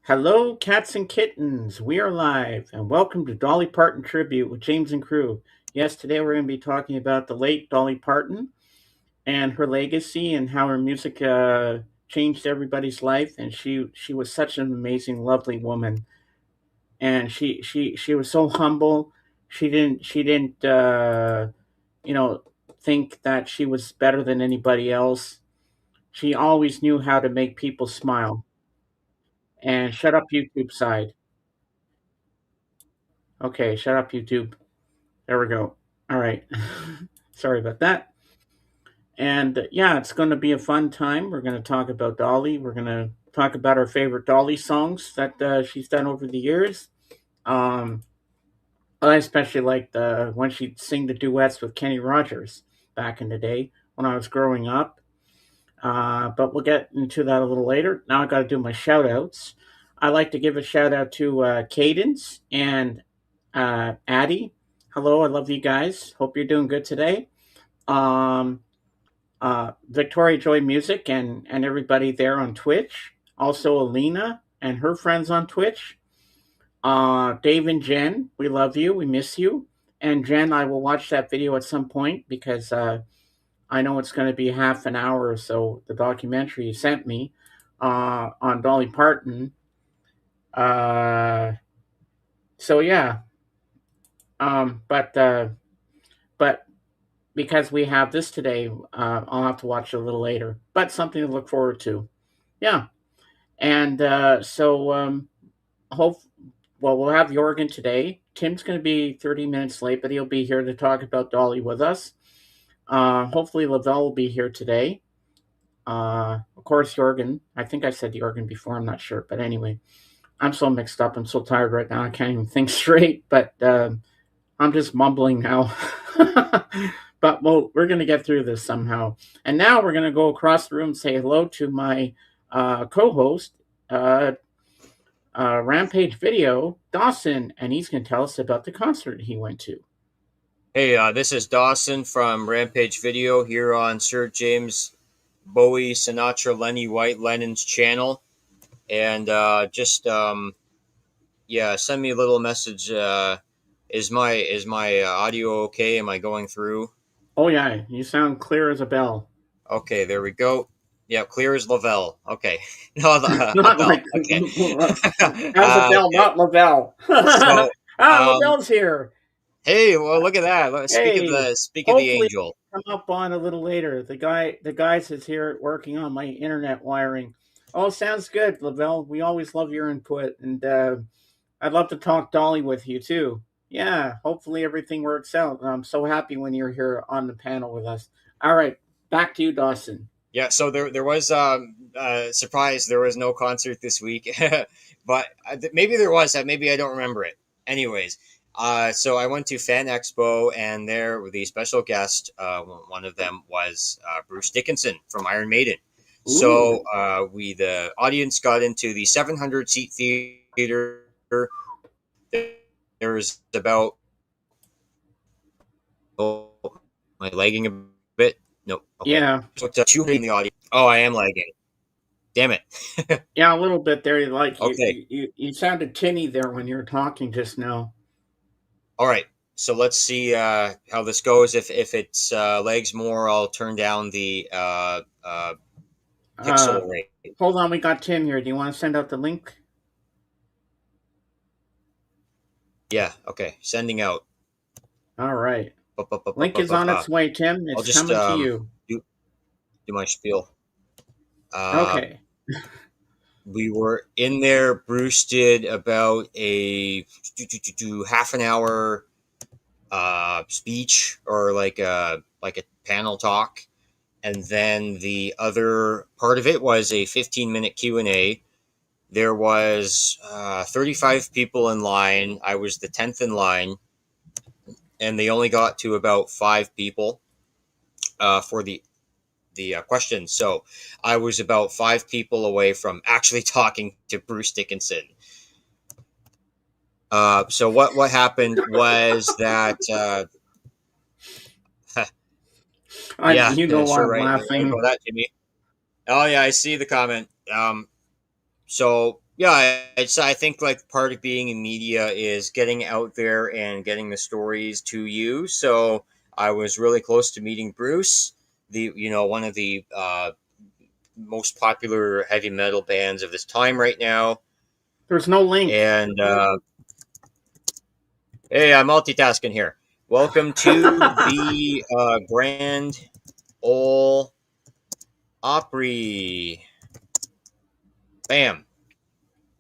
Hello, cats and kittens. We are live, and welcome to Dolly Parton Tribute with James and Crew. Yes, today we're going to be talking about the late Dolly Parton and her legacy and how her music changed everybody's life. And she was such an amazing, lovely woman, and she was so humble. She didn't you know think that she was better than anybody else. She always knew how to make people smile. And shut up, YouTube side. Okay, shut up, YouTube. There we go. All right. Sorry about that. And yeah, it's going to be a fun time. We're going to talk about Dolly. We're going to talk about our favorite Dolly songs that she's done over the years. Um, I especially liked when she'd sing the duets with Kenny Rogers back in the day when I was growing up. But we'll get into that a little later. Now I got to do my shout outs. I like to give a shout out to Cadence and Addie. Hello, I love you guys. Hope you're doing good today. Um, Victoria Joy Music and everybody there on Twitch. Also, Alina and her friends on Twitch. Dave and Jen, we love you. We miss you. And Jen, I will watch that video at some point because I know it's going to be half an hour or so, the documentary you sent me on Dolly Parton. Uh, so, yeah. But because we have this today, I'll have to watch it a little later. But something to look forward to. Yeah. And hope well, we'll have Jorgen today. Tim's going to be 30 minutes late, but he'll be here to talk about Dolly with us. Hopefully, Lavelle will be here today. Of course, Jorgen. I think I said Jorgen before. I'm not sure. But anyway, I'm so mixed up. I'm so tired right now. I can't even think straight. But I'm just mumbling now. But we're going to get through this somehow. And now we're going to go across the room and say hello to my co host, Rampage Video, Dawson, and he's going to tell us about the concert he went to. Hey, this is Dawson from Rampage Video here on Sir James Bowie, Sinatra, Lenny White, Lennon's channel. And yeah, send me a little message. Is my audio okay? Am I going through? Oh, yeah, you sound clear as a bell. Okay, there we go. Yeah, clear as Lavelle. Okay, no, Not Lavelle. like Okay, as a bell, okay. not Lavelle. So, um, Lavelle's here. hey, well, look at that. Hey, Speak of the hopefully angel. come up on a little later. The guys is here working on my internet wiring. Oh, sounds good, Lavelle. We always love your input, and I'd love to talk Dolly with you too. Yeah, hopefully everything works out. I'm so happy when you're here on the panel with us. All right, back to you, Dawson. Yeah, so there was surprise there was no concert this week, but maybe there was. Maybe I don't remember it. Anyways, so I went to Fan Expo, and there were the special guest. One of them was Bruce Dickinson from Iron Maiden. So Ooh, the audience got into the 700 seat theater. There was about oh, am I lagging a bit? No, okay. yeah, So it's 200 in the audience. Oh, I am lagging. Damn it. yeah, a little bit there. Like Okay. you sounded tinny there when you were talking just now. All right. So let's see how this goes. If it's legs more, I'll turn down the Uh, pixel rate. Hold on, we got Tim here. Do you want to send out the link? Yeah. Okay. Sending out. All right. Link is on its way, Tim. I'll It's just coming to you. do my spiel. Uh, Okay. we were in there. Bruce did about a half an hour speech or like a panel talk, and then the other part of it was a 15-minute Q&A. There was 35 people in line. I was the 10th in line, and they only got to about 5 people for the questions. So I was about 5 people away from actually talking to Bruce Dickinson. So what happened was that yeah, You know why sure, I'm right about laughing. that, Jimmy. Oh yeah, I see the comment. So Yeah, it's I think like part of being in media is getting out there and getting the stories to you. So I was really close to meeting Bruce, the one of the most popular heavy metal bands of this time right now. There's no link. And hey, I'm multitasking here. Welcome to the Grand Ole Opry. Bam.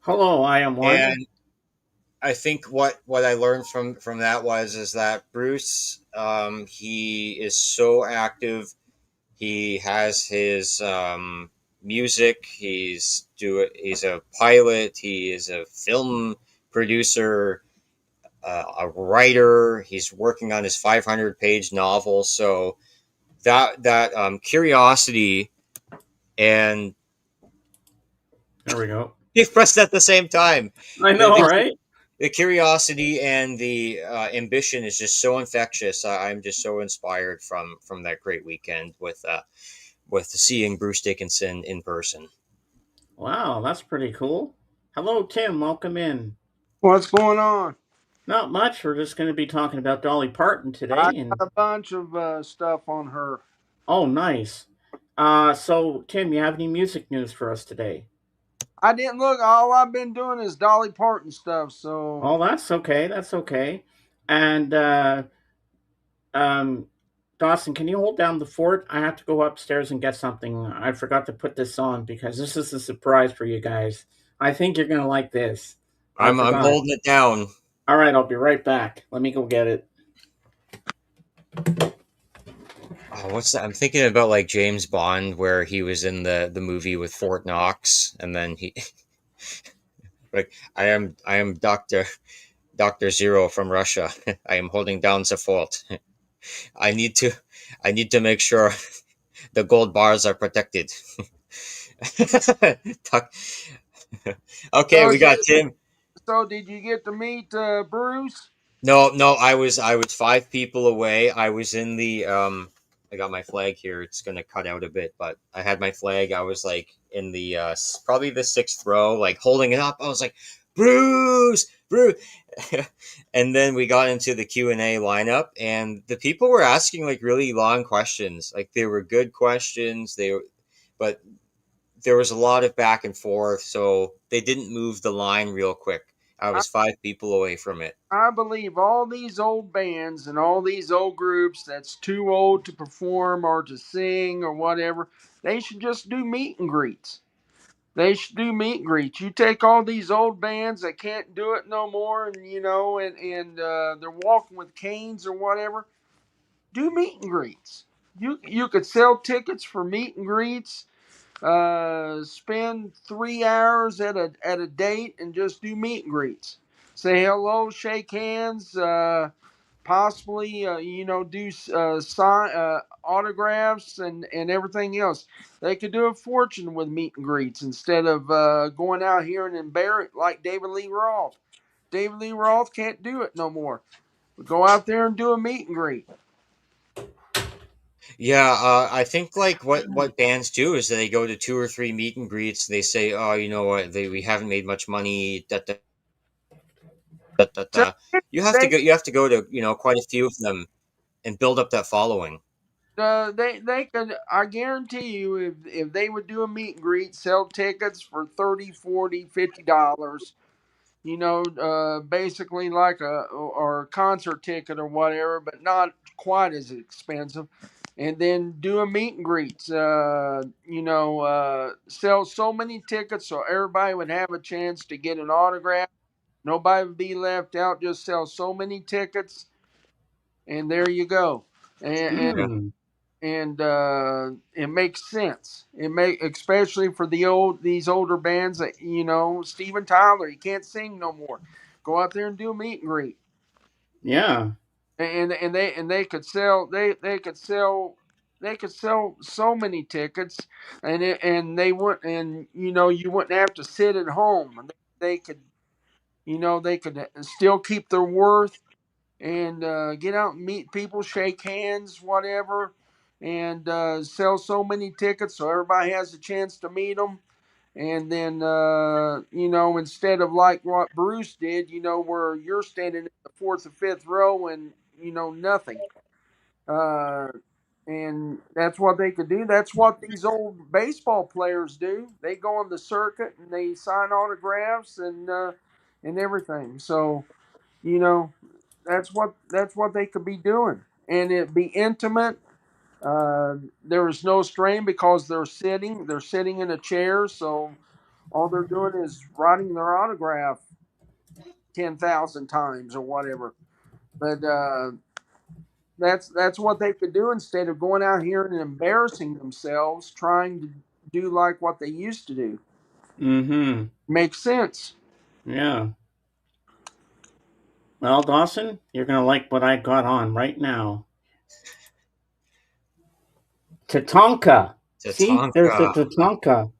Hello, I am one. And I think what I learned from that was is that Bruce, he is so active. He has his music. He's a pilot. He is a film producer, a writer. He's working on his 500-page novel. So that curiosity and There we go. he pressed at the same time. I The, know, the right? the curiosity and the ambition is just so infectious. I'm just so inspired from that great weekend with seeing Bruce Dickinson in person. Wow, that's pretty cool. Hello, Tim. Welcome in. What's going on? Not much. We're just going to be talking about Dolly Parton I today, and got a bunch of stuff on her. oh, nice. So Tim, you have any music news for us today? I didn't look. All I've been doing is Dolly Parton stuff. So Oh, that's okay. That's okay. And um, Dawson, can you hold down the fort? I have to go upstairs and get something. I forgot to put this on because this is a surprise for you guys. I think you're gonna like this. I I'm forgot. holding it down. All right, I'll be right back. Let me go get it. Oh, what's that? I'm thinking about like James Bond, where he was in the movie with Fort Knox, and then he like I am Doctor Zero from Russia. I am holding down the fort. I need to I need to make sure the gold bars are protected. Okay, so we got Tim. did you get to meet Bruce? No, no, I was 5 people away. I was in the I got my flag here. It's gonna cut out a bit, but I had my flag. I was like in the probably the sixth row, like holding it up. I was like, Bruce, Bruce, and then we got into the Q&A lineup, and the people were asking like really long questions. Like they were good questions. But there was a lot of back and forth, so they didn't move the line real quick. I I, was 5 people away from it. I believe all these old bands and all these old groups that's too old to perform or to sing or whatever, they should just do meet and greets. They should do meet and greets. You take all these old bands that can't do it no more, and they're walking with canes or whatever. Do meet and greets. You could sell tickets for meet and greets. Spend 3 hours at a date and just do meet and greets. Say hello, shake hands. Possibly, do sign autographs and everything else. They could do a fortune with meet and greets instead of going out here and embarrass like David Lee Roth. David Lee Roth can't do it no more. Go out there and do a meet and greet. Yeah, I think like what bands do is they go to 2 or 3 meet and greets. They say, "Oh, you know what? We haven't made much money." Da, da, da, da, So da. You have to they go. You have to go to quite a few of them and build up that following. they could, I guarantee you, if they would do a meet and greet, sell tickets for 30, 40, $50, basically like a or a concert ticket or whatever, but not quite as expensive. And then do a meet and greets. Sell so many tickets so everybody would have a chance to get an autograph. Nobody would be left out. Just sell so many tickets, and there you go. And Yeah. Hmm. it makes sense. It make especially for these older bands that Steven Tyler, he can't sing no more. Go out there and do a meet and greet, Yeah. and they could sell they could sell so many tickets, and they would and you wouldn't have to sit at home. And they could still keep their worth and get out and meet people, shake hands, whatever, and sell so many tickets so everybody has a chance to meet them. And then, instead of like what Bruce did, where you're standing in the fourth or fifth row and, nothing. Uh, and that's what they could do. That's what these old baseball players do. They go on the circuit and they sign autographs and everything. So, you know, that's what they could be doing, and it'd be intimate. There is no strain because they're sitting. They're sitting in a chair, so all they're doing is writing their autograph 10,000 times or whatever. But that's what they could do instead of going out here and embarrassing themselves trying to do like what they used to do. Mm-hmm. Makes sense. Yeah. Well, Dawson, you're gonna like what I got on right now. Tatanka. See, there's the Tatanka.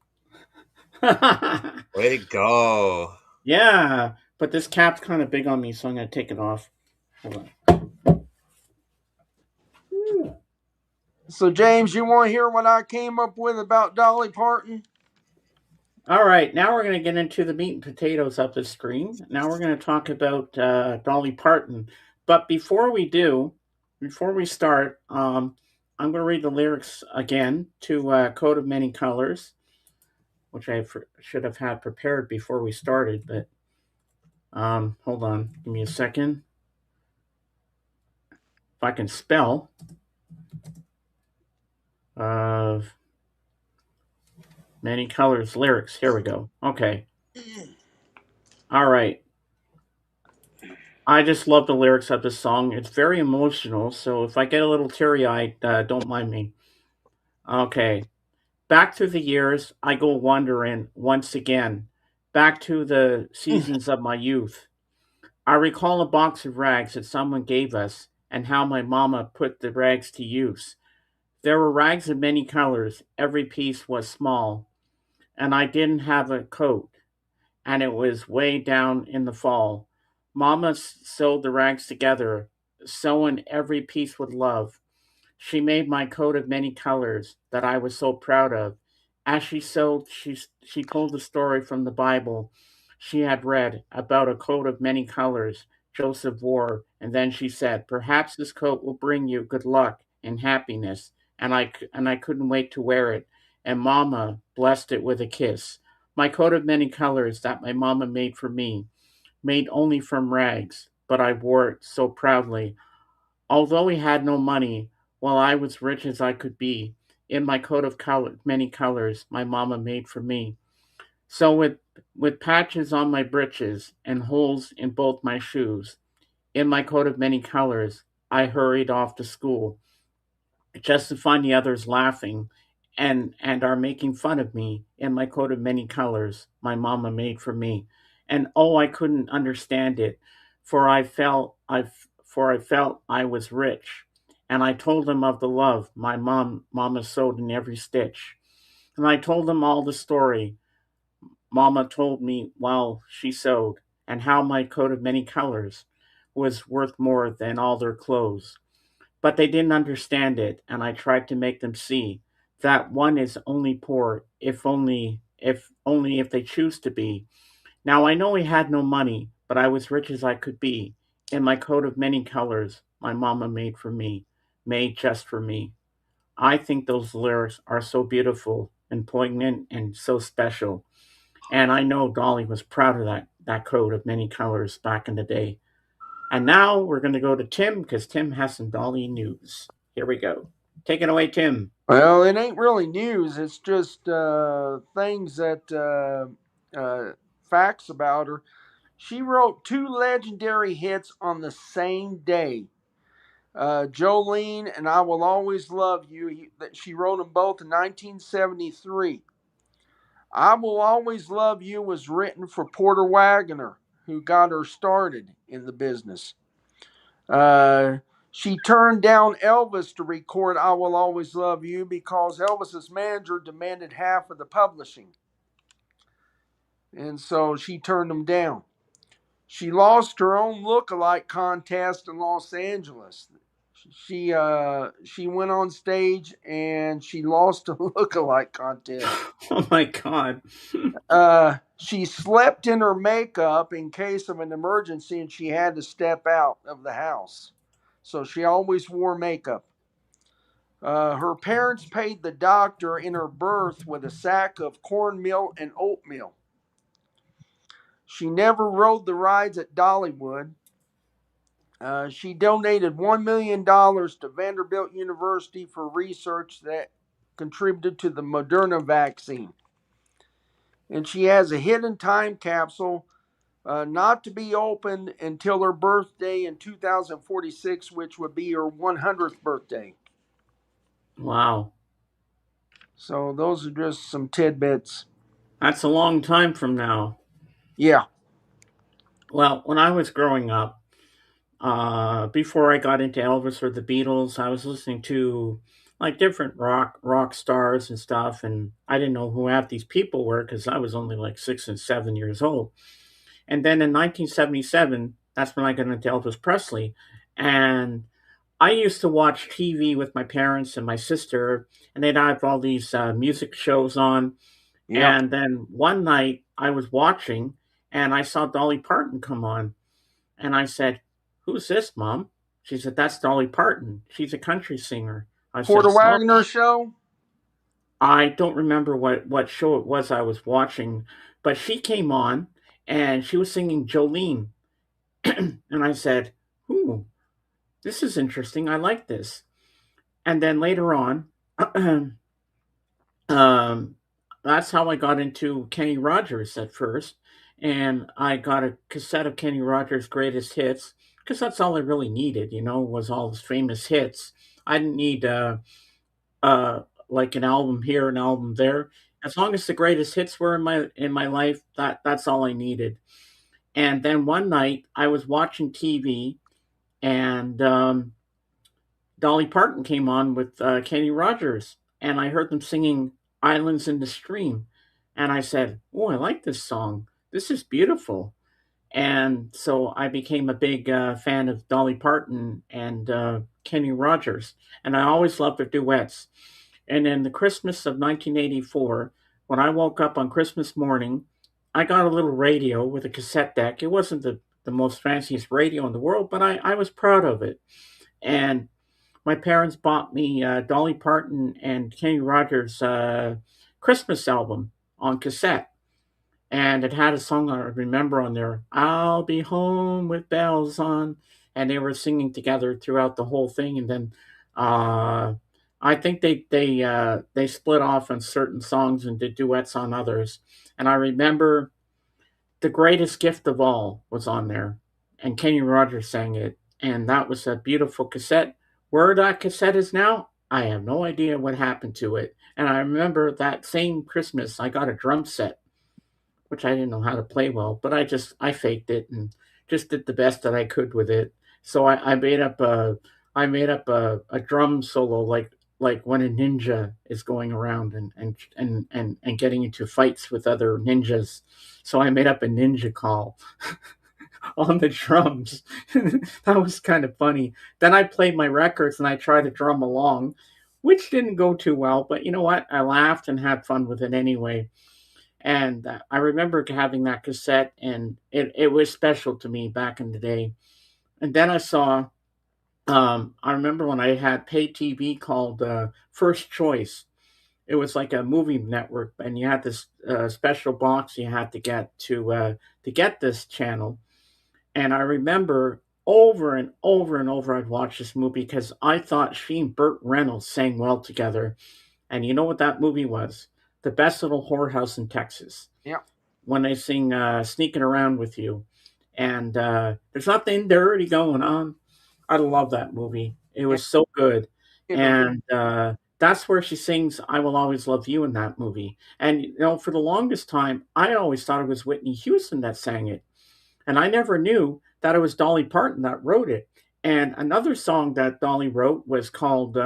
Tatanka. Way to go. Yeah, but this cap's kind of big on me, so I'm gonna take it off. Hold on. So, James, you want to hear what I came up with about Dolly Parton? All right, now we're going to get into the meat and potatoes of the screen. Now we're going to talk about Dolly Parton. But before we start, I'm going to read the lyrics again to Coat of Many Colors, which should have had prepared before we started. But hold on, give me a second. If I can spell, of Many Colors lyrics. Here we go. Okay. All right. I just love the lyrics of this song. It's very emotional, so if I get a little teary eyed, don't mind me. Okay. Back through the years, I go wandering once again, back to the seasons of my youth. I recall a box of rags that someone gave us, and how my mama put the rags to use. There were rags of many colors, every piece was small, and I didn't have a coat, and it was way down in the fall. Mama sewed the rags together, sewing every piece with love. She made my coat of many colors that I was so proud of. As she sewed, she told the story from the Bible she had read about a coat of many colors Joseph wore, and then she said, "Perhaps this coat will bring you good luck and happiness." And I couldn't wait to wear it. And Mama blessed it with a kiss. My coat of many colors that my mama made for me, made only from rags, but I wore it so proudly. Although we had no money, while I was rich as I could be, in my coat of many colors my mama made for me. So with patches on my breeches and holes in both my shoes, in my coat of many colors, I hurried off to school just to find the others laughing and are making fun of me in my coat of many colors my mama made for me. And oh, I couldn't understand it, for I felt I was rich, and I told them of the love my mama sewed in every stitch, and I told them all the story mama told me while she sewed, and how my coat of many colors was worth more than all their clothes. But they didn't understand it, and I tried to make them see that one is only poor if they choose to be. Now I know we had no money, but I was rich as I could be, in my coat of many colors my mama made for me, made just for me. I think those lyrics are so beautiful and poignant and so special. And I know Dolly was proud of that coat of many colors back in the day. And now we're going to go to Tim because Tim has some Dolly news. Here we go. Take it away, Tim. Well, it ain't really news. It's just things that facts about her. She wrote two legendary hits on the same day. Jolene and I Will Always Love You. She wrote them both in 1973. I Will Always Love You was written for Porter Wagoner, who got her started in the business. Uh, she turned down Elvis to record I Will Always Love You because Elvis's manager demanded half of the publishing. And so she turned him down. She lost her own look-alike contest in Los Angeles. She went on stage and she lost a lookalike contest. Oh my God. She slept in her makeup in case of an emergency and she had to step out of the house. So she always wore makeup. Her parents paid the doctor in her birth with a sack of cornmeal and oatmeal. She never rode the rides at Dollywood. She donated $1 million to Vanderbilt University for research that contributed to the Moderna vaccine. And she has a hidden time capsule not to be opened until her birthday in 2046, which would be her 100th birthday. Wow. So those are just some tidbits. That's a long time from now. Yeah, Well, when I was growing up, before I got into Elvis or the Beatles, I was listening to like different rock stars and stuff, and I didn't know who half these people were because I was only like 6 and 7 years old. And then in 1977, that's when I got into Elvis Presley, and I used to watch TV with my parents and my sister, and they'd have all these music shows on. yeah. And then one night I was watching, and I saw Dolly Parton come on, and I said, "Who's this, Mom?" She said, "That's Dolly Parton. She's a country singer." I Porter said, "Oh, Wagner show. I don't remember what show it was I was watching, but she came on and she was singing Jolene." And I said, "Ooh, this is interesting. I like this." And then later on, um, that's how I got into Kenny Rogers at first. And I got a cassette of Kenny Rogers' greatest hits because that's all I really needed, was all his famous hits. I didn't need uh, like an album here, an album there. As long as the greatest hits were in my life, that's all I needed. And then one night I was watching TV, and Dolly Parton came on with Kenny Rogers, and I heard them singing "Islands in the Stream," and I said, "Oh, I like this song. This is beautiful." And so I became a big fan of Dolly Parton and Kenny Rogers, and I always loved their duets. And in the Christmas of 1984, when I woke up on Christmas morning, I got a little radio with a cassette deck. It wasn't the most fanciest radio in the world, but I was proud of it. And my parents bought me Dolly Parton and Kenny Rogers' Christmas album on cassette, and it had a song I remember on there. "I'll be home with bells on," and they were singing together throughout the whole thing. And then I think they split off on certain songs and did duets on others. And I remember "The Greatest Gift of All" was on there, and Kenny Rogers sang it, and that was a beautiful cassette. Where that cassette is now, I have no idea what happened to it. And I remember that same Christmas, I got a drum set, which I didn't know how to play well, but I faked it and just did the best that I could with it. So I made up a drum solo like when a ninja is going around and getting into fights with other ninjas. So I made up a ninja call on the drums. That was kind of funny. Then I played my records and I tried to drum along, which didn't go too well, but you know what? I laughed and had fun with it anyway. And I remember having that cassette, and it was special to me back in the day. And then I remember when I had pay TV called First Choice. It was like a movie network, and you had this special box you had to get this channel. And I remember over and over and over I'd watch this movie because I thought she and Burt Reynolds sang well together. And you know what that movie was? The Best Little Whorehouse in Texas, Yeah, when they sing "Sneaking Around with You," and there's nothing dirty going on. I love that movie. It yeah. was so good, It was. and that's where she sings "I Will Always Love You" in that movie. And for the longest time, I always thought it was Whitney Houston that sang it, and I never knew that it was Dolly Parton that wrote it. And another song that Dolly wrote was called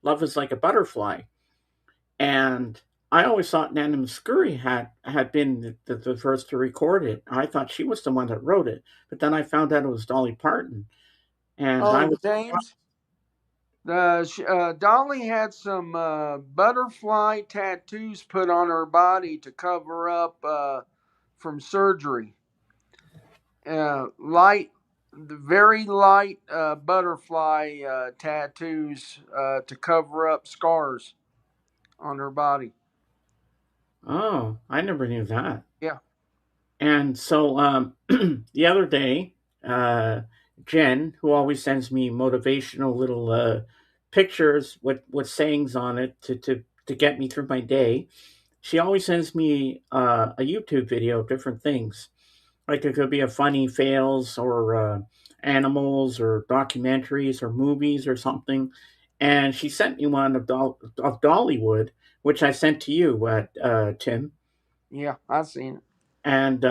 "Love Is Like a Butterfly," and I always thought Nana Muscuri had been the first to record it. I thought she was the one that wrote it, but then I found out it was Dolly Parton, and I Oh, was James. Dolly had some butterfly tattoos put on her body to cover up from surgery. Light, very light butterfly tattoos to cover up scars on her body. Oh, I never knew that. Yeah, And so the other day, uh, Jen, who always sends me motivational little pictures with sayings on it to get me through my day, she always sends me a YouTube video of different things. Like it could be a funny fails or animals or documentaries or movies or something. And she sent me one of Dollywood, which I sent to you, Tim. yeah, I've seen it. And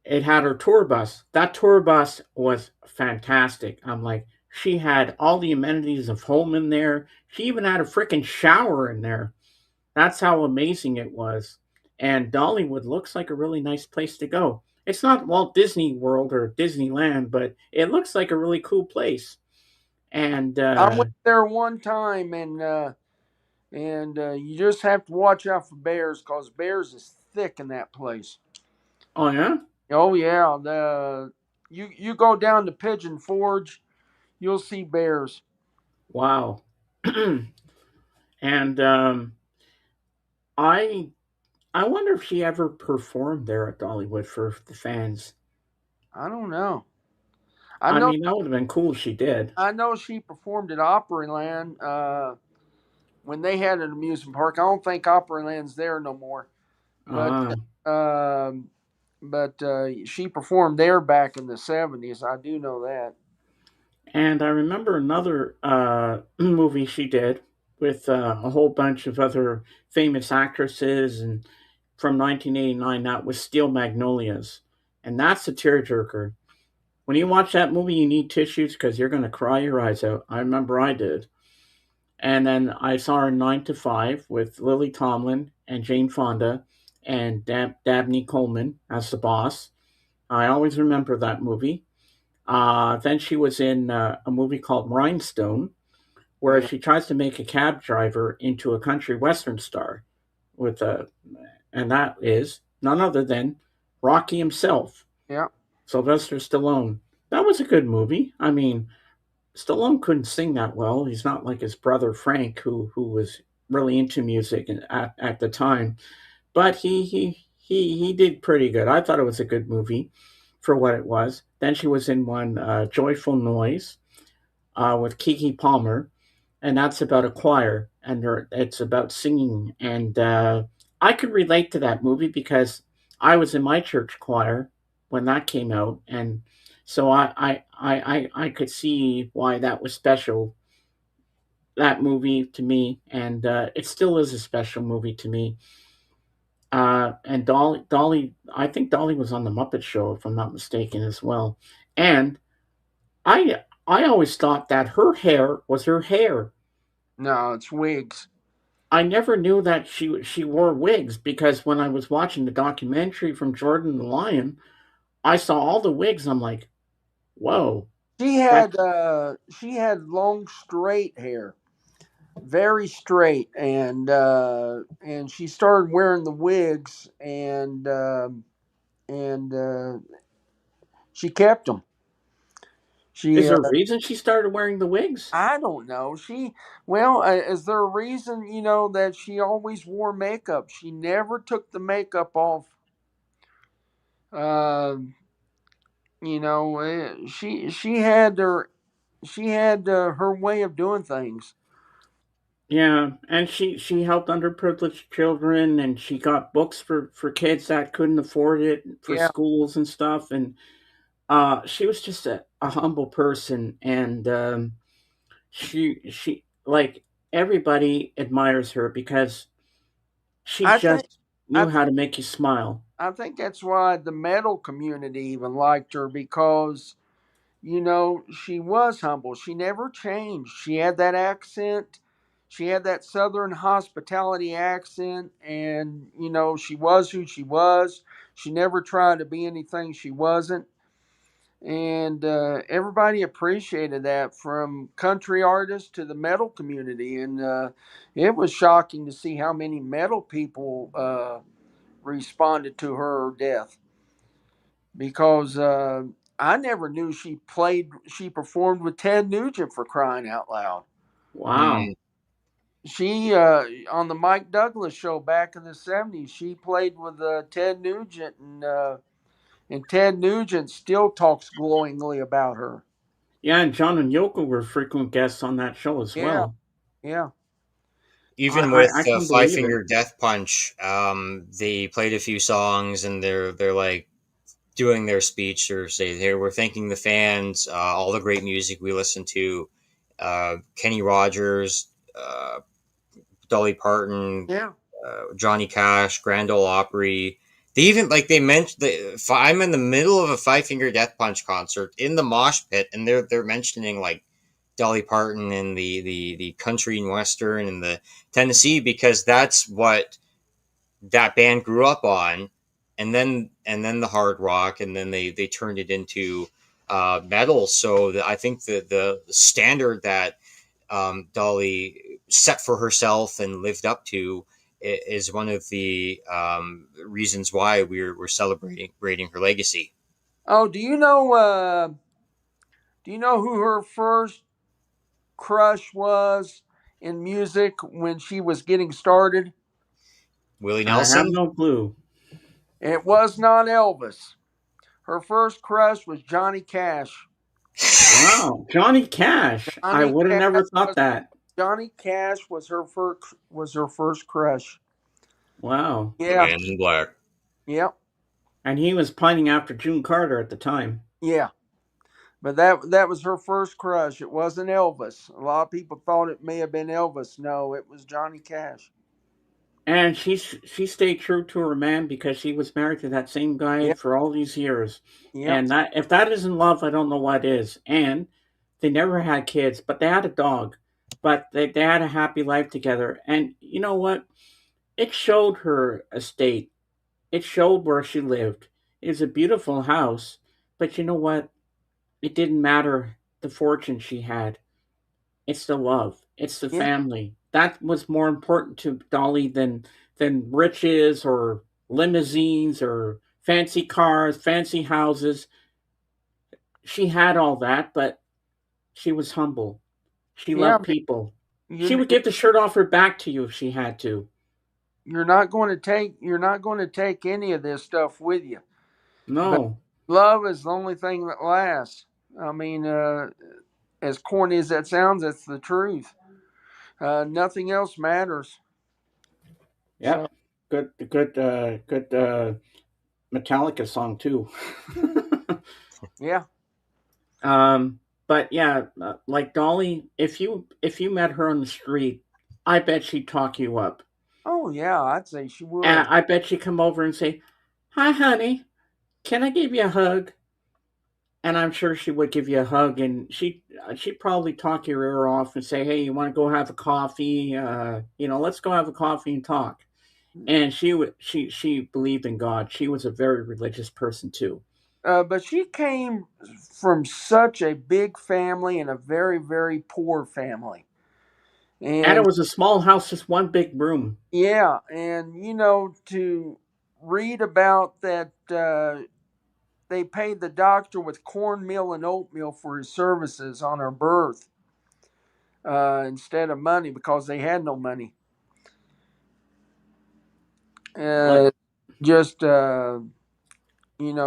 it had her tour bus. That tour bus was fantastic. I'm like, she had all the amenities of home in there. She even had a freaking shower in there. That's how amazing it was. And Dollywood looks like a really nice place to go. It's not Walt Disney World or Disneyland, but it looks like a really cool place. And I went there one time, and you just have to watch out for bears because bears is thick in that place. oh yeah, Oh yeah, the you go down to Pigeon Forge, you'll see bears. wow. And I wonder if she ever performed there at Dollywood for the fans. I don't know. I I know. mean, that would have been cool if she did. I know she performed at Opryland when they had an amusement park. I don't think Opryland's there no more, but Uh, um, she performed there back in the '70s. I do know that. and I remember another movie she did with a whole bunch of other famous actresses, and from 1989, that was Steel Magnolias, and that's a tearjerker. When you watch that movie, you need tissues because you're going to cry your eyes out. I remember I did. And then I saw her in 9 to 5 with Lily Tomlin and Jane Fonda and Dabney Coleman as the boss. I always remember that movie. Then she was in a movie called Rhinestone, where Yeah, she tries to make a cab driver into a country western star with and that is none other than Rocky himself, yeah, Sylvester Stallone. That was a good movie. I mean, Stallone couldn't sing that well. He's not like his brother Frank, who was really into music at the time. But he did pretty good. I thought it was a good movie for what it was. Then she was in one Joyful Noise with Kiki Palmer, and that's about a choir, and it's about singing. And I could relate to that movie because I was in my church choir when that came out, and so I could see why that was special. That movie to me, and it still is a special movie to me. And Dolly, I think Dolly was on the Muppet Show, if I'm not mistaken, as well. And I always thought that her hair was her hair. no, it's wigs. I never knew that she wore wigs because when I was watching the documentary from Jordan the Lion, I saw all the wigs. I'm like, whoa, that's She had long straight hair, very straight, and she started wearing the wigs, and she kept them. is She there a reason she started wearing the wigs? I don't know. Is there a reason, that she always wore makeup? She never took the makeup off. Uh, she had her way of doing things. Yeah, and she helped underprivileged children, and she got books for kids that couldn't afford it for Yeah, schools and stuff. And she was just a humble person, and she like everybody admires her because she I think just I knew how think to make you smile. I think that's why the metal community even liked her because she was humble. She never changed. She had that accent. She had that southern hospitality accent, and she was who she was. She never tried to be anything she wasn't. and everybody appreciated that, from country artists to the metal community. And it was shocking to see how many metal people responded to her death, because I never knew she performed with Ted Nugent, for crying out loud. Hmm. Wow. She on the Mike Douglas show back in the '70s, she played with Ted Nugent, and Ted Nugent still talks glowingly about her. Yeah, and John and Yoko were frequent guests on that show as Yeah, well. yeah, Even with I can Five believe it. Finger Death Punch, they played a few songs and they're like doing their speech or say, "Here we're thanking the fans, all the great music we listened to, Kenny Rogers, Dolly Parton, yeah, Johnny Cash, Grand Ole Opry." They even like they mentioned I'm in the middle of a Five Finger Death Punch concert in the mosh pit, and they're mentioning like Dolly Parton and the country and western and the Tennessee because that's what that band grew up on, and then the hard rock, and then they turned it into metal. So I think the standard that Dolly set for herself and lived up to is one of the reasons why we're celebrating her legacy. Oh, do you know who her first crush was in music when she was getting started? Willie I have Nelson. no clue. It was not Elvis. Her first crush was Johnny Cash. Wow, Johnny Cash. I Johnny would have Cash never thought was that. Johnny Cash was her first crush. Wow. The Yeah, Man in Black. yeah, And he was pining after June Carter at the time. yeah. But that was her first crush. It wasn't Elvis. A lot of people thought it may have been Elvis. No, it was Johnny Cash. And she stayed true to her man because she was married to that same guy Yep, for all these years. yep, And that if that isn't love, I don't know what is. And they never had kids, but they had a dog. But they had a happy life together. And you know what? It showed her estate. It showed where she lived. It was a beautiful house. But you know what? It didn't matter the fortune she had. It's the love. It's the yeah, family. That was more important to Dolly than riches or limousines or fancy cars, fancy houses. She had all that, but she was humble. She yeah. loved people. She You're would give the shirt off her back to you if she had to. you're not going to take any of this stuff with you. But No. love is the only thing that lasts. I mean, as corny as that sounds, that's the truth. Nothing else matters. So Yep. Good Metallica song too. yeah. But yeah, like Dolly, if you met her on the street, I bet she'd talk you up. Oh yeah, I'd say she And would. I bet she'd come over and say, "Hi, honey, can I give you a hug?" And I'm sure she would give you a hug, and she'd probably talk your ear off and say, "Hey, you want to go have a coffee? Let's go have a coffee and talk." And she believed in God. She was a very religious person too. But she came from such a big family and a very, very poor family. And it And was a small house, just one big room. yeah, and to read about that, they paid the doctor with cornmeal and oatmeal for his services on her birth, instead of money, because they had no money. Like, Uh, just,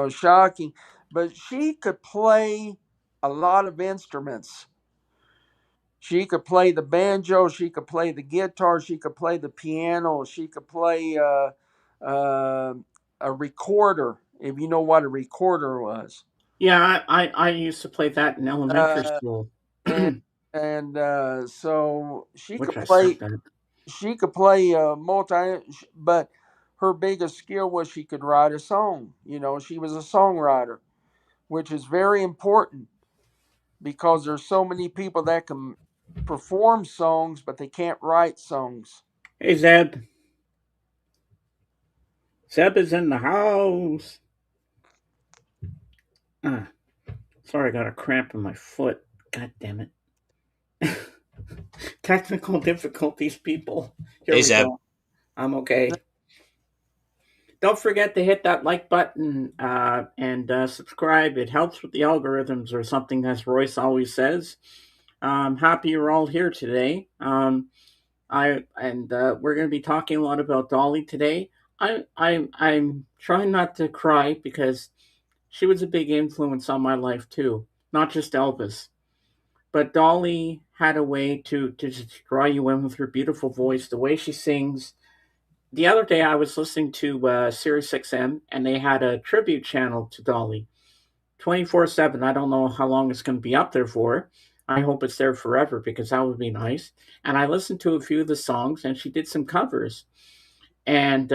shocking. But she could play a lot of instruments. She could play the banjo, she could play the guitar, she could play the piano, she could play uh, a recorder, if you know what a recorder was. yeah, I used to play that in elementary Uh, school, and so which I sucked at. she could play multi, but her biggest skill was she could write a song. She was a songwriter, which is very important, because there's so many people that can perform songs, but they can't write songs. Hey, Zeb. Zeb is in the house. Ah. Sorry, I got a cramp in my foot. God damn it. Technical difficulties, people. Here Hey, we Zeb. go. I'm okay. Don't forget to hit that like button and subscribe. It helps with the algorithms or something, as Royce always says. I'm happy you're all here today. We're going to be talking a lot about Dolly today. I'm trying not to cry because she was a big influence on my life too, not just Elvis. But Dolly had a way to just draw you in with her beautiful voice, the way she sings. The other day, I was listening to Sirius XM, and they had a tribute channel to Dolly, 24/7. I don't know how long it's going to be up there for. I hope it's there forever because that would be nice. And I listened to a few of the songs, and she did some covers. And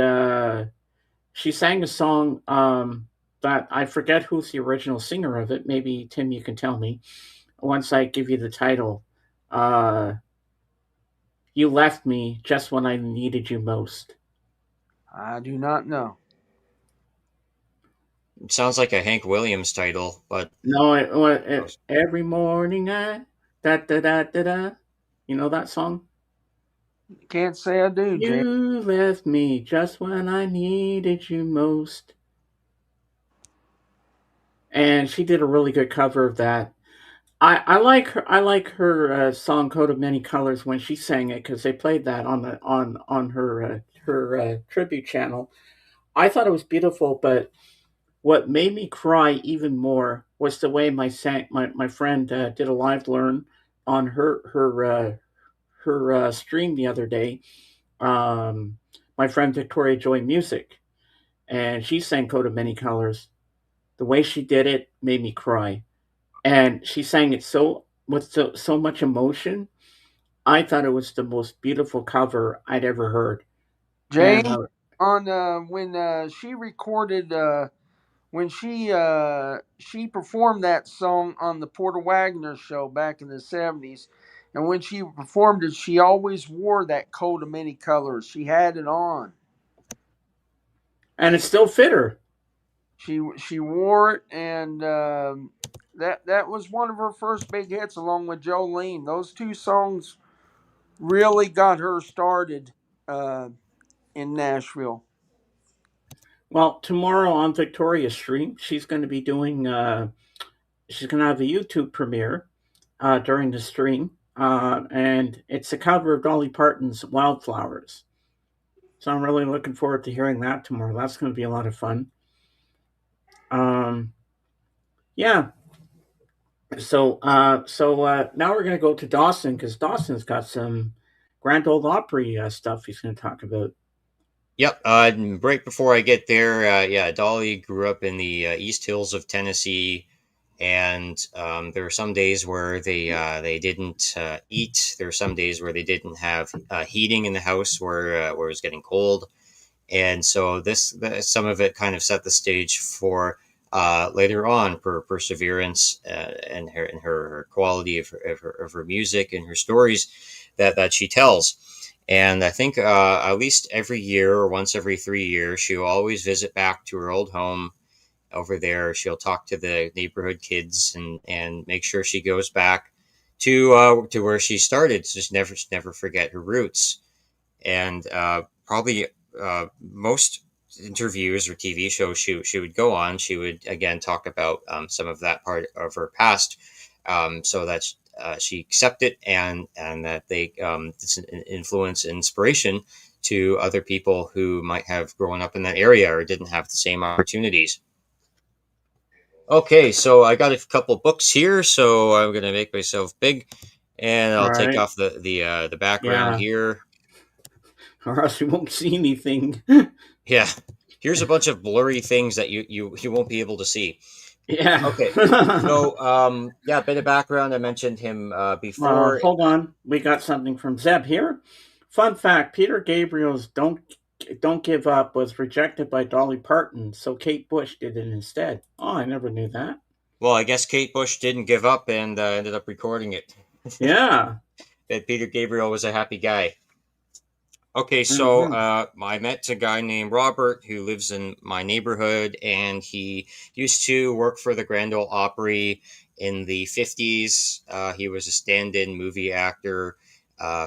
she sang a song that I forget who's the original singer of it. Maybe Tim, you can tell me once I give you the title. Uh, you left me just when I needed you most. I do not know. It sounds like a Hank Williams title, but No, every morning I da da da da da. You know that song? Can't say I do, Jay. You left me just when I needed you most. And she did a really good cover of that. I like her. I like her song "Coat of Many Colors" when she sang it because they played that on her tribute channel. I thought it was beautiful, but what made me cry even more was the way my friend did a live learn on her stream the other day. Um, my friend Victoria Joy Music, and she sang "Coat of Many Colors." The way she did it made me cry, and she sang it with so much emotion. I thought it was the most beautiful cover I'd ever heard, Jay, and on when she recorded when she performed that song on the Porter Wagner show back in the 70s, and when she performed it, she always wore that coat of many colors. She had it on. it still fit her. She wore it, and that was one of her first big hits, along with Jolene. Those two songs really got her started uh, in Nashville. Well, tomorrow on Victoria's stream, she's going to be doing. She's going to have a YouTube premiere during the stream, and it's a cover of Dolly Parton's "Wildflowers." So I'm really looking forward to hearing that tomorrow. That's going to be a lot of fun. Um, yeah. So now we're going to go to Dawson because Dawson's got some Grand Ole Opry stuff he's going to talk about. yep. Right before I get there, yeah, Dolly grew up in the East Hills of Tennessee, and there were some days where they didn't eat. There were some days where they didn't have heating in the house where it was getting cold, and so some of it kind of set the stage for later on for perseverance and her quality of her music and her stories that she tells. And I think at least every year or once every 3 years, she'll always visit back to her old home over there. She'll talk to the neighborhood kids and make sure she goes back to where she started. So just never forget her roots. And probably most interviews or TV shows she would go on, she would again talk about some of that part of her past, so that she accept it and that they it's an influence and inspiration to other people who might have grown up in that area or didn't have the same opportunities. Okay, so I got a couple books here, so I'm gonna make myself big, and All I'll take right. off the background Yeah. here. Or else you won't see anything. Yeah, here's a bunch of blurry things that you won't be able to see. Yeah. Okay, so yeah, a bit of background. I mentioned him before. Hold on. We got something from Zeb here. Fun fact: Peter Gabriel's "Don't Give Up" was rejected by Dolly Parton, so Kate Bush did it instead. Oh, I never knew that. Well, I guess Kate Bush didn't give up and ended up recording it. Yeah. That Peter Gabriel was a happy guy. Okay, so Mm-hmm. I met a guy named Robert who lives in my neighborhood, and he used to work for the Grand Ole Opry. In the 50s, he was a stand-in movie actor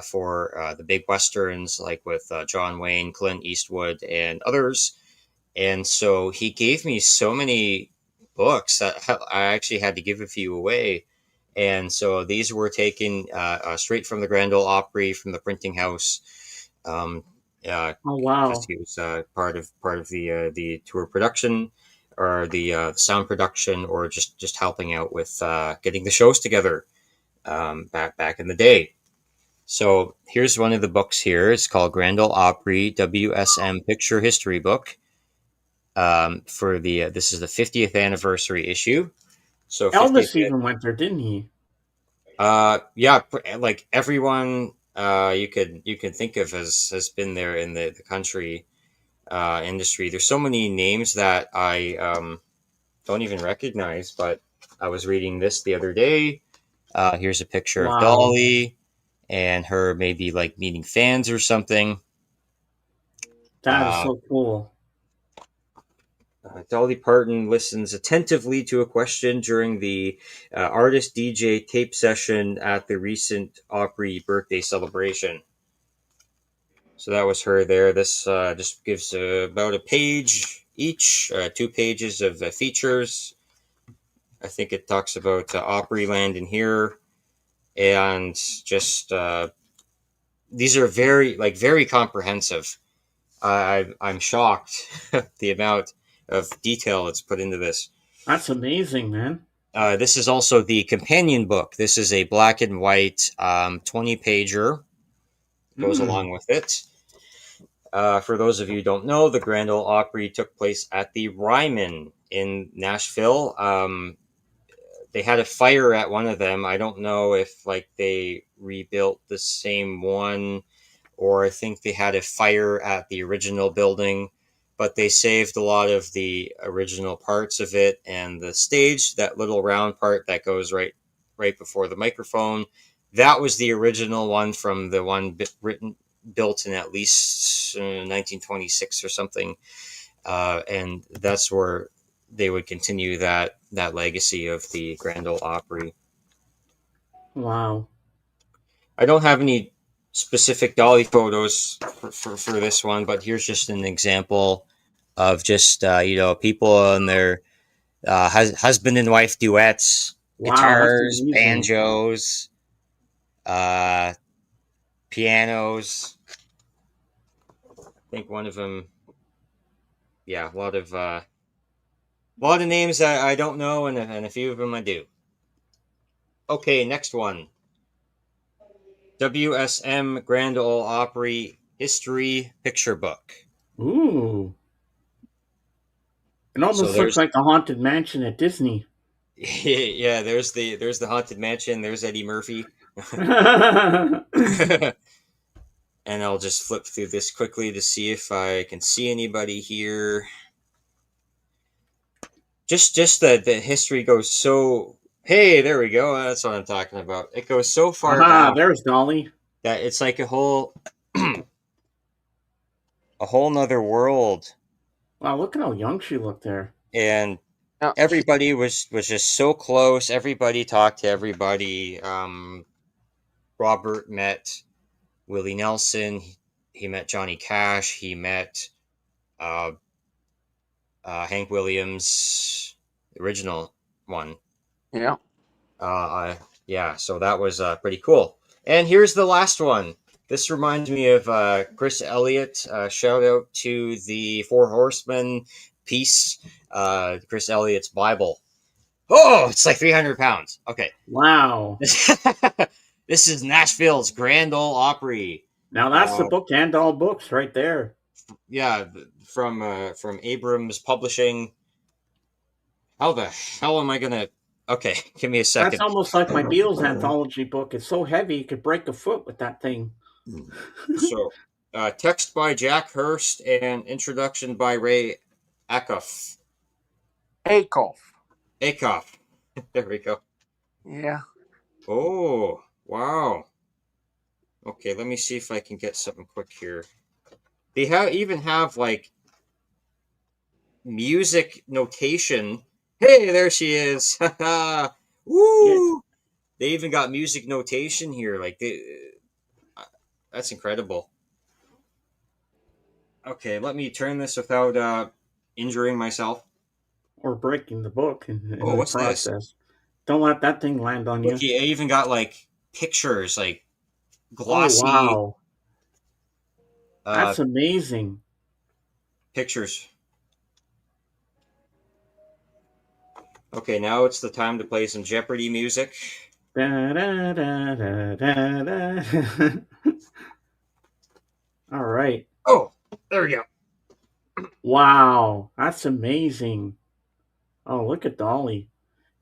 for the big westerns, like with John Wayne, Clint Eastwood, and others. And so he gave me so many books that I actually had to give a few away. And so these were taken straight from the Grand Ole Opry, from the printing house, um, Oh because wow, he was part of the tour production, or the sound production, or just helping out with getting the shows together back in the day. So here's one of the books here. It's called Grand Ole Opry WSM Picture History Book. For the This is the 50th anniversary issue. So 50th. Elvis even went there, didn't he? Yeah, like everyone you could think of has been there in the country industry. There's so many names that I don't even recognize, but I was reading this the other day. Here's a picture of Wow, Dolly and her, maybe like meeting fans or something. that is Uh, so cool. Dolly Parton listens attentively to a question during the artist DJ tape session at the recent Opry birthday celebration. So that was her there. This just gives about a page each, 2 pages of features. I think it talks about Opryland in here, and just these are very comprehensive. I'm shocked the amount of detail that's put into this. That's amazing, man. This is also the companion book. This is a black and white 20 pager. Goes Mm. along with it. For those of you who don't know, the Grand Ole Opry took place at the Ryman in Nashville. They had a fire at one of them. I don't know if like they rebuilt the same one, or I think they had a fire at the original building, but they saved a lot of the original parts of it, and the stage, that little round part that goes right before the microphone, that was the original one from the one built in at least 1926 or something, and that's where they would continue that legacy of the Grand Ole Opry. Wow. I don't have any specific Dolly photos for this one, but here's just an example of just people in their husband and wife duets, Wow, that's guitars, amazing. banjos, uh, pianos. I think one of them, yeah, a lot of names that I don't know, and a few of them I do. Okay, next one. WSM Grand Ole Opry History Picture Book. Ooh, it So almost looks there's like the Haunted Mansion at Disney. yeah, there's the Haunted Mansion, there's Eddie Murphy. And I'll just flip through this quickly to see if I can see anybody here. Just the history goes so, hey, there we go. That's what I'm talking about. It goes so far Aha, back there's Dolly. that it's like a whole a whole nother world. Wow, look at how young she looked there. And Now, everybody was just so close. Everybody talked to everybody. Robert met Willie Nelson. He met Johnny Cash. He met uh, Hank Williams, the original one. yeah. Yeah, so that was pretty cool. And here's the last one. This reminds me of Chris Elliott. Shout out to the Four Horsemen piece, Chris Elliott's Bible. Oh, it's like 300 pounds. Okay. Wow. This is Nashville's Grand Ole Opry. Now that's the Uh, book to end all books right there. yeah, from Abrams Publishing. How the hell am I gonna? Okay, give me a That's second. almost like my Beatles anthology book. It's so heavy you could break a foot with that thing. So, text by Jack Hurst and introduction by Ray Acuff. Akoff. Acuff. There we go. Yeah. Oh, wow. Okay, let me see if I can get something quick here. They even have like music notation. Hey, there she is. Yeah, Woo! They even got music notation here. Uh, that's incredible. Okay, let me turn this without injuring myself. or breaking the book Oh, in the what's this? process. Don't let that thing land on Look, you. he even got like pictures, like Oh glossy wow, uh, that's amazing. pictures. Okay, now it's the time to play some Jeopardy music. Da, da, da, da, da, da. All right. Oh, there we go. Wow, that's amazing. Oh, look at Dolly.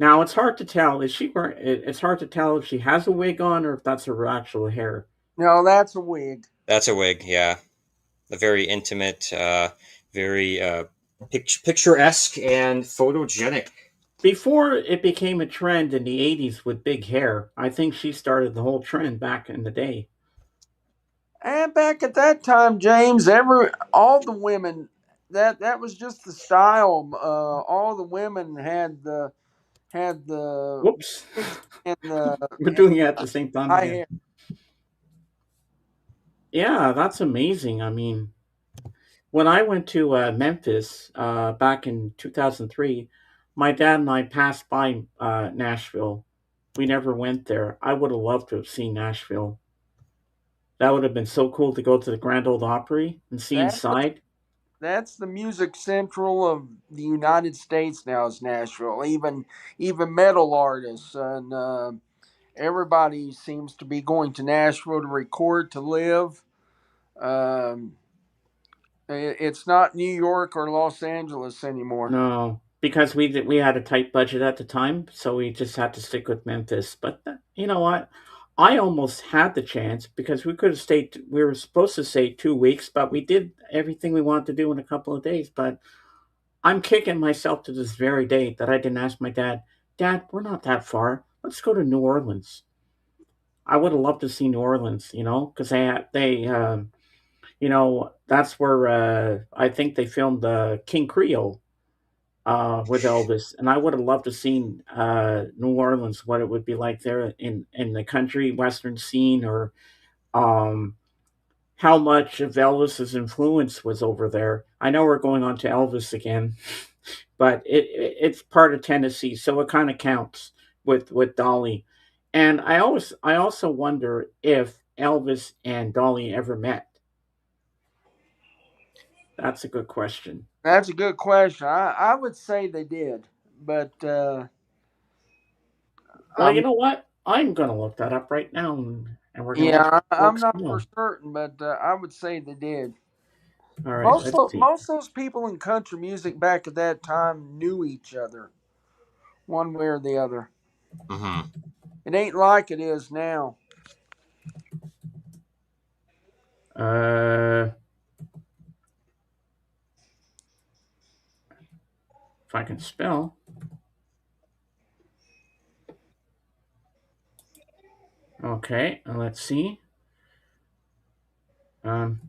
Now it's hard to tell. Is she wearing? It's hard to tell if she has a wig on or if that's her actual hair. No, that's a wig. That's a wig, yeah. A very intimate, very picturesque and photogenic. Before it became a trend in the '80s with big hair, I think she started the whole trend back in the day. And back at that time, James, all the women that was just the style. All the women had the Whoops, wigs and the we're and doing it at the same time high again. hair. Yeah, that's amazing. I mean, when I went to Memphis back in 2003, my dad and I passed by Nashville. We never went there. I would have loved to have seen Nashville. That would have been so cool to go to the Grand Ole Opry and see That inside. that's the music central of the United States now. Is Nashville. Even metal artists and everybody seems to be going to Nashville to record to live. Um, it's not New York or Los Angeles anymore. No, because we had a tight budget at the time, so we just had to stick with Memphis. But you know what? I almost had the chance because we could have stayed. We were supposed to stay 2 weeks, but we did everything we wanted to do in a couple of days. But I'm kicking myself to this very day that I didn't ask my dad. Dad, we're not that far. Let's go to New Orleans. I would have loved to see New Orleans, because that's where I think they filmed King Creole with Elvis, and I would have loved to seen New Orleans, what it would be like there in the country western scene, or um, how much of Elvis's influence was over there. I know we're going on to Elvis again, but it's part of Tennessee, so it kind of counts with Dolly. And I also wonder if Elvis and Dolly ever met. That's a good question. That's a good question. I would say they did, but Well, you I'm know what? I'm gonna look that up right now, and we're gonna let yeah, I'm folks not for know. certain, but I would say they did. All right, let's see. Most of those people in country music back at that time knew each other, one way or the other. Hmm. It ain't like it is now. Uh, if I can spell. Okay, let's see. Um,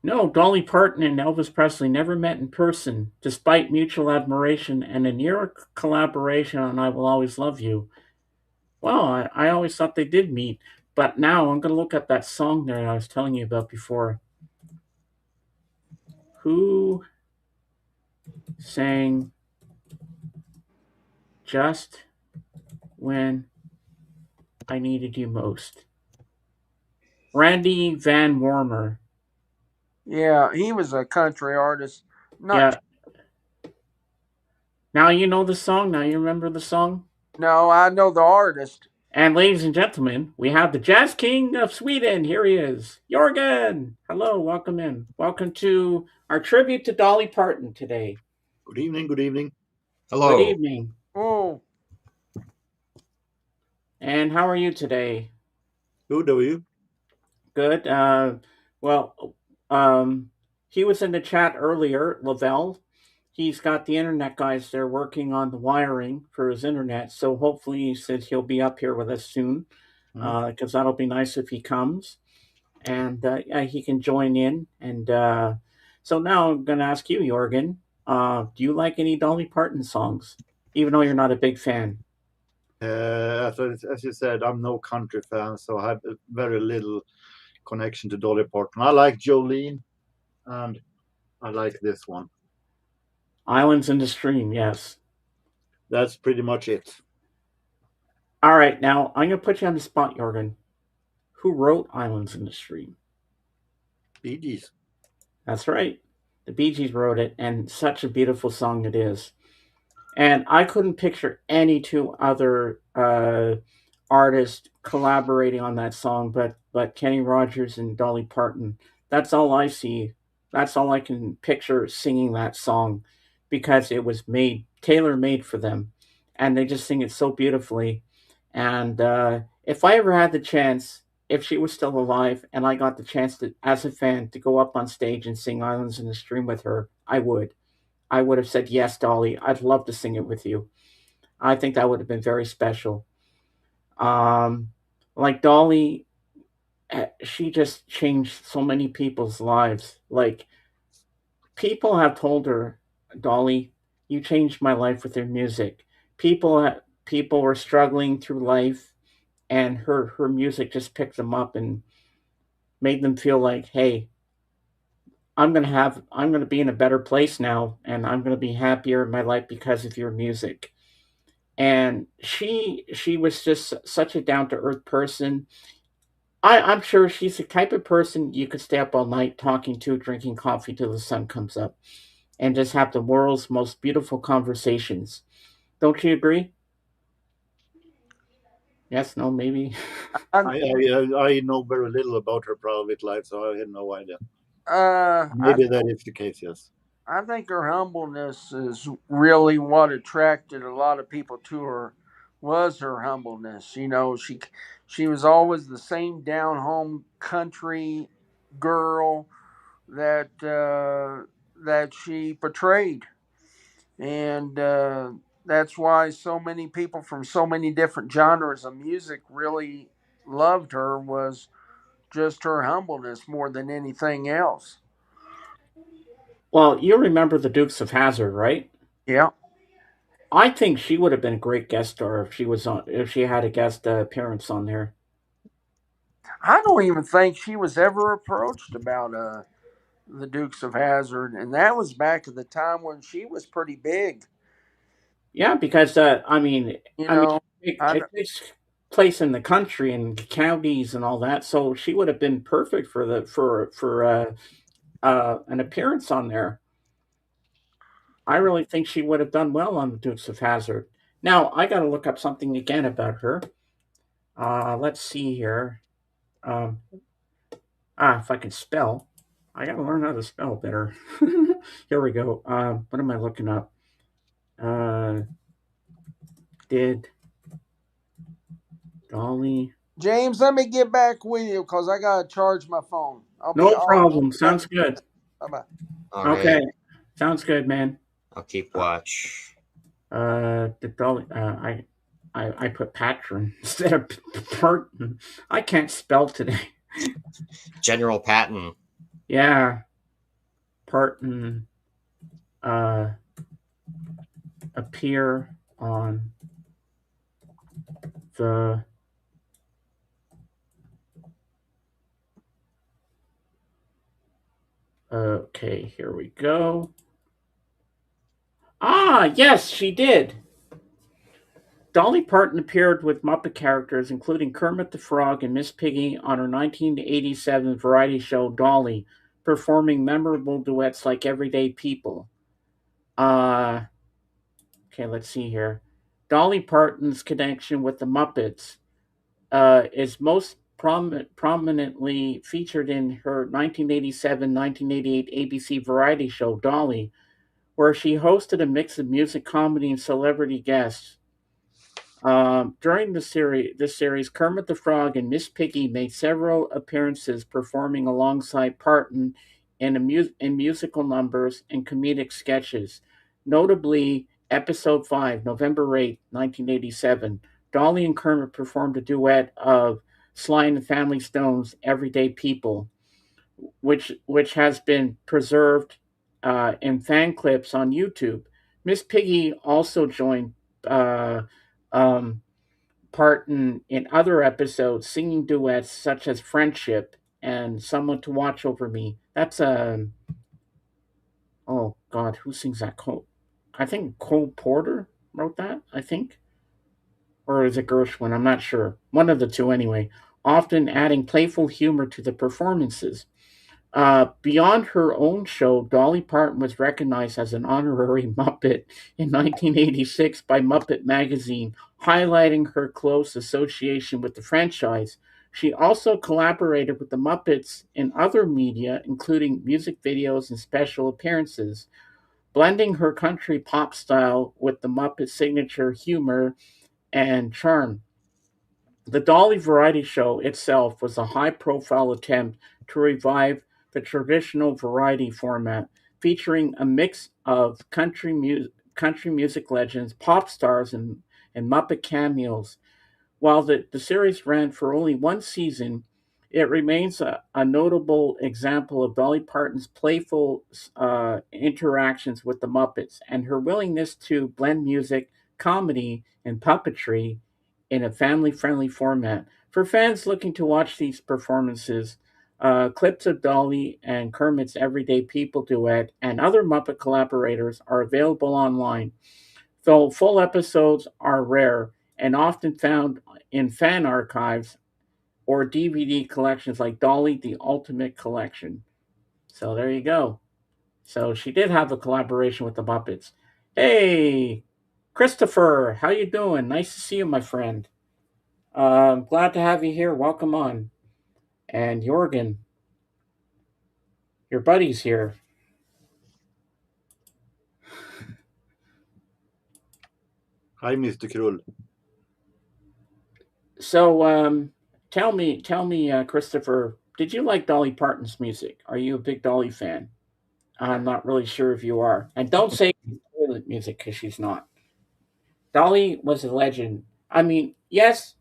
no, Dolly Parton and Elvis Presley never met in person, despite mutual admiration and a near collaboration on "I Will Always Love You." Well, I always thought they did meet, but now I'm gonna look up that song there I was telling you about before. Who sang "Just When I Needed You Most"? Randy Van Warmer. Yeah, he was a country artist. Not Yeah. Now you know the song. Now you remember the song. no, I know the artist. And ladies and gentlemen, we have the Jazz King of Sweden. Here he is, Jorgen. Hello, welcome in. Welcome to our tribute to Dolly Parton today. Good evening. Good evening. Good Hello. evening. Oh, And how are you today? Good. How are you? Good. Well, um, he was in the chat earlier, Lavelle. He's got the internet guys there working on the wiring for his internet. So hopefully, he says he'll be up here with us soon, Mhm. because that'll be nice if he comes and yeah, he can join in. And so now I'm going to ask you, Jorgen, do you like any Dolly Parton songs, even though you're not a big fan? As you said, I'm no country fan, so I have very little connection to Dolly Parton. I like Jolene, and I like this one. Islands in the Stream, yes. That's pretty much it. All right, now I'm going to put you on the spot, Jorgen. Who wrote Islands in the Stream? Bee Gees. That's right. The Bee Gees wrote it, and such a beautiful song it is. And I couldn't picture any two other artists collaborating on that song, but Kenny Rogers and Dolly Parton. That's all I see. That's all I can picture singing that song, because it was made tailor made for them, and they just sing it so beautifully. And if I ever had the chance, if she was still alive, and I got the chance to, as a fan, to go up on stage and sing "Islands in the Stream" with her, I would. I would have said, yes, Dolly, I'd love to sing it with you. I think that would have been very special. Um, like Dolly, she just changed so many people's lives. Like, people have told her, Dolly, you changed my life with your music. People were struggling through life, and her music just picked them up and made them feel like, hey, I'm gonna be in a better place now, and I'm gonna be happier in my life because of your music. And she was just such a down to earth person. I'm sure she's the type of person you could stay up all night talking to, drinking coffee till the sun comes up, and just have the world's most beautiful conversations. Don't you agree? Yes, no, maybe. I, I know very little about her private life, so I had no idea. uh, I, Maybe that is the case, yes. I think her humbleness is really what attracted a lot of people to her. Was her humbleness? You know, she was always the same down home country girl that that she portrayed, and that's why so many people from so many different genres of music really loved her. Was just her humbleness more than anything else. Well, you remember the Dukes of Hazzard, right? Yeah. I think she would have been a great guest star if she had a guest appearance on there. I don't even think she was ever approached about the Dukes of Hazzard, and that was back at the time when she was pretty big. Yeah, because You I mean, know, I it takes place in the country and counties and all that, so she would have been perfect for an appearance on there. I really think she would have done well on the Dukes of Hazzard. Now I got to look up something again about her. Let's see here. Um, if I can spell, I got to learn how to spell better. Here we go. What am I looking up? Uh, did Dolly? James, let me get back with you because I gotta charge my phone. I'll be. No I'll problem. be back. Sounds good. Bye bye. All Okay, right, sounds good, man. I'll keep watch. The Dolly. I put Patron instead of Parton. I can't spell today. General Patton. Yeah, Parton. Uh, appear on the okay, here we go. Yes, she did. Dolly Parton appeared with Muppet characters, including Kermit the Frog and Miss Piggy, on her 1987 variety show Dolly, performing memorable duets like Everyday People. Uh, okay, let's see here. Dolly Parton's connection with the Muppets is most prominently featured in her 1987-1988 ABC variety show Dolly, where she hosted a mix of music, comedy, and celebrity guests. During this series, Kermit the Frog and Miss Piggy made several appearances, performing alongside Parton in musical numbers and comedic sketches. Notably, Episode 5, November 8th, 1987, Dolly and Kermit performed a duet of Sly and the Family Stone's "Everyday People," which has been preserved in fan clips on YouTube. Miss Piggy also joined uh, um, Parton in other episodes singing duets such as Friendship and Someone to Watch Over Me. That's a oh God, who sings that? I think Cole Porter wrote that. I think, or is it Gershwin? I'm not sure. One of the two, anyway. Often adding playful humor to the performances. Beyond her own show, Dolly Parton was recognized as an honorary Muppet in 1986 by Muppet Magazine, highlighting her close association with the franchise. She also collaborated with the Muppets in other media, including music videos and special appearances, blending her country pop style with the Muppet signature humor and charm. The Dolly variety show itself was a high profile attempt to revive the traditional variety format, featuring a mix of country music legends, pop stars, and Muppet cameos. While the series ran for only one season, it remains a notable example of Dolly Parton's playful interactions with the Muppets and her willingness to blend music, comedy, and puppetry in a family friendly format. For fans looking to watch these performances, clips of Dolly and Kermit's Everyday People duet and other Muppet collaborators are available online, though full episodes are rare and often found in fan archives or DVD collections like Dolly the Ultimate Collection. So there you go. So she did have a collaboration with the Muppets. Hey, Christopher, how you doing? Nice to see you, my friend. Glad to have you here. Welcome on. And Jorgen, your buddy's here. Hi, Mr. Krull. So, tell me, Christopher, did you like Dolly Parton's music? Are you a big Dolly fan? I'm not really sure if you are. And don't say toilet music because she's not. Dolly was a legend. I mean, yes,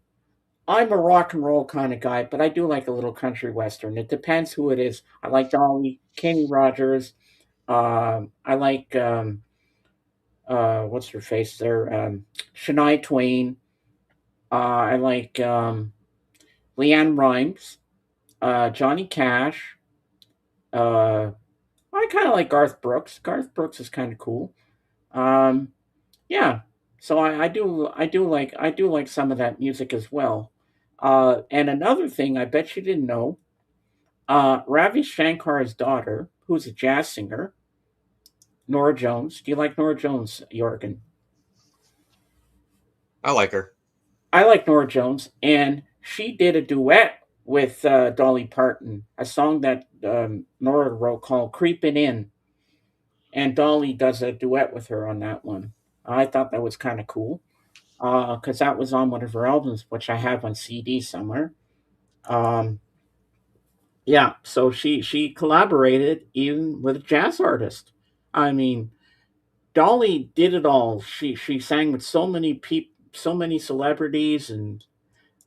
I'm a rock and roll kind of guy, but I do like a little country western. It depends who it is. I like Dolly, Kenny Rogers. I like what's her face there, Shania Twain. I like Leanne Rhymes, Johnny Cash. Uh, I kind of like Garth Brooks. Garth Brooks is kind of cool. Um, yeah, so I do like some of that music as well. And another thing, I bet you didn't know, Ravi Shankar's daughter, who's a jazz singer, Nora Jones. Do you like Nora Jones, Jorgen? I like her. I like Nora Jones, and she did a duet with Dolly Parton, a song that Nora wrote called "Creepin' In," and Dolly does a duet with her on that one. I thought that was kind of cool because that was on one of her albums, which I have on CD somewhere. Um, yeah, so she collaborated even with a jazz artist. I mean, Dolly did it all. She sang with so many celebrities, and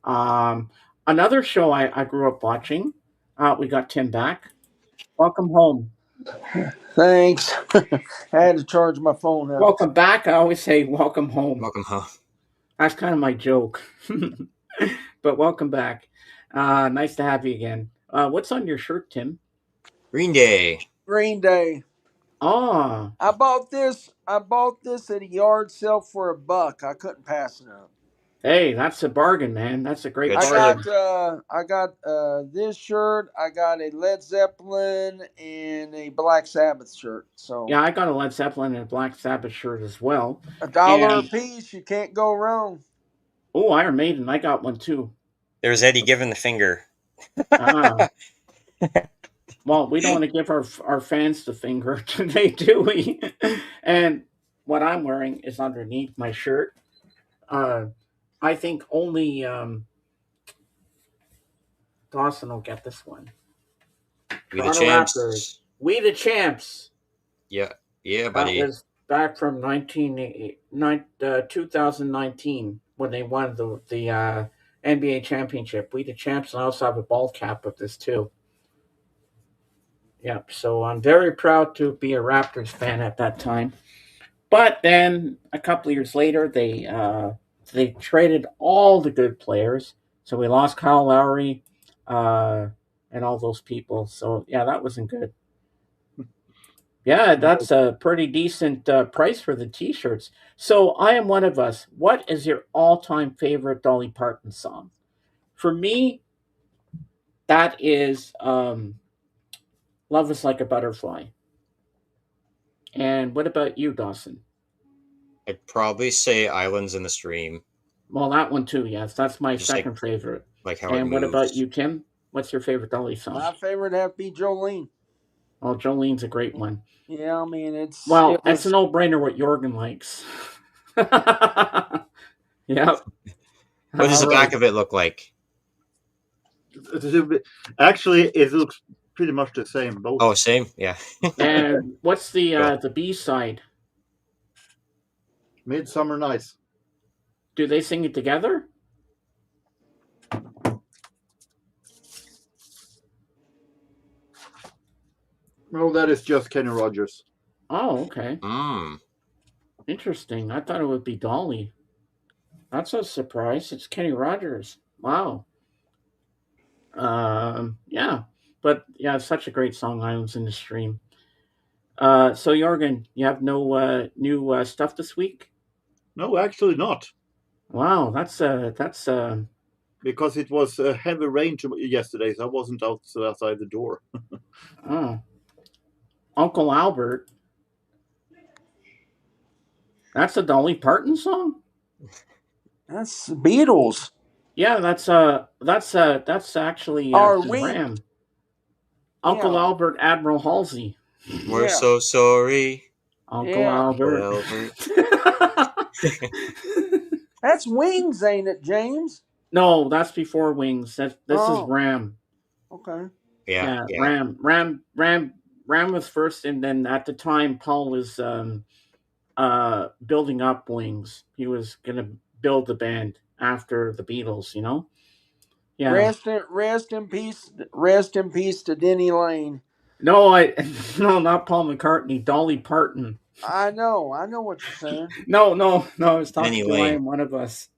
um, another show I grew up watching. We got Tim back. Welcome home. Thanks. I had to charge my phone up. Welcome back. I always say welcome home. Welcome home. That's kind of my joke. But welcome back. Nice to have you again. What's on your shirt, Tim? Green Day. Green Day. Ah, I bought this at a yard sale for $1. I couldn't pass it up. hey, that's a bargain, man. That's a great Good I stuff. got bargain. this shirt. I got a Led Zeppelin and a Black Sabbath shirt. So Yeah, I got a Led Zeppelin and a Black Sabbath shirt as well. $1 a And piece. You can't go wrong. oh, Iron Maiden, I got one too. There's Eddie giving the finger. Ah, well, we don't want to give our fans the finger today, do we? And what I'm wearing is underneath my shirt. Uh, I think only Dawson will get this one. We the Toronto Raptors, champs. we the champs. Yeah. Yeah, That buddy. was back from 2019 when they won the NBA championship. We the champs, and I also have a ball cap of this too. Yep. So I'm very proud to be a Raptors fan at that time. But then a couple of years later, they they traded all the good players, so we lost Kyle Lowry, uh, and all those people. So yeah, that wasn't good. Yeah, No, that's a pretty decent price for the T-shirts. So I am one of us. What is your all-time favorite Dolly Parton song? For me, that is "Love Is Like a Butterfly." And what about you, Dawson? I'd probably say Islands in the Stream. Well, that one too. Yes, that's my Just second favorite. like how it And what about moves. you, Tim? What's your favorite Dolly song? My favorite have to be Jolene. Oh, Jolene's a great one. Yeah, I mean it Well, it's a was no-brainer what Jorgen likes. Yep. What does All the back right. of it look like? actually, it looks pretty much the same. Both. Oh, same. Yeah. And what's Cool. the B side? Midsummer Nights. Do they sing it together? No, that is just Kenny Rogers. Oh, okay. Mm. Interesting. I thought it would be Dolly. That's a surprise. It's Kenny Rogers. Wow. Yeah. But yeah, it's such a great song, Islands in the Stream. So Jorgen, you have no new stuff this week? No, actually not, Wow, that's because it was heavy rain yesterday, so I wasn't outside the door. oh, Uncle Albert. That's a Dolly Parton song. that's the Beatles. Yeah, that's actually Or from we Ram. Uncle yeah, Albert, Admiral Halsey. We're yeah, so sorry, Uncle yeah. Uncle Albert. Albert. That's Wings, ain't it, James? No, that's before Wings. This is Oh, Ram. okay. Yeah, Yeah, yeah. Ram was first, and then at the time Paul was building up Wings. He was gonna build the band after the Beatles. You know. Yeah. Rest in peace to Denny Lane. No, I no, not Paul McCartney. Dolly Parton. I know what you're saying. No. I was talking Penny to I Lane. Am One of Us.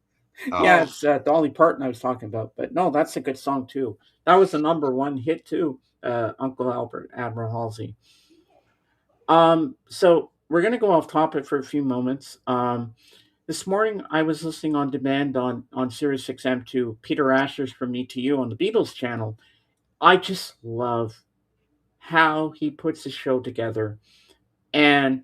Yeah, Oh, Oh, it's Dolly Parton I was talking about. But no, that's a good song too. That was the number one hit too. Uncle Albert, Admiral Halsey. So we're gonna go off topic for a few moments. This morning I was listening on demand on Sirius XM to Peter Asher's From Me to You on the Beatles channel. I just love how he puts the show together. And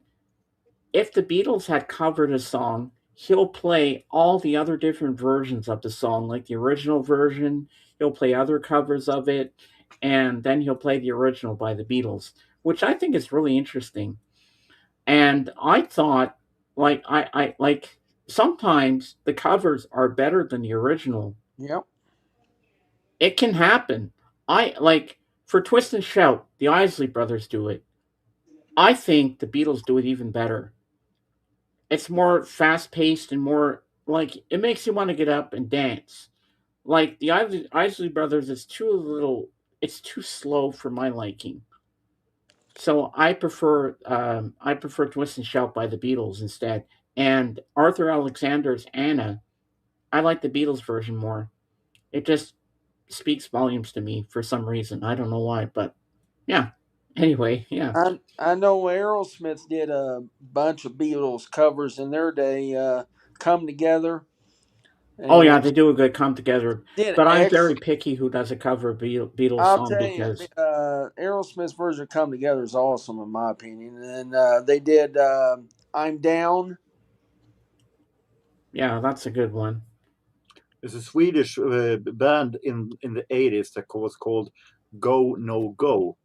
if the Beatles had covered a song, he'll play all the other different versions of the song, like the original version. He'll play other covers of it, and then he'll play the original by the Beatles, which I think is really interesting. And I thought, I like sometimes the covers are better than the original. yep. It can happen. I like for Twist and Shout, the Isley Brothers do it. I think the Beatles do it even better. It's more fast paced and more like it makes you want to get up and dance. Like the Isley Brothers is too little. It's too slow for my liking. So I prefer Twist and Shout by the Beatles instead. And Arthur Alexander's Anna, I like the Beatles version more. It just speaks volumes to me for some reason. I don't know why, but yeah. Anyway, yeah. I know Aerosmith did a bunch of Beatles covers in their day. Come together, Oh yeah, and they do a good come together. did But I'm very X. picky who does a cover of Beatles I'll song tell you, because Aerosmith's version of "Come Together" is awesome in my opinion. And they did "I'm Down." yeah, that's a good one. There's a Swedish band in the 80s that was called Go No Go.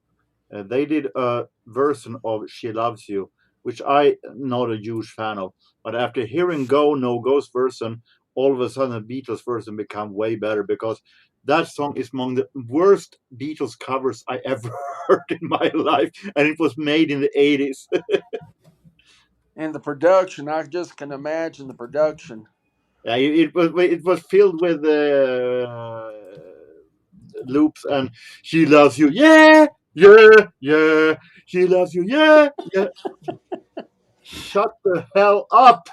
They did a version of She Loves You, which I'm not a huge fan of. But after hearing Go No Go's version, all of a sudden the Beatles version became way better, because that song is among the worst Beatles covers I ever heard in my life, and it was made in the 80s. And the production, I just can imagine the production. Yeah, it was filled with loops and she loves you, yeah, yeah, yeah. She loves you, yeah, yeah. Shut the hell up.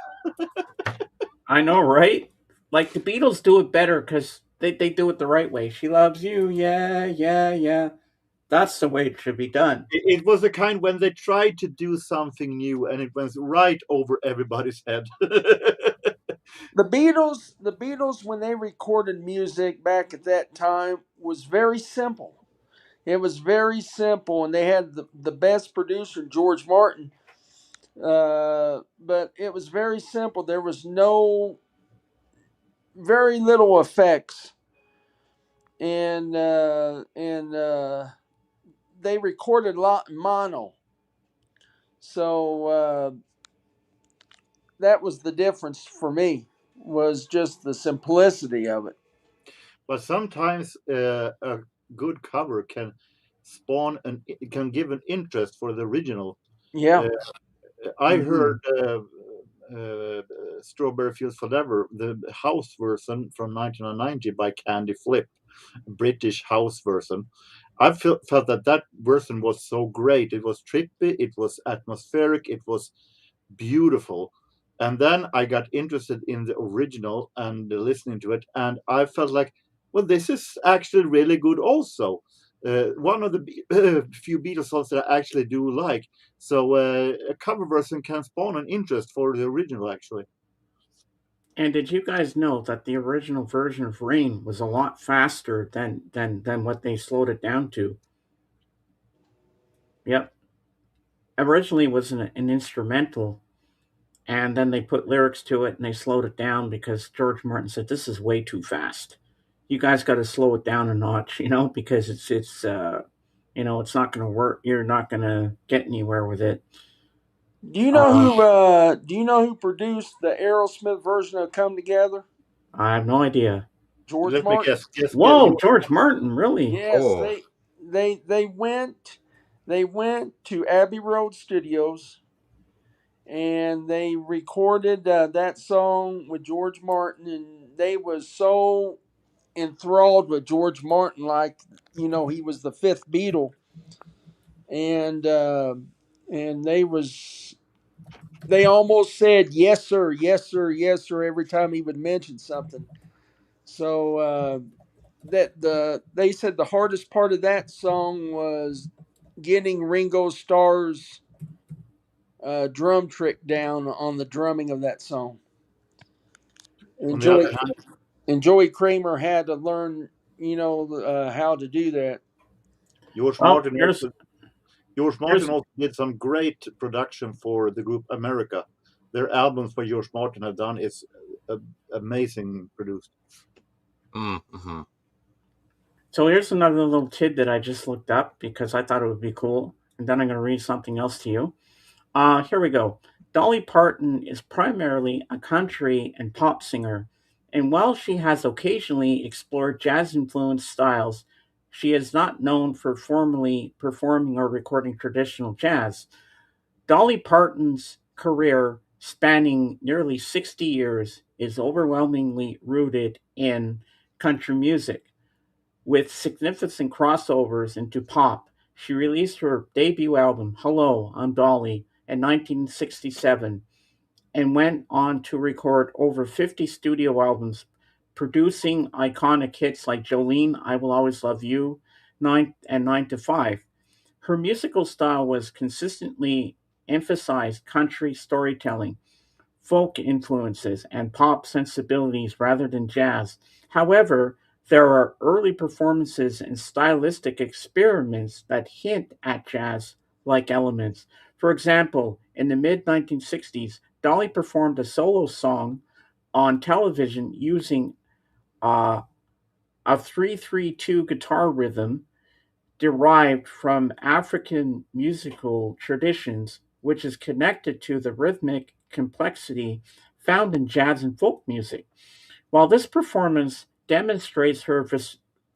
I know, right? Like the Beatles do it better because they do it the right way. She loves you, yeah, yeah, yeah. That's the way it should be done. It was the kind when they tried to do something new and it went right over everybody's head. The Beatles, when they recorded music back at that time, was very simple. It was very simple, and they had the best producer, George Martin. But it was very simple. There was very little effects, and they recorded a lot in mono. So that was the difference for me. Was just the simplicity of it. But sometimes a good cover can spawn and can give an interest for the original. Yeah. Uh, I Hmm. heard uh, "Strawberry Fields Forever," the house version from 1990 by Candy Flip, British house version. I felt that that version was so great. It was trippy, it was atmospheric, it was beautiful. And then I got interested in the original and listening to it, and I felt like, well, this is actually really good. Also, one of the few Beatles songs that I actually do like. So a cover version can spawn an interest for the original, actually. And did you guys know that the original version of Rain was a lot faster than what they slowed it down to? Yep. Originally it was an instrumental, and then they put lyrics to it and they slowed it down because George Martin said this is way too fast. You guys got to slow it down a notch, because it's not going to work. You're not going to get anywhere with it. Uh, Do you know who produced the Aerosmith version of "Come Together"? I have no idea. George Let me Martin. guess Whoa, yours. George Martin, really? Yes, Oh, they went to Abbey Road Studios and they recorded that song with George Martin, and they was so enthralled with George Martin, like he was the fifth Beatle, and they almost said yes sir, yes sir, yes sir every time he would mention something. So they said the hardest part of that song was getting Ringo Starr's drum trick down on the drumming of that song. On And the Joey other hand, and Joey Kramer had to learn, how to do that. George Well, Martin here's also George Martin here's also did some great production for the group America. Their albums by George Martin have done is uh, amazing produced. mm-hmm. here's another little tidbit I just looked up because I thought it would be cool, and then I'm going to read something else to you. Here we go. Dolly Parton is primarily a country and pop singer, and while she has occasionally explored jazz influenced styles, she is not known for formally performing or recording traditional jazz. Dolly Parton's career, spanning nearly 60 years, is overwhelmingly rooted in country music. With significant crossovers into pop, she released her debut album, Hello, I'm Dolly, in 1967 and went on to record over 50 studio albums, producing iconic hits like Jolene, I Will Always Love You, 9 to 5. Her musical style was consistently emphasized country storytelling, folk influences, and pop sensibilities rather than jazz. However, there are early performances and stylistic experiments that hint at jazz like elements. For example, in the mid 1960s, Dolly performed a solo song on television using uh, a 3-3-2 guitar rhythm derived from African musical traditions, which is connected to the rhythmic complexity found in jazz and folk music. While this performance demonstrates her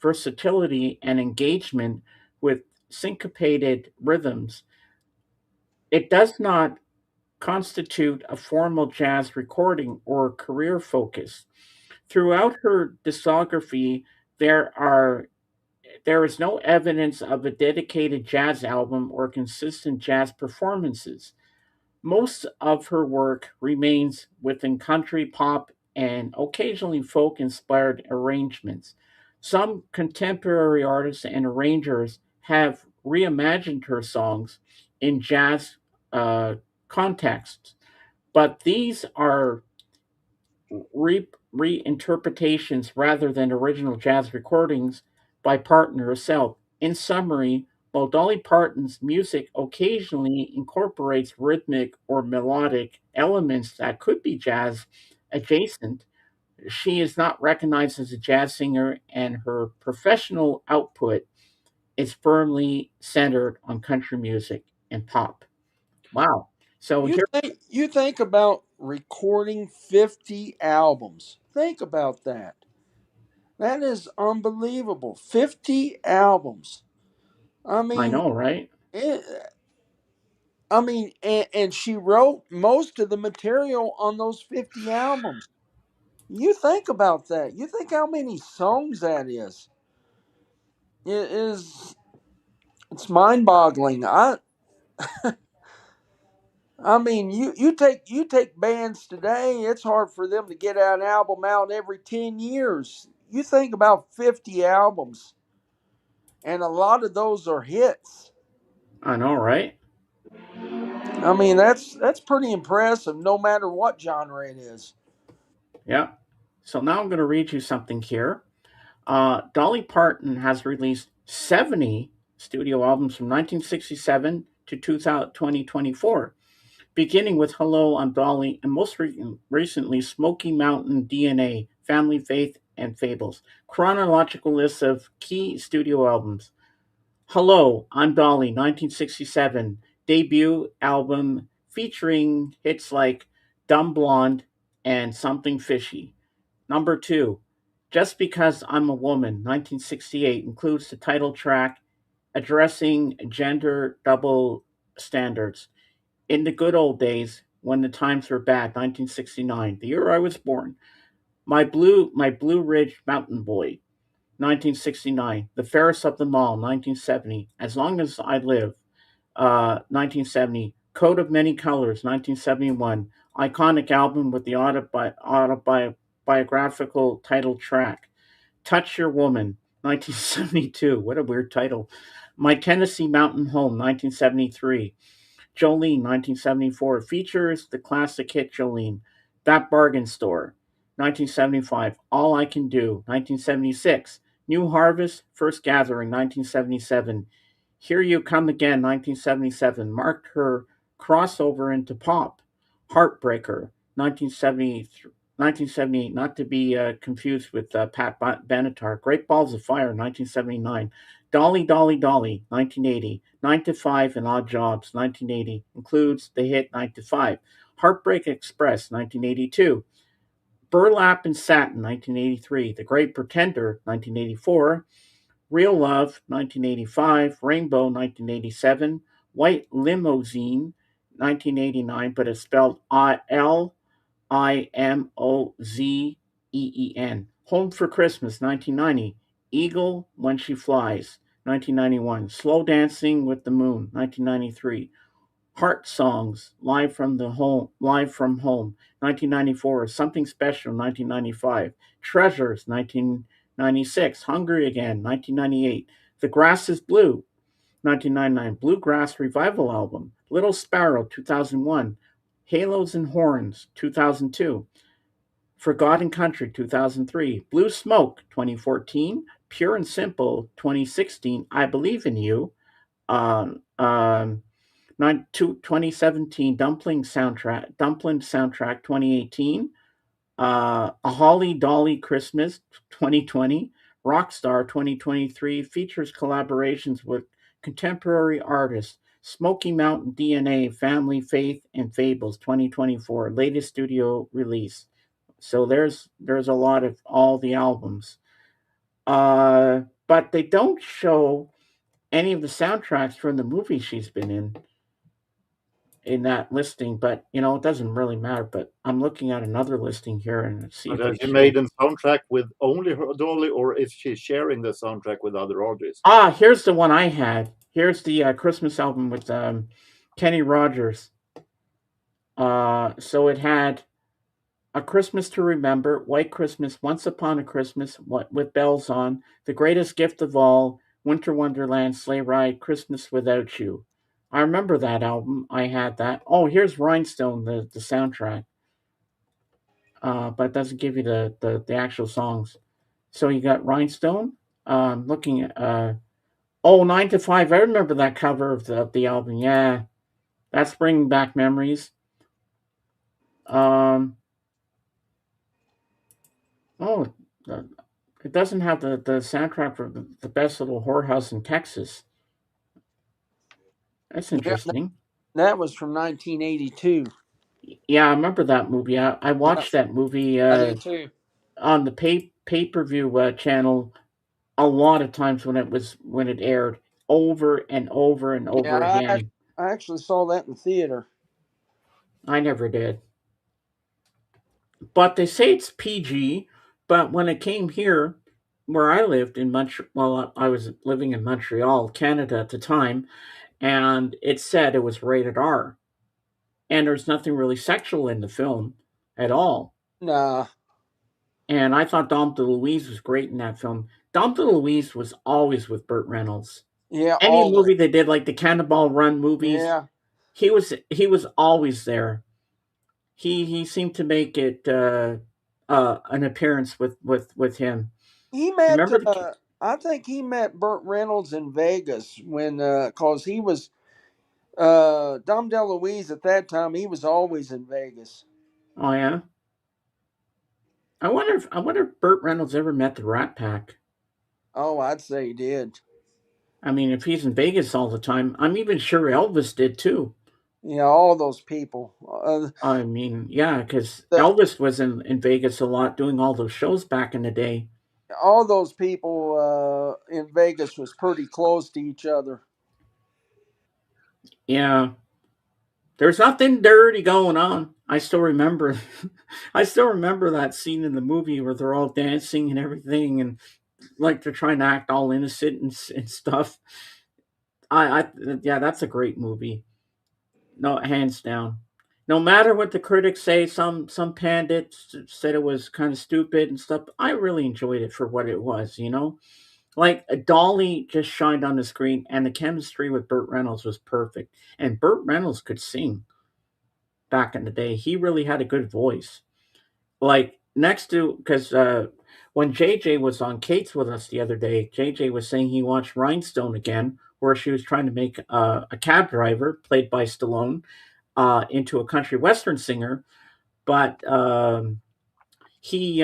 versatility and engagement with syncopated rhythms, it does not constitute a formal jazz recording or career focus. Throughout her discography, there are there is no evidence of a dedicated jazz album or consistent jazz performances. Most of her work remains within country pop and occasionally folk inspired arrangements. Some contemporary artists and arrangers have reimagined her songs in jazz uh, contexts, but these are reinterpretations rather than original jazz recordings by Parton herself. In summary, while Dolly Parton's music occasionally incorporates rhythmic or melodic elements that could be jazz adjacent, she is not recognized as a jazz singer, and her professional output is firmly centered on country music and pop. Wow. So here, You think about recording 50 albums. Think about that. That is unbelievable. 50 albums. I I mean, know, right? it, and she wrote most of the material on those 50 albums. You think about that. You think how many songs that is. It is it's mind-boggling. You take bands today, it's hard for them to get an album out every 10 years. You think about 50 albums, and a lot of those are hits. I know, right? That's pretty impressive no matter what genre it is. Yeah. So now I'm going to read you something here. Dolly Parton has released 70 studio albums from 1967 to 2024, beginning with Hello, I'm Dolly, and most recently Smoky Mountain DNA, Family Faith, and Fables. Chronological list of key studio albums. Hello, I'm Dolly, 1967, debut album featuring hits like Dumb Blonde and Something Fishy. Number two, Just Because I'm a Woman, 1968, includes the title track addressing gender double standards. In the Good Old Days, When the Times Were Bad, 1969, the year I was born. My Blue Ridge Mountain Boy, 1969. The Fairest of Them All, 1970. As Long as I Live, 1970. Coat of Many Colors, 1971. Iconic album with the autobiographical title track. Touch Your Woman, 1972. What a weird title. My Tennessee Mountain Home, 1973. Jolene, 1974, features the classic hit Jolene. That Bargain Store, 1975. All I Can Do, 1976. New Harvest, First Gathering, 1977. Here You Come Again, 1977, marked her crossover into pop. Heartbreaker, 1973. 1978, not to be confused with Pat Benatar. Great Balls of Fire, 1979. Dolly, Dolly, Dolly, 1980. 9 to 5 and Odd Jobs, 1980. Includes the hit 9 to 5. Heartbreak Express, 1982. Burlap and Satin, 1983. The Great Pretender, 1984. Real Love, 1985. Rainbow, 1987. White Limousine, 1989, but it's spelled Limozeen. Home for Christmas, 1990. Eagle When She Flies, 1991. Slow Dancing with the Moon, 1993. Heart Songs, Live from Home, 1994. Something Special, 1995. Treasures, 1996. Hungry Again, 1998. The Grass is Blue, 1999. Bluegrass Revival Album, Little Sparrow, 2001. Halos and Horns, 2002. Forgotten Country, 2003. Blue Smoke, 2014. Pure and Simple, 2016. I Believe in You, um, um, 2017. Dumpling Soundtrack, 2018. A Holly Dolly Christmas, 2020. Rockstar, 2023, features collaborations with contemporary artists. Smoky Mountain DNA, Family, Faith, and Fables, 2024, latest studio release. So there's a lot of all the albums. But they don't show any of the soundtracks from the movie she's been in that listing. But it doesn't really matter. But I'm looking at another listing here and see But if has they she show. made a soundtrack with only her Dolly, or is she sharing the soundtrack with other artists? Here's the one I had. Here's the Christmas album with Kenny Rogers. So it had A Christmas to Remember, White Christmas, Once Upon a Christmas, with Bells On, The Greatest Gift of All, Winter Wonderland, Sleigh Ride, Christmas Without You. I remember that album. I had that. Oh, here's Rhinestone, the soundtrack, but it doesn't give you the actual songs. So you got Rhinestone. Looking at oh, 9 to 5. I remember that cover of the album. Yeah, that's bringing back memories. Um, oh, the, it doesn't have the soundtrack for the best little whorehouse in Texas. That's Yeah, interesting. that was from 1982. Yeah, I remember that movie. I Yeah, watched that movie I did too. on the per view channel a lot of times when it aired over and over and Yeah, over again. I actually saw that in the theater. I never did. But they say it's PG. But when it came here, where I lived in Montreal, well, I was living in Montreal, Canada at the time, and it said it was rated R. And there's nothing really sexual in the film at all. Nah, And I thought Dom DeLuise was great in that film. Dom DeLuise was always with Burt Reynolds. yeah, Any all movie they did, like the Cannonball Run movies, yeah. he was always there. He seemed to make it an appearance with him. He You met. remember the? I think he met Burt Reynolds in Vegas when, cause he was Dom DeLuise at that time. He was always in Vegas. Oh yeah. I wonder if Burt Reynolds ever met the Rat Pack. Oh, I'd say he did. I mean, if he's in Vegas all the time, I'm even sure Elvis did too. Yeah, all those people. I mean, yeah, because The Elvis was in Vegas a lot doing all those shows back in the day. all those people in Vegas was pretty close to each other. Yeah, there's nothing dirty going on. I still remember, I still remember that scene in the movie where they're all dancing and everything, and like they're trying to act all innocent and stuff. Yeah, that's a great movie. No, hands down. No matter what the critics say, some pundits said it was kind of stupid and stuff. I really enjoyed it for what it was. Like Dolly just shined on the screen, and the chemistry with Burt Reynolds was perfect. And Burt Reynolds could sing back in the day. He really had a good voice. Like next to because when JJ was on Kate's with us the other day, JJ was saying he watched Rhinestone again, where she was trying to make a cab driver played by Stallone into a country western singer, but he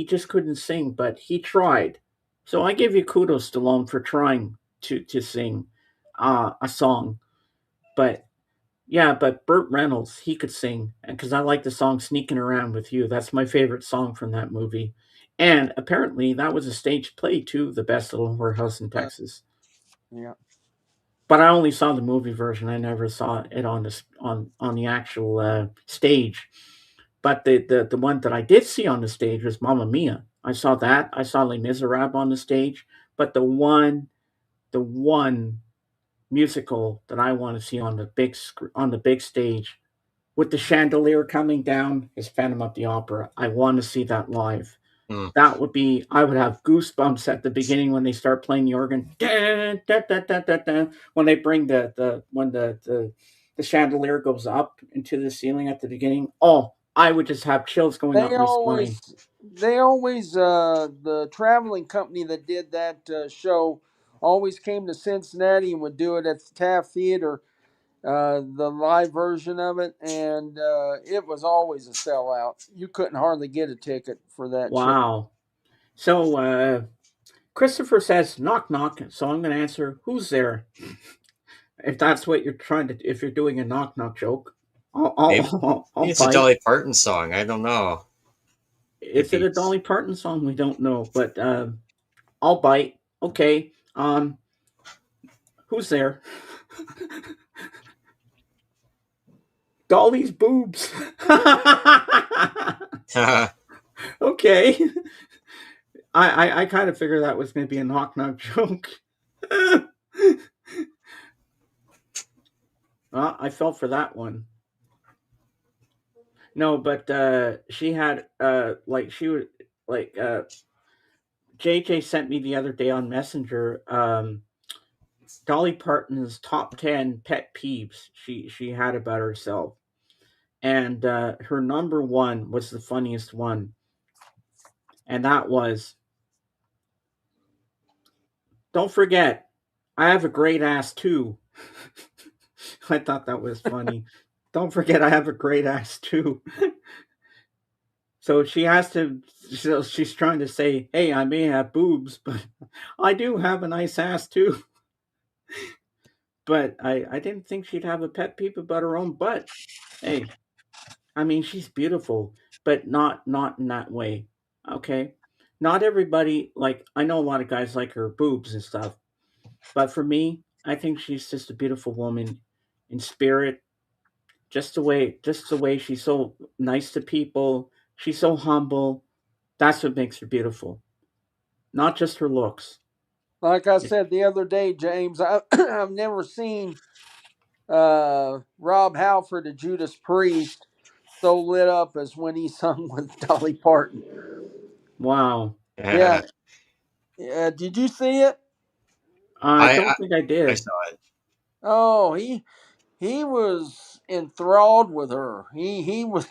just couldn't sing, but he tried. So I give you kudos, Stallone, for trying to sing a song. But yeah, but Burt Reynolds, he could sing because I like the song "Sneaking Around with You." That's my favorite song from that movie. And apparently, that was a stage play too. The Best Little Whorehouse in Uh, Texas. yeah. But I only saw the movie version. I never saw it on the actual stage. But the one that I did see on the stage was Mamma Mia. I saw that. I saw Les Miserables on the stage. But the one musical that I want to see on the big stage with the chandelier coming down is Phantom of the Opera. I want to see that live. Hmm. That would be I would have goosebumps at the beginning when they start playing the organ. Dun, dun, dun, dun, dun, dun, when they bring the chandelier goes up into the ceiling at the beginning. Oh, I would just have chills going up They my spine. always, they always, the traveling company that did that show always came to Cincinnati and would do it at the Taft Theater, the live version of it, and it was always a sellout. You couldn't hardly get a ticket for that show. Wow. So Christopher says knock knock, so I'm gonna answer who's there? If that's what you're trying to if you're doing a knock knock joke. I'll Maybe I'll, I'll, I'll it's a bite. Dolly Parton song. I don't know. Could Is it a be. Dolly Parton song? We don't know, but I'll bite. Okay. Who's there? Dolly's boobs. Okay. I kind of figured that was going to be a knock knock joke. Well, I fell for that one. No, but she had like she was like JJ sent me the other day on Messenger. Dolly Parton's top 10 pet peeves she had about herself, and her number one was the funniest one, and that was, "Don't forget, I have a great ass too." I thought that was funny. Don't forget, I have a great ass too. So she has to. So she's trying to say, "Hey, I may have boobs, but I do have a nice ass too." But I didn't think she'd have a pet peeve about her own butt. Hey, I mean, she's beautiful, but not in that way. Okay, not everybody like. I know a lot of guys like her boobs and stuff, but for me, I think she's just a beautiful woman in spirit. Just the way she's so nice to people. She's so humble. That's what makes her beautiful, not just her looks. Like I said the other day, James, I've never seen Rob Halford and Judas Priest so lit up as when he sung with Dolly Parton. Wow, Yeah, I yeah. Did you see it? I don't I, think I I did. saw it. Oh, he was enthralled with her. He was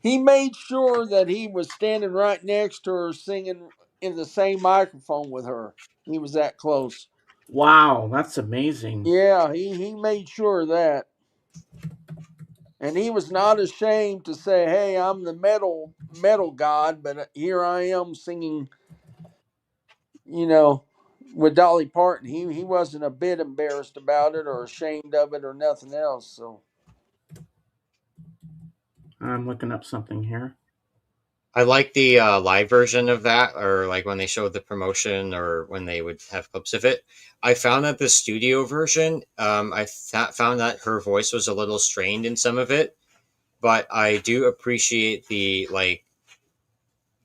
he made sure that he was standing right next to her, singing in the same microphone with her. He was that close. Wow, that's amazing. Yeah, he made sure of that. And he was not ashamed to say, "Hey, I'm the metal god, but here I am singing." You know, with Dolly Parton, he wasn't a bit embarrassed about it or ashamed of it or nothing else. So I'm looking up something here. I like the live version of that, or like when they showed the promotion, or when they would have clips of it. I found that the studio version, found that her voice was a little strained in some of it, but I do appreciate the like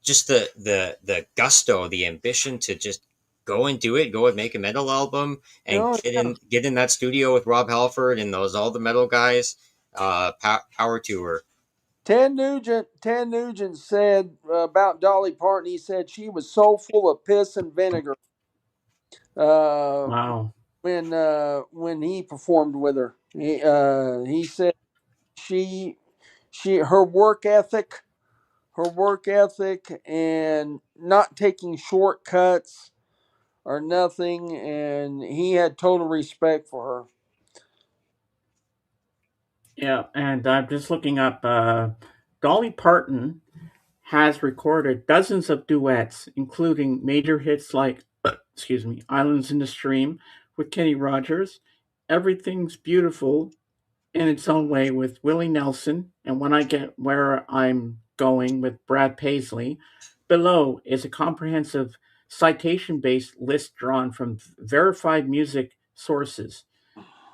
just the gusto, the ambition to just go and do it, go and make a metal album, and oh yeah, get in that studio with Rob Halford and those all the metal guys. Power to her. Ted Nugent said about Dolly Parton. He said she was so full of piss and vinegar uh, Wow. when he performed with her. He said she her work ethic and not taking shortcuts or nothing, and he had total respect for her. Yeah, and I'm just looking up. Dolly Parton has recorded dozens of duets, including major hits like, excuse me, "Islands in the Stream" with Kenny Rogers, "Everything's Beautiful" in its own way with Willie Nelson, and "When I Get Where I'm Going" with Brad Paisley. Below is a comprehensive citation based list drawn from verified music sources.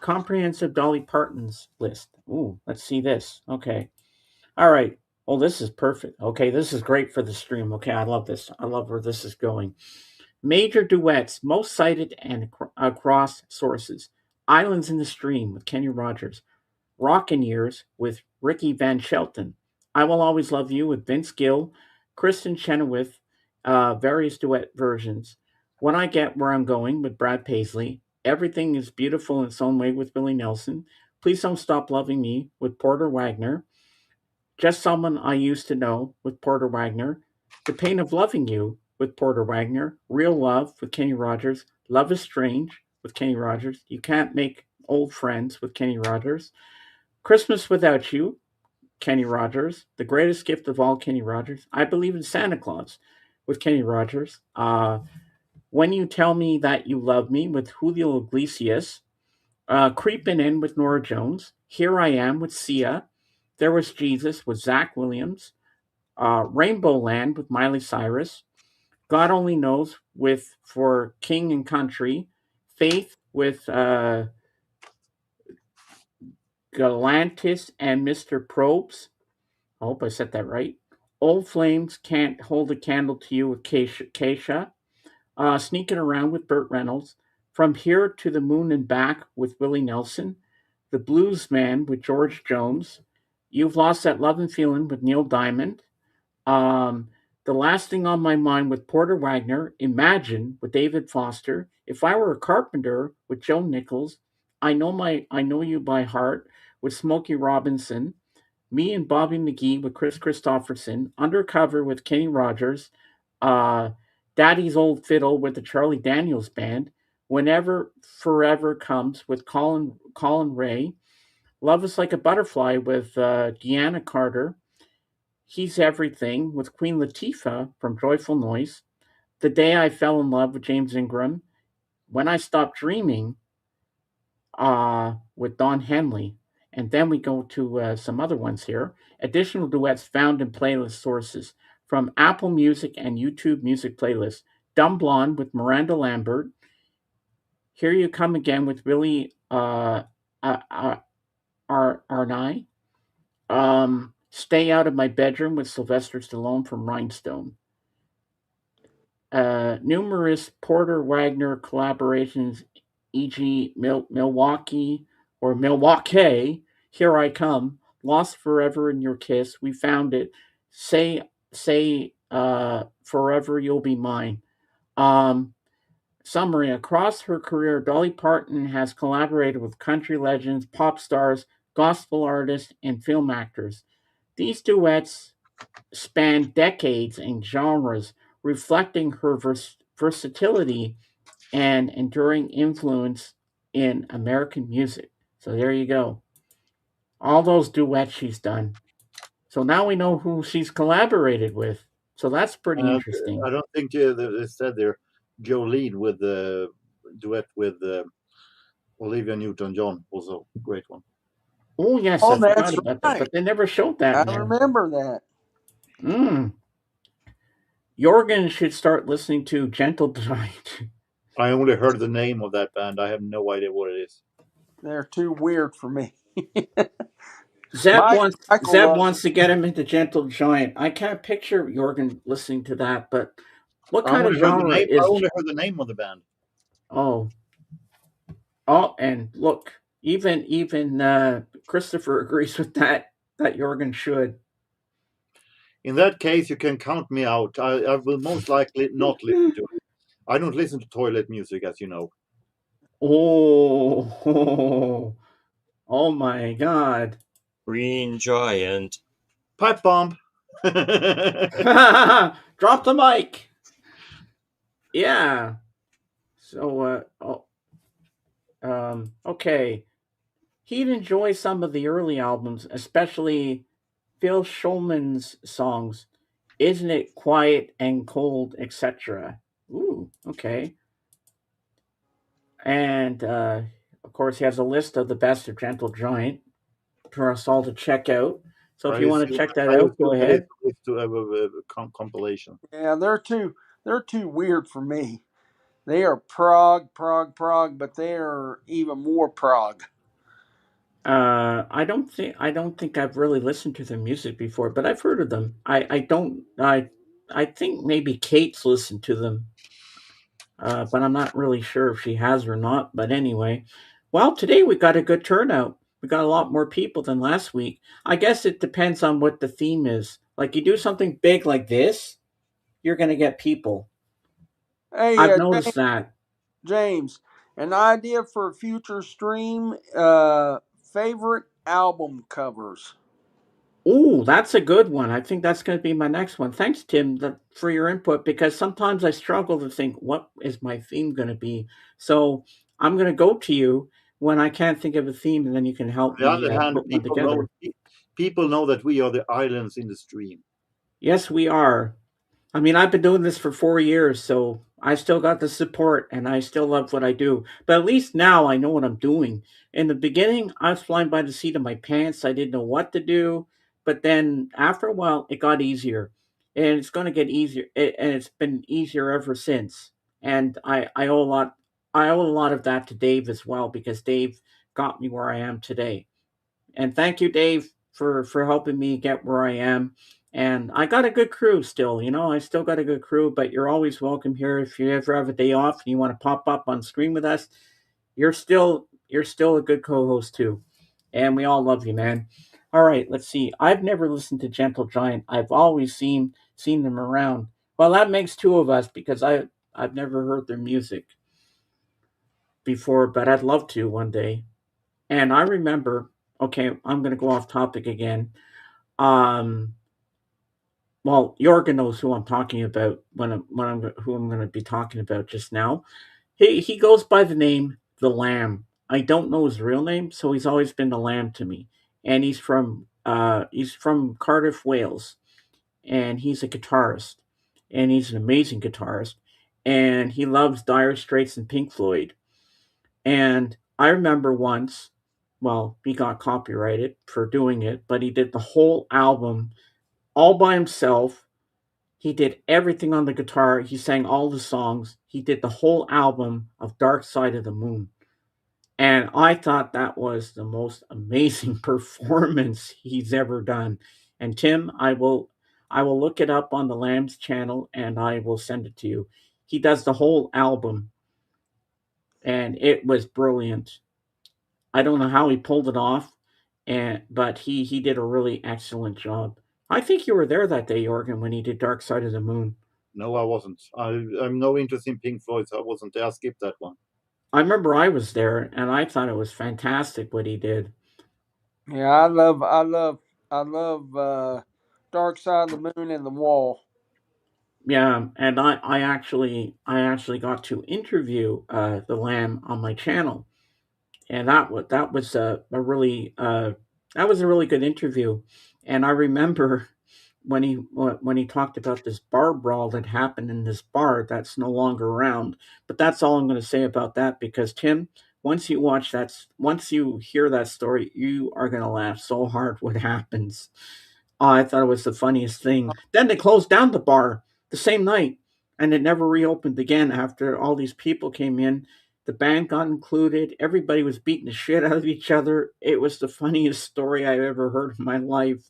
Comprehensive Dolly Parton's list. Ooh, let's see this. Okay. All right. Oh, this is perfect. Okay, this is great for the stream. Okay, I love this. I love where this is going. Major duets, most cited and across sources: "Islands in the Stream" with Kenny Rogers, "Rockin' Years" with Ricky Van Shelton, "I Will Always Love You" with Vince Gill, Kristen Chenoweth, various duet versions, "When I Get Where I'm Going" with Brad Paisley, "Everything Is Beautiful in Its Own Way" with Willie Nelson, "Please Don't Stop Loving Me" with Porter Wagner, "Just Someone I Used to Know" with Porter Wagner, "The Pain of Loving You" with Porter Wagner, "Real Love" with Kenny Rogers, "Love is Strange" with Kenny Rogers, "You Can't Make Old Friends" with Kenny Rogers, "Christmas Without You" Kenny Rogers, "The Greatest Gift of All" Kenny Rogers, "I Believe in Santa Claus" with Kenny Rogers, "When You Tell Me That You Love Me" with Julio Iglesias, "Creepin' In" with Nora Jones, "Here I Am" with Sia, "There Was Jesus" with Zach Williams, "Rainbow Land" with Miley Cyrus, "God Only Knows" with for King and Country, "Faith" with Galantis and Mr. Probes. I hope I said that right. "Old Flames Can't Hold a Candle to You" with Keisha, "Sneaking Around" with Burt Reynolds, "From Here to the Moon and Back" with Willie Nelson, "The Blues Man" with George Jones, You've Lost That Love and Feeling with Neil Diamond. Um, the Last Thing on My Mind with Porter Wagner. Imagine with David Foster. If I Were a Carpenter with Joe Nichols. I Know You by Heart with Smokey Robinson. Me and Bobby McGee with Chris Christopherson. Undercover with Kenny Rogers. Uh, Daddy's Old Fiddle with the Charlie Daniels Band. Whenever Forever Comes with Colin Ray. Love Is Like a Butterfly with Deanna Carter. He's Everything with Queen Latifah from Joyful Noise. The Day I Fell in Love with James Ingram. When I Stopped Dreaming with Don Henley. And then we go to some other ones here. Additional duets found in playlist sources from Apple Music and YouTube Music playlists. Dumb Blonde with Miranda Lambert. Here You Come Again with Billy Arnai. Stay Out of My Bedroom with Sylvester Stallone from Rhinestone. Numerous Porter Wagner collaborations, e.g., Milwaukee or Milwaukee, Here I Come, Lost Forever in Your Kiss, We Found It, Forever You'll Be Mine. Um, Summary. Across her career, Dolly Parton has collaborated with country legends, pop stars, gospel artists, and film actors. These duets span decades and genres, reflecting her versatility and enduring influence in American music. So there you go. All those duets she's done. So now we know who she's collaborated with. So that's pretty Uh, interesting. I don't think they said there Jolene with the duet with Olivia Newton-John was a great one. Oh, yes, I Oh, forgot that's about that, right. but they never showed that I in there. remember that. Mm. Jorgen should start listening to Gentle Giant. I only heard the name of that band. I have no idea what it is. They're too weird for me. Zeb Mike, wants Michael Zeb loves them. wants to get him into Gentle Giant. I can't picture Jorgen listening to that, but what I kind of only heard the genre name. I is? only heard the name of the band. Oh, and look, even Christopher agrees with that Jorgen should. In that case, you can count me out. I will most likely not listen to it. I don't listen to toilet music, as you know. Oh, oh my God! Green Giant. Pipe bomb. I Drop the mic. Yeah. So, okay. He'd enjoy some of the early albums, especially Phil Schulman's songs, Isn't It Quiet and Cold, etc. Ooh, okay. And of course, he has a list of the best of Gentle Giant for us all to check out. So if you want to assume, check that I out, go assume that ahead. it's to have a compilation. Yeah, they're too weird for me. They are prog, but they are even more prog. I don't think I've really listened to their music before, but I've heard of them. I don't I think maybe Kate's listened to them, but I'm not really sure if she has or not. But anyway, well, today we got a good turnout. We got a lot more people than last week. I guess it depends on what the theme is. Like you do something big like this, you're going to get people. Hey, I've noticed James, that. James, an idea for a future stream: favorite album covers. Oh, that's a good one. I think that's going to be my next one. Thanks, Tim, for your input because sometimes I struggle to think what is my theme going to be. So I'm going to go to you when I can't think of a theme, and then you can help On the me other hand, put one together. people know that we are the islands in the stream. Yes, we are. I mean, I've been doing this for 4 years, so I still got the support and I still love what I do. But at least now I know what I'm doing. In the beginning, I was flying by the seat of my pants. I didn't know what to do. But then after a while, it got easier. And it's going to get easier. And it's been easier ever since. And I owe a lot. I owe a lot of that to Dave as well because Dave got me where I am today. And thank you, Dave, for helping me get where I am. And I got a good crew still, I still got a good crew, but you're always welcome here. If you ever have a day off and you want to pop up on screen with us, you're still a good co-host too. And we all love you, man. All right, let's see. I've never listened to Gentle Giant. I've always seen them around. Well, that makes two of us because I've never heard their music before, but I'd love to one day. And I remember, okay, I'm going to go off topic again. Um, well, Jorgen knows who I'm talking about who I'm going to be talking about just now. He goes by the name the Lamb. I don't know his real name, so he's always been the Lamb to me. And he's from Cardiff, Wales, and he's a guitarist, and he's an amazing guitarist, and he loves Dire Straits and Pink Floyd. And I remember once, well, he got copyrighted for doing it, but he did the whole album all by himself. He did everything on the guitar. He sang all the songs. He did the whole album of Dark Side of the Moon. And I thought that was the most amazing performance he's ever done. And Tim, I will look it up on the Lamb's channel and I will send it to you. He does the whole album and it was brilliant. I don't know how he pulled it off, and but he did a really excellent job. I think you were there that day, Jorgen, when he did Dark Side of the Moon. No, I wasn't. I'm no interest in Pink Floyd, so I wasn't there. I skipped that one. I remember I was there, and I thought it was fantastic what he did. Yeah, I love Dark Side of the Moon and the Wall. Yeah, and I actually got to interview the Lamb on my channel, and that was a really good interview. And I remember when he talked about this bar brawl that happened in this bar that's no longer around. But that's all I'm going to say about that because Tim, once you hear that story, you are going to laugh so hard what happens. Oh, I thought it was the funniest thing. Then they closed down the bar the same night, and it never reopened again after all these people came in. The band got included. Everybody was beating the shit out of each other. It was the funniest story I've ever heard in my life.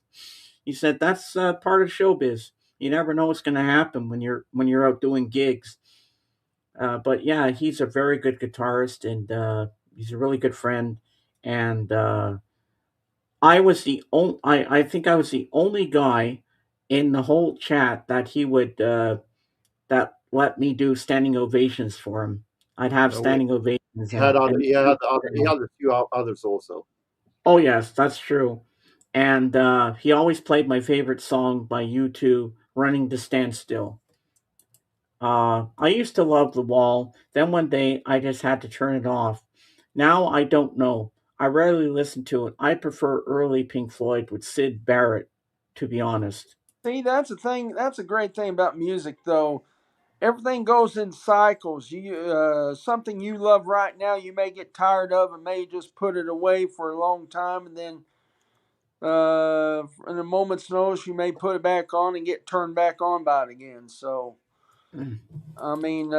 He said that's part of showbiz. You never know what's going to happen when you're out doing gigs. But yeah, he's a very good guitarist, and he's a really good friend. And I think I was the only guy in the whole chat that he would that let me do standing ovations for him. I'd have We standing ovations, he had other, and he had a few others also. oh yes, that's true. And he always played my favorite song by U2, "Running to Standstill." I used to love The Wall. Then one day I just had to turn it off. Now I don't know. I rarely listen to it. I prefer early Pink Floyd with Sid Barrett, to be honest. See, that's a thing. That's a great thing about music, though. Everything goes in cycles. You something you love right now, you may get tired of and may just put it away for a long time, and then in a moment's notice, you may put it back on and get turned back on by it again. So, Mm. I mean,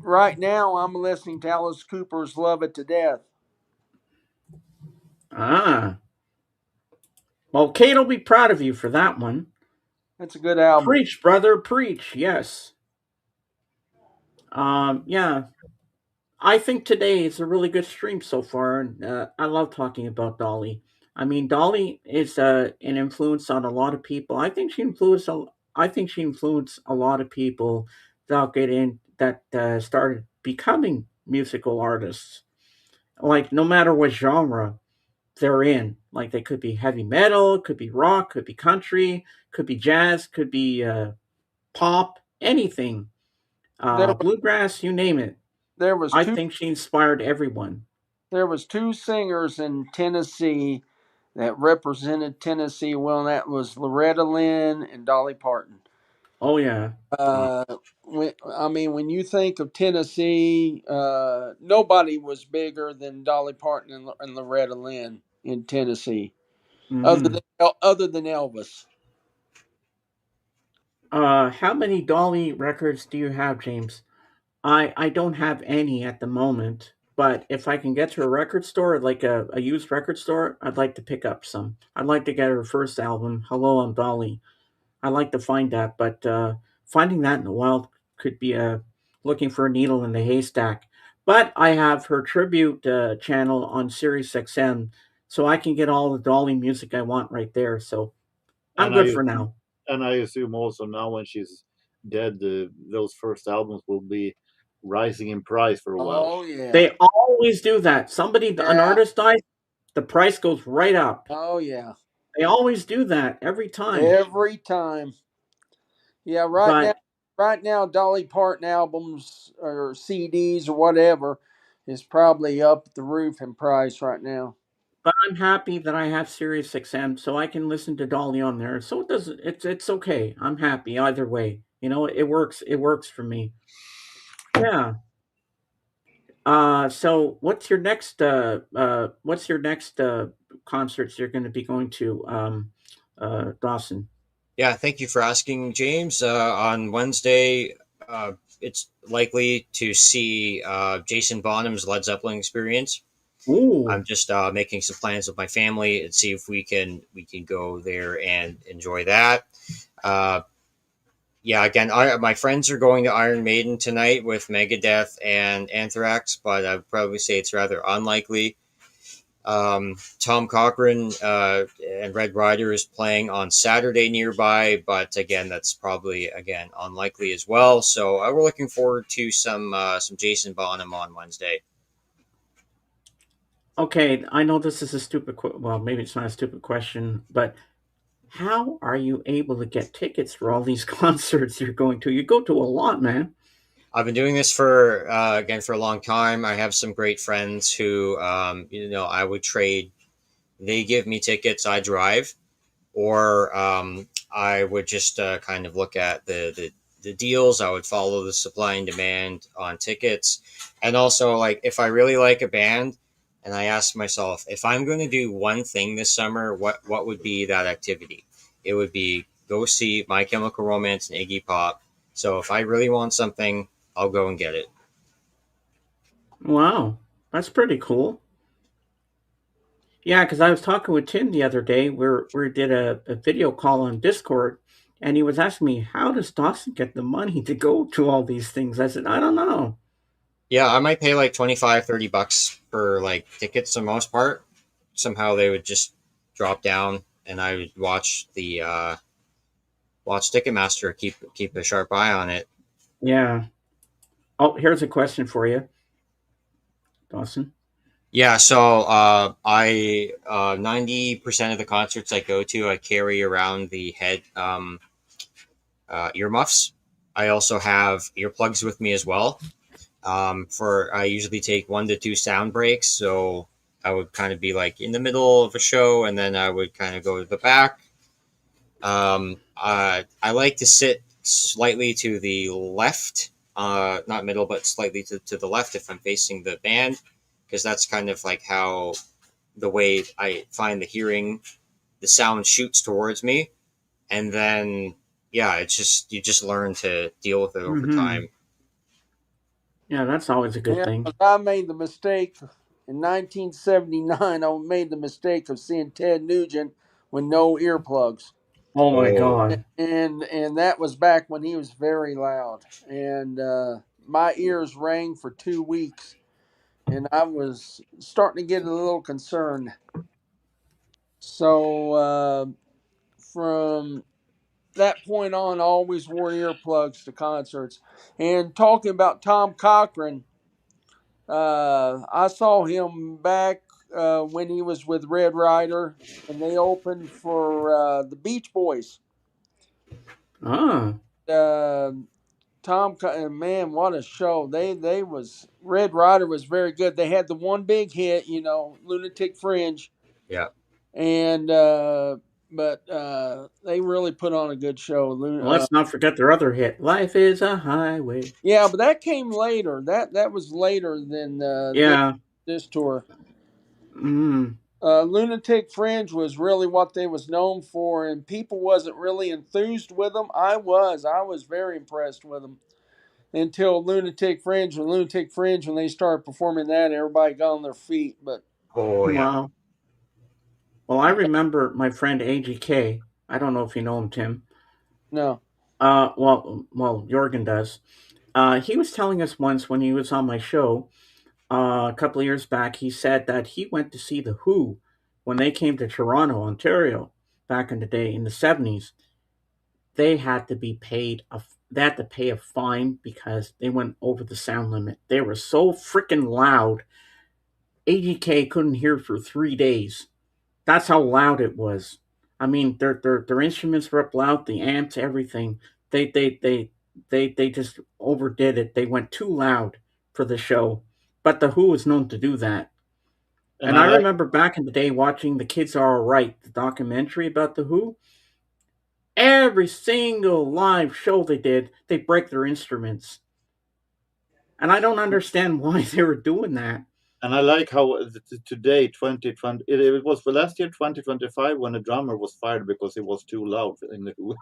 right now I'm listening to Alice Cooper's "Love It to Death." Ah, well, Kate will be proud of you for that one. It's a good album. Preach, brother, preach. Yes. Yeah, I think today is a really good stream so far, and I love talking about Dolly. I mean, Dolly is an influence on a lot of people. I think she influenced a lot of people that started becoming musical artists. Like no matter what genre they're in, like they could be heavy metal, could be rock, could be country, could be jazz, could be pop, anything, There, bluegrass, you name it. there was I two. think she inspired everyone. There was two singers in Tennessee that represented Tennessee well, and that was Loretta Lynn and Dolly Parton. Oh yeah. Uh, I mean, when you think of Tennessee, nobody was bigger than Dolly Parton and Loretta Lynn in Tennessee, Hmm. other than Elvis. How many Dolly records do you have, James? I don't have any at the moment, but if I can get to a record store, like a used record store, I'd like to pick up some. I'd like to get her first album, "Hello, I'm Dolly." I'd like to find that, but finding that in the wild could be looking for a needle in the haystack. But I have her tribute channel on Sirius XM, so I can get all the Dolly music I want right there. So I'm And I good for assume, now. and I assume also now when she's dead, those first albums will be rising in price for a while. Oh yeah. They always do that. An Yeah. artist dies, the price goes right up. Oh yeah. They always do that every time. Every time. Yeah, But right now Dolly Parton albums or CDs or whatever is probably up the roof in price right now. but I'm happy that I have Sirius XM so I can listen to Dolly on there. So it doesn't it's okay. I'm happy either way. You know, it works for me. Yeah. So what's your next concerts you're going to be going to Dawson? Yeah, thank you for asking, James. On Wednesday, it's likely to see Jason Bonham's Led Zeppelin experience. Ooh. I'm just making some plans with my family and see if we can go there and enjoy that. Uh, yeah, again, my friends are going to Iron Maiden tonight with Megadeth and Anthrax, but I'd probably say it's rather unlikely. Tom Cochran and Red Rider is playing on Saturday nearby, but again, that's probably again unlikely as well. So we're looking forward to some Jason Bonham on Wednesday. Okay, I know this is a well, maybe it's not a stupid question, but how are you able to get tickets for all these concerts you're going to? You go to a lot, man. I've been doing this for again for a long time. I have some great friends who I would trade. They give me tickets. I drive, or I would just kind of look at the deals. I would follow the supply and demand on tickets, and also like if I really like a band, and I ask myself if I'm going to do one thing this summer, what would be that activity? It would be go see My Chemical Romance and Iggy Pop. So if I really want something, I'll go and get it. Wow, that's pretty cool. Yeah, because I was talking with Tim the other day. We did a video call on Discord, and he was asking me, "How does Dawson get the money to go to all these things?" I said, "I don't know." Yeah, I might pay like 25, $30 for like tickets for the most part. Somehow they would just drop down and I would watch Ticketmaster, keep a sharp eye on it. Yeah. Oh, here's a question for you, Dawson. Yeah, so I 90% of the concerts I go to, I carry around the head earmuffs. I also have earplugs with me as well. For I usually take 1 to 2 sound breaks, so I would kind of be like in the middle of a show, and then I would kind of go to the back. I like to sit slightly to the left, not middle, but slightly to the left if I'm facing the band, because that's kind of like how the way I find the sound shoots towards me, and then yeah, it's just you just learn to deal with it over Mm-hmm. time. Yeah, that's always a good Yeah, thing. 'cause I made the mistake in 1979. I made the mistake of seeing Ted Nugent with no earplugs, Oh my Oh, God. and that was back when he was very loud, and my ears rang for 2 weeks, and I was starting to get a little concerned. So from that point on, I always wore earplugs to concerts. And talking about Tom Cochran, I saw him back when he was with Red Rider, and they opened for the Beach Boys. Ah. Uh, man, what a show! They was Red Rider was very good. They had the one big hit, Lunatic Fringe, yeah. and but they really put on a good show. Well, let's not forget their other hit, "Life Is a Highway." Yeah, but that came later. That was later than Yeah. this tour. Mm. Lunatic Fringe was really what they was known for, and people wasn't really enthused with them. I was very impressed with them until Lunatic Fringe. When Lunatic Fringe, when they started performing that, everybody got on their feet. But Oh yeah. Wow. Well, I remember my friend AGK. I don't know if you know him, Tim. no, Well, Jorgen does. He was telling us once when he was on my show a couple of years back. He said that he went to see the Who when they came to Toronto, Ontario, back in the day in the 70s, they had to be paid a they had to pay a fine because they went over the sound limit. They were so freaking loud. AGK couldn't hear for 3 days. That's how loud it was. I mean, their instruments were up loud, the amps, everything. They they they they just overdid it. They went too loud for the show. But the Who is known to do that. And And I I like remember back in the day watching The Kids Are Alright, the documentary about the Who. Every single live show they did, they break their instruments. And I don't understand why they were doing that. and I like how today 2020 it was for last year 2025 when a drummer was fired because he was too loud in the Who.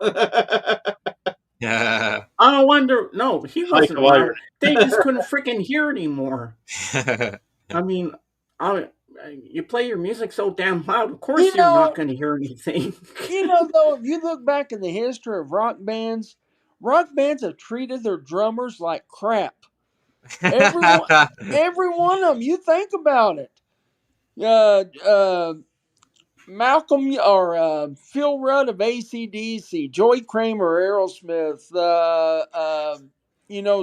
Yeah. I wonder. No, he Height wasn't of loud. irony. They just couldn't freaking hear anymore. I mean, I, you play your music so damn loud, of You course you're not know, going to hear anything. though, if you look back in the history of rock bands have treated their drummers like crap. Everyone, every one of them. You think about it. Uh, uh, Malcolm or Phil Rudd of AC/DC, Joey Kramer, Aerosmith,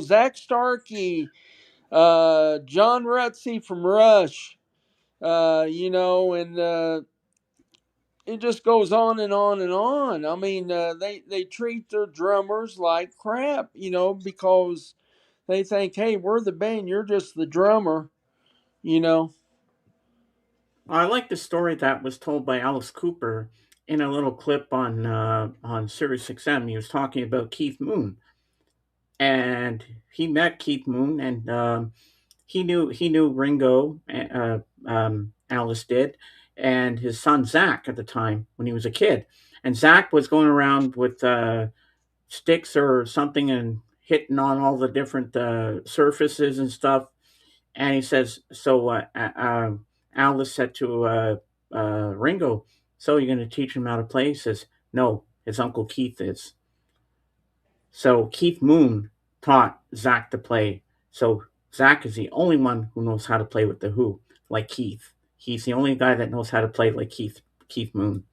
Zach Starkey, John Rutsey from Rush, and it just goes on and on and on. I mean, they treat their drummers like crap, because they think, hey, we're the band, you're just the drummer, you know. I like the story that was told by Alice Cooper in a little clip on Sirius XM. He was talking about Keith Moon, and he met Keith Moon, and he knew Ringo, Alice did, and his son Zach at the time when he was a kid, and Zach was going around with sticks or something and hitting on all the different surfaces and stuff. And he says, so Alice said to Ringo, so you're going to teach him how to play? He says, no, his Uncle Keith is. So Keith Moon taught Zach to play. So Zach is the only one who knows how to play with the Who, like Keith. He's the only guy that knows how to play like Keith Moon.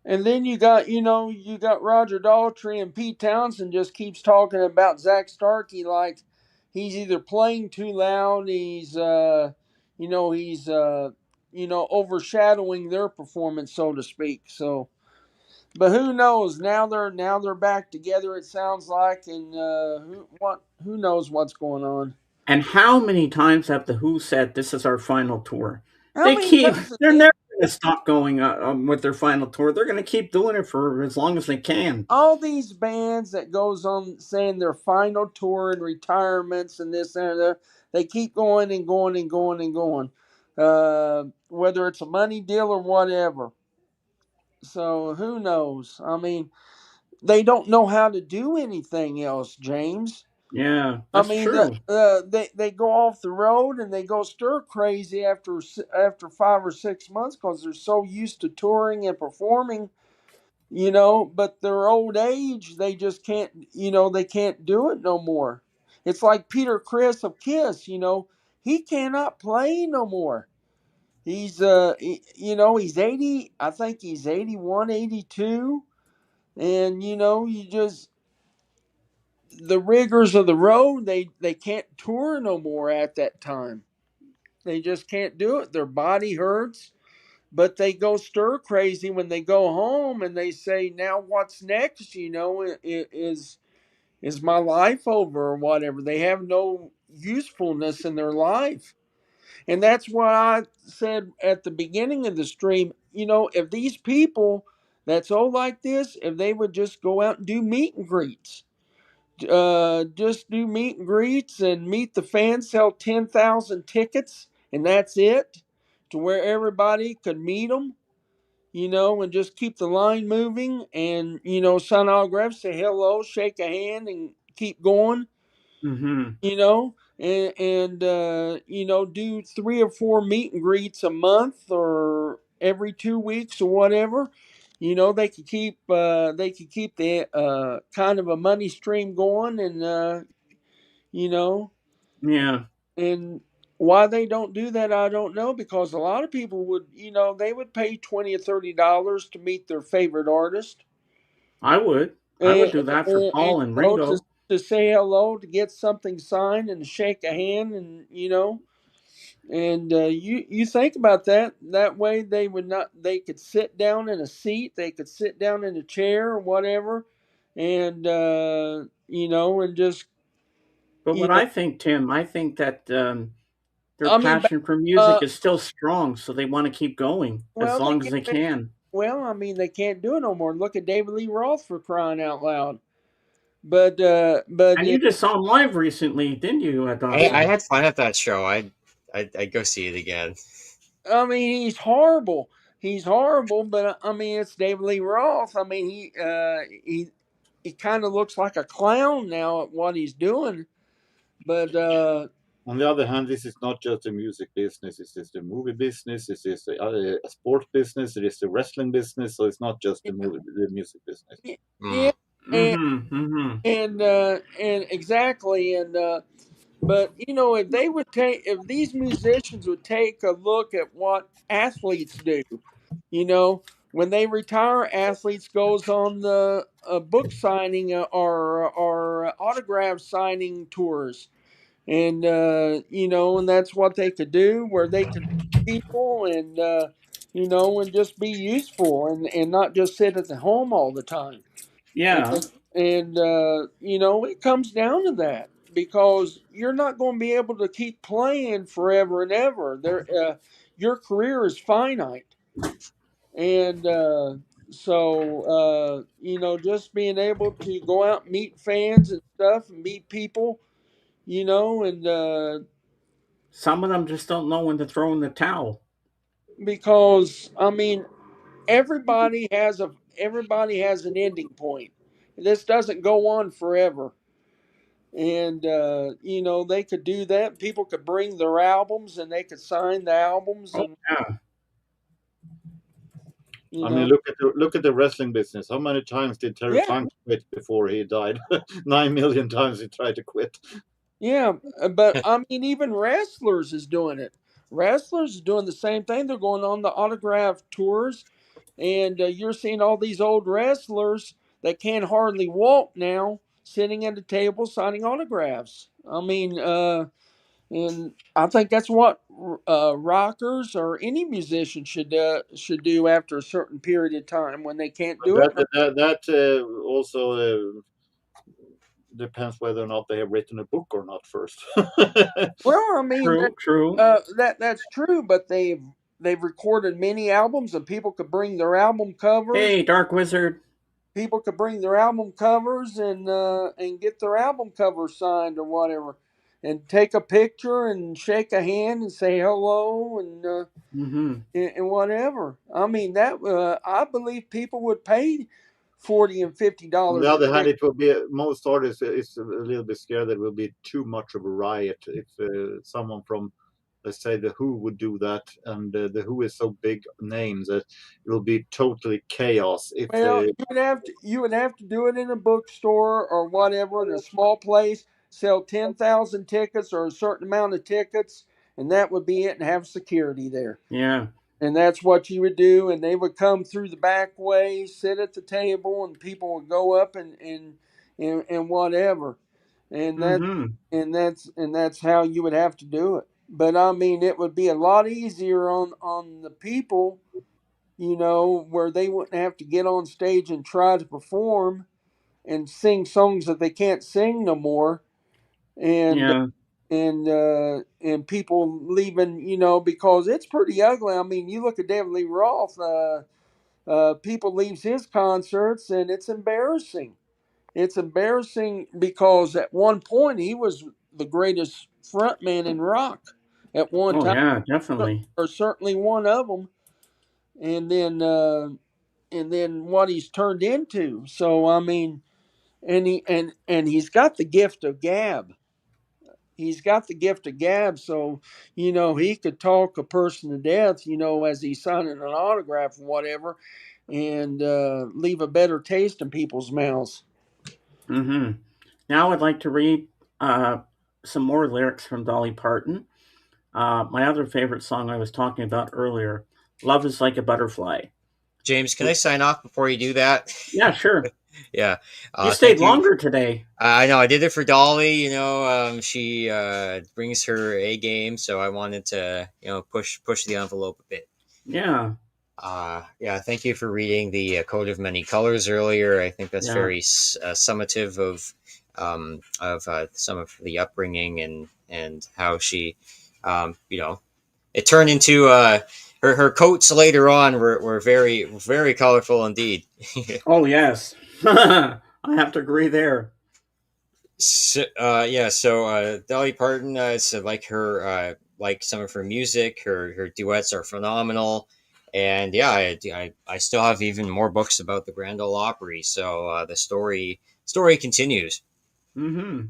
And then you got Roger Daltrey and Pete Townsend just keeps talking about Zach Starkey like he's either playing too loud, he's overshadowing their performance, so to speak. So, but who knows? Now they're back together. It sounds like, and who knows what's going on? And how many times have the Who said this is our final tour? How many times They're never going to stop going with their final tour. They're going to keep doing it for as long as they can. all these bands that goes on saying their final tour and retirements and this and that, they keep going and going and going and going, whether it's a money deal or whatever. So who knows? I mean, they don't know how to do anything else, James. Yeah, I that's mean, true. they go off the road and they go stir crazy after 5 or 6 months because they're so used to touring and performing, but their old age, they just can't, they can't do it no more. It's like Peter Criss of Kiss, he cannot play no more. He's 80, I think he's 81, 82, and you just the rigors of the road, they can't tour no more at that time. They just can't do it. Their body hurts, but they go stir crazy when they go home and they say, now what's next? Is my life over or whatever? They have no usefulness in their life. And that's what I said at the beginning of the stream. If these people that's old like this, if they would just go out and do meet and greets, just do meet and greets and meet the fans, sell 10,000 tickets, and that's it, to where everybody could meet them, and just keep the line moving and, sign autographs, say hello, shake a hand, and keep going, Hmm. do 3 or 4 meet and greets a month or every 2 weeks or whatever. They could keep the kind of a money stream going, and you know Yeah. and Why they don't do that, I don't know. Because a lot of people would, they would pay $20 or $30 to meet their favorite artist, I would. I would and, do that for and Paul and to Ringo. say hello, to get something signed, and to shake a hand, and you think about that. That way, they would not. They could sit down in a seat. They could sit down in a chair or whatever, and and just But you what know. I think, Tim, I think that their I mean, passion for music uh, is still strong, so they want to keep going as well, they long as can't. they can. I mean, they can't do it no more. Look at David Lee Roth, for crying out loud. But And you just saw him live recently, didn't you, I Dawson? had fun at that show. I'd go see it again. I mean, he's horrible. He's horrible. But I mean, it's David Lee Roth. I mean, he kind of looks like a clown now at what he's doing. But On the other hand, this is not just the music business. This is the movie business. This is the sport business. It is the wrestling business. So it's not just the music business. yeah, Mm. and Mm-hmm. Mm-hmm. and exactly. But if they would take, if these musicians would take a look at what athletes do, you know, when they retire, athletes goes on the book signing, or autograph signing tours, and and that's what they could do, where they could meet people, and and just be useful, and not just sit at the home all the time. Yeah. And it comes down to that, because you're not going to be able to keep playing forever and ever. Your career is finite, and just being able to go out and meet fans and stuff, and meet people, and Some of them just don't know when to throw in the towel. because I mean, everybody has an ending point. This doesn't go on forever. And they could do that. People could bring their albums, and they could sign the albums, Oh, and yeah. you I mean, know look at the wrestling business. How many times did Terry yeah, Funk quit before he died? 9 million times he tried to quit. yeah. But I mean, even wrestlers is doing it. Wrestlers is doing the same thing. They're going on the autograph tours, and you're seeing all these old wrestlers that can't hardly walk now, sitting at a table signing autographs. I mean, and I think that's what rockers or any musician should do after a certain period of time, when they can't do it. That also depends whether or not they have written a book or not first. Well, I mean, True, true. that's true, but they've recorded many albums, and people could bring their album covers. Hey, Dark Wizard. People could bring their album covers, and get their album covers signed or whatever, and take a picture and shake a hand and say hello, Mm-hmm. and whatever. I mean, that I believe people would pay $40 and On the $50 other to hand, hear. it will be most artists is a little bit scared that it will be too much of a riot if someone from, let's say, the Who would do that, and the Who is so big names that it will be totally chaos if Well, you would have to do it in a bookstore or whatever, in a small place. Sell 10,000 tickets, or a certain amount of tickets, and that would be it. And have security there, Yeah. and that's what you would do. And they would come through the back way, sit at the table, and people would go up, and whatever. And that Mm-hmm. and that's how you would have to do it. But I mean, it would be a lot easier on the people, where they wouldn't have to get on stage and try to perform and sing songs that they can't sing no more, and Yeah. and people leaving, because it's pretty ugly. I mean, you look at David Lee Roth. People leaves his concerts, and it's embarrassing. It's embarrassing, because at one point he was the greatest frontman in rock at one Oh, time, yeah, definitely. or certainly one of them. And then what he's turned into. So I mean, and he's got the gift of gab. He's got the gift of gab, so he could talk a person to death, as he's signing an autograph or whatever, and leave a better taste in people's mouths. Mm-hmm. Now I'd like to read uh, some more lyrics from Dolly Parton. My other favorite song I was talking about earlier, "Love Is Like a Butterfly." James, can I sign off before you do that? Yeah, sure. Yeah. You stayed Thank you. longer today. I know I did it for Dolly. She brings her A game, so I wanted to push the envelope a bit. Yeah, Yeah, thank you for reading the Code of Many Colors earlier. I think that's yeah. very summative of some of the upbringing and how she, it turned into her coats later on were very colorful indeed. Oh yes, I have to agree there. So Dolly Parton, so like her, like some of her music, her duets are phenomenal, and yeah, I still have even more books about the Grand Ole Opry. So the story continues. Mm-hmm.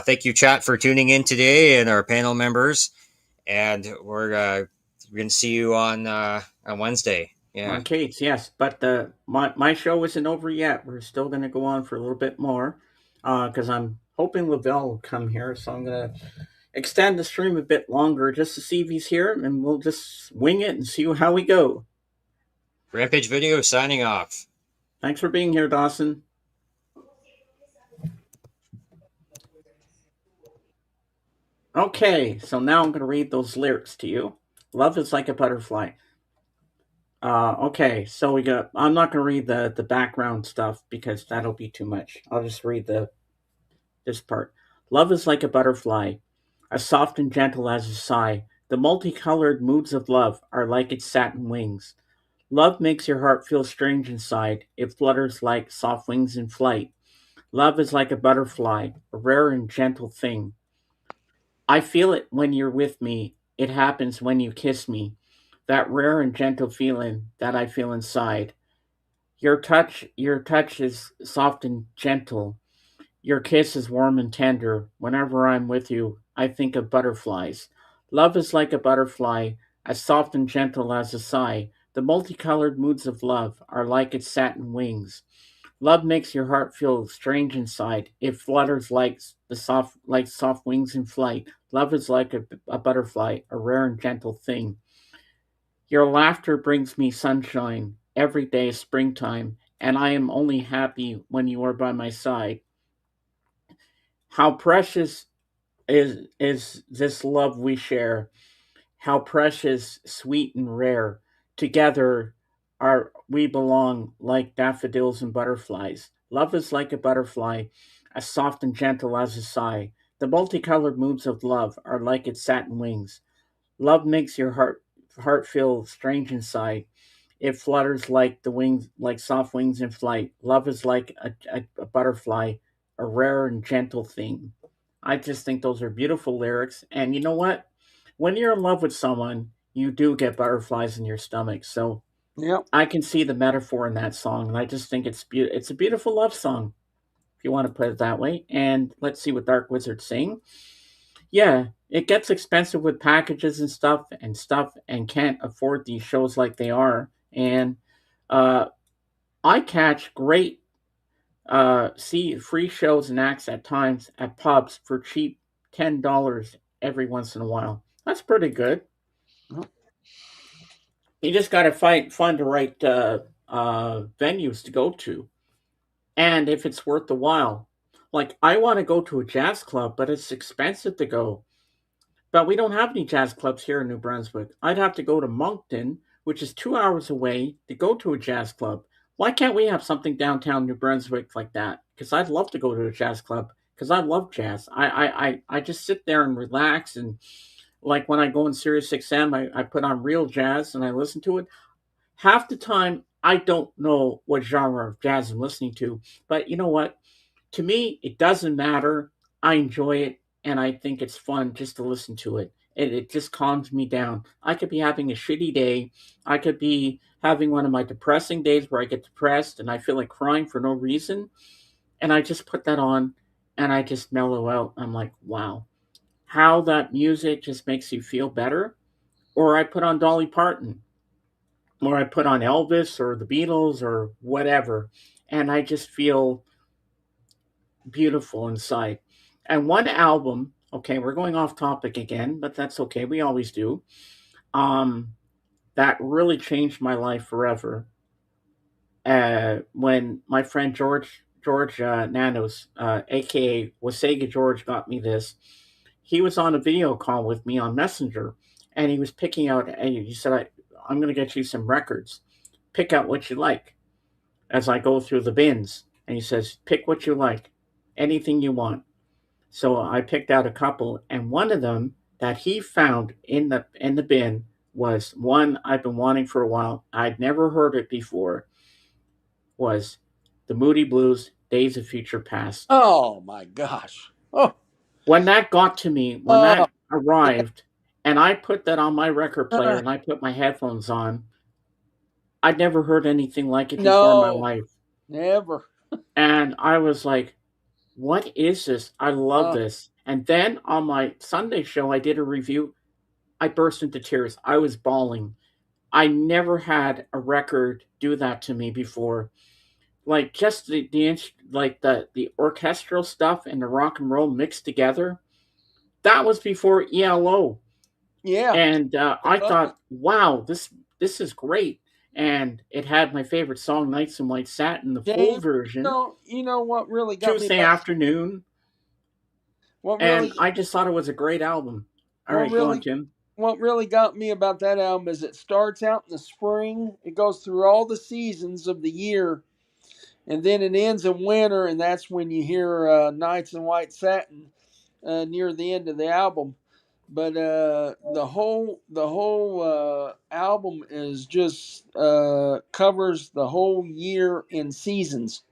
Thank you, chat, for tuning in today, and our panel members, and we're gonna see you on Wednesday. Yeah. On Kate's, yes, but my show isn't over yet. We're still going to go on for a little bit more because I'm hoping Lavelle will come here. So I'm going to extend the stream a bit longer just to see if he's here, and we'll just wing it and see how we go. Rampage Video signing off. Thanks for being here, Dawson. Okay, so now I'm going to read those lyrics to you. Love is like a butterfly. Okay, so we got. I'm not going to read the background stuff because that'll be too much. I'll just read the this part. Love is like a butterfly, as soft and gentle as a sigh. The multicolored moods of love are like its satin wings. Love makes your heart feel strange inside. It flutters like soft wings in flight. Love is like a butterfly, a rare and gentle thing. I feel it when you're with me. It happens when you kiss me. That rare and gentle feeling that I feel inside. Your touch is soft and gentle. Your kiss is warm and tender. Whenever I'm with you, I think of butterflies. Love is like a butterfly, as soft and gentle as a sigh. The multicolored moods of love are like its satin wings. Love makes your heart feel strange inside. It flutters like soft wings in flight. Love is like a butterfly, a rare and gentle thing. Your laughter brings me sunshine. Every day is springtime, and I am only happy when you are by my side. How precious is this love we share? How precious, sweet, and rare. Together are we belong like daffodils and butterflies. Love is like a butterfly, as soft and gentle as a sigh. The multicolored moods of love are like its satin wings. Love makes your heart feel strange inside. It flutters like the wings, like soft wings in flight. Love is like a butterfly, a rare and gentle thing. I just think those are beautiful lyrics. And you know what? When you're in love with someone, you do get butterflies in your stomach. So Yep. I can see the metaphor in that song, and I just think it's a beautiful love song, if you want to put it that way. And let's see what Dark Wizard sing. Yeah, it gets expensive with packages and can't afford these shows like they are. And uh, I catch great see free shows and acts at times at pubs for cheap $10 every once in a while. That's pretty good. Yep. You just got to find the right venues to go to, and if it's worth the while. Like I want to go to a jazz club, but it's expensive to go. But we don't have any jazz clubs here in New Brunswick. I'd have to go to Moncton, which is 2 hours away, to go to a jazz club. Why can't we have something downtown New Brunswick like that? Because I'd love to go to a jazz club because I love jazz. I just sit there and relax and like when I go in Sirius XM, I put on real jazz and I listen to it. Half the time, I don't know what genre of jazz I'm listening to, but you know what? To me, it doesn't matter. I enjoy it and I think it's fun just to listen to it. It just calms me down. I could be having a shitty day. I could be having one of my depressing days where I get depressed and I feel like crying for no reason. And I just put that on and I just mellow out. I'm like, wow, how that music just makes you feel better. Or I put on Dolly Parton, or I put on Elvis or the Beatles or whatever. And I just feel beautiful inside. And one album Okay, we're going off topic again, but that's okay. We always do. Um, that really changed my life forever. When my friend George Nanos, aka Wasega George, got me this. He was on a video call with me on Messenger, and he was picking out. And he said, "I'm going to get you some records. Pick out what you like." As I go through the bins, and he says, "Pick what you like, anything you want." So I picked out a couple, and one of them that he found in the bin was one I've been wanting for a while. I'd never heard it before. Was the Moody Blues Days of Future Past. Oh my gosh. Oh, When that got to me, when oh, that arrived, and I put that on my record player uh, and I put my headphones on, I'd never heard anything like it before in my no, life. never. And I was like, what is this? I love Uh, this. And then on my Sunday show, I did a review. I burst into tears. I was bawling. I never had a record do that to me before. Like just the orchestral stuff and the rock and roll mixed together. That was before ELO, yeah. and I Uh, thought, wow, this is great. And it had my favorite song, "Nights in White Satin," the full James, version, you know what really got me Tuesday about afternoon, what and really I just thought it was a great album. All what right, go on, really Jim. what really got me about that album is it starts out in the spring, it goes through all the seasons of the year, and then it ends in winter, and that's when you hear Nights in White Satin near the end of the album. But the whole album is just covers the whole year in seasons.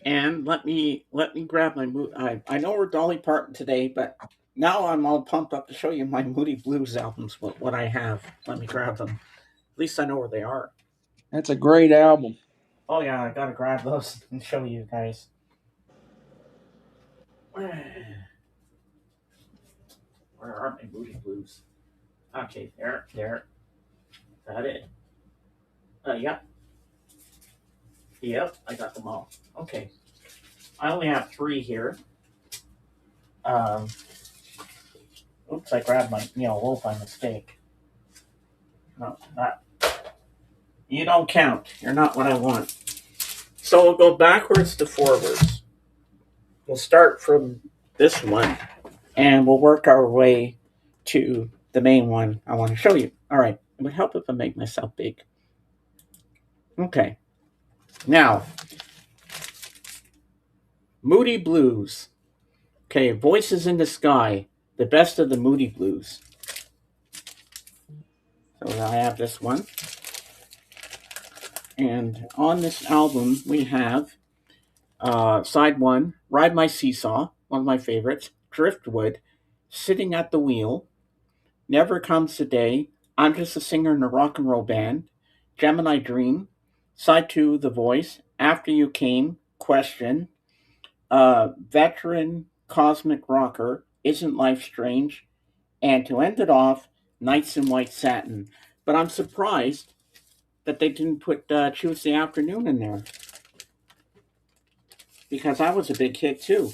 And let me grab my I know we're Dolly Parton today, but now I'm all pumped up to show you my Moody Blues albums. What I have. Let me grab them. At least I know where they are. That's a great album. Oh yeah, I gotta grab those and show you guys. Where are my Moody Blues? Okay, there. That it. Yep, yep. I got them all. Okay, I only have three here. Um, oops, I grabbed my wolf by mistake. No, not. You don't count. You're not what I want. So we'll go backwards to forwards. We'll start from this one, and we'll work our way to the main one I want to show you. All right. It would help if I make myself big. Okay. Now, Moody Blues. Okay, Voices in the Sky, the best of the Moody Blues. So I have this one. And on this album, we have side one, Ride My Seesaw, one of my favorites, Driftwood, Sitting at the Wheel, Never Comes the Day, I'm Just a Singer in a Rock and Roll Band, Gemini Dream, side two, The Voice, After You Came, Question, Veteran Cosmic Rocker, Isn't Life Strange, and to end it off, Nights in White Satin. But I'm surprised that they didn't put Tuesday Afternoon in there because that was a big hit too.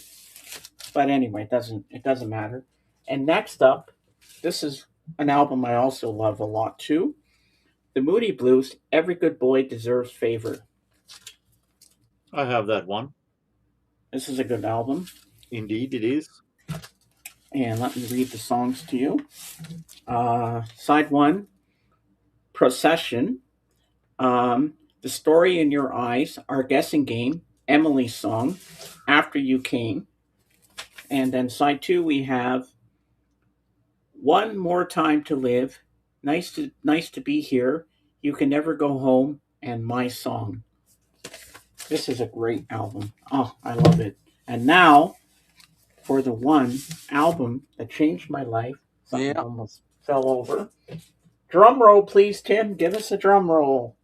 But anyway, it doesn't matter. And next up, this is an album I also love a lot too. The Moody Blues. Every good boy deserves favor. I have that one. This is a good album. Indeed, it is. And let me read the songs to you. Side one, Procession. The Story in Your Eyes, Our Guessing Game, Emily's Song, After You Came. And then side two, we have One More Time to Live, Nice to Be Here, You Can Never Go Home, and My Song. This is a great album. Oh, I love it. And now for the one album that changed my life. Something Yeah. almost fell over. Drum roll, please, Tim. Give us a drum roll.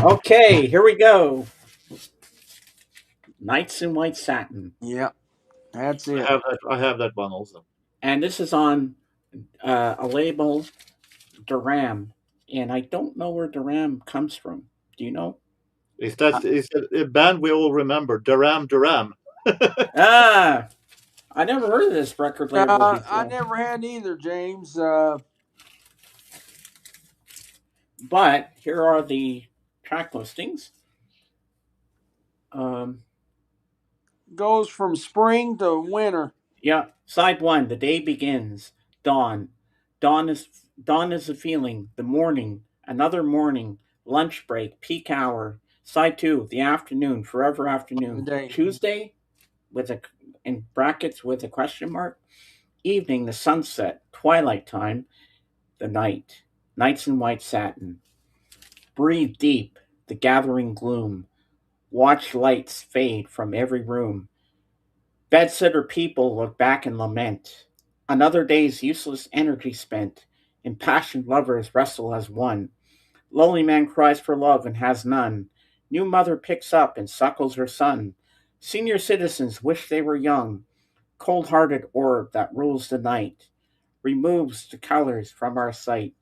Okay, here we go. Nights in White Satin. Yeah. That's I it. have that. I have that one also. And this is on a label, Duram. And I don't know where Duram comes from. Do you know? Is that is a band we all remember? Duram Duram. Ah, I never heard of this record label I before. never had either, James. But here are the track listings. Um, Goes from spring to winter. yeah, side one, the day begins. Dawn. Dawn is a feeling, the morning, another morning, lunch break, peak hour. Side two, the afternoon, forever The afternoon. day. Tuesday, with a in brackets with a question mark. Evening, the sunset, twilight time, the night. Nights in white satin. Breathe deep, the gathering gloom. Watch lights fade from every room. Bedsitter people look back and lament. Another day's useless energy spent. Impassioned lovers wrestle as one. Lonely man cries for love and has none. New mother picks up and suckles her son. Senior citizens wish they were young. Cold hearted orb that rules the night. Removes the colors from our sight.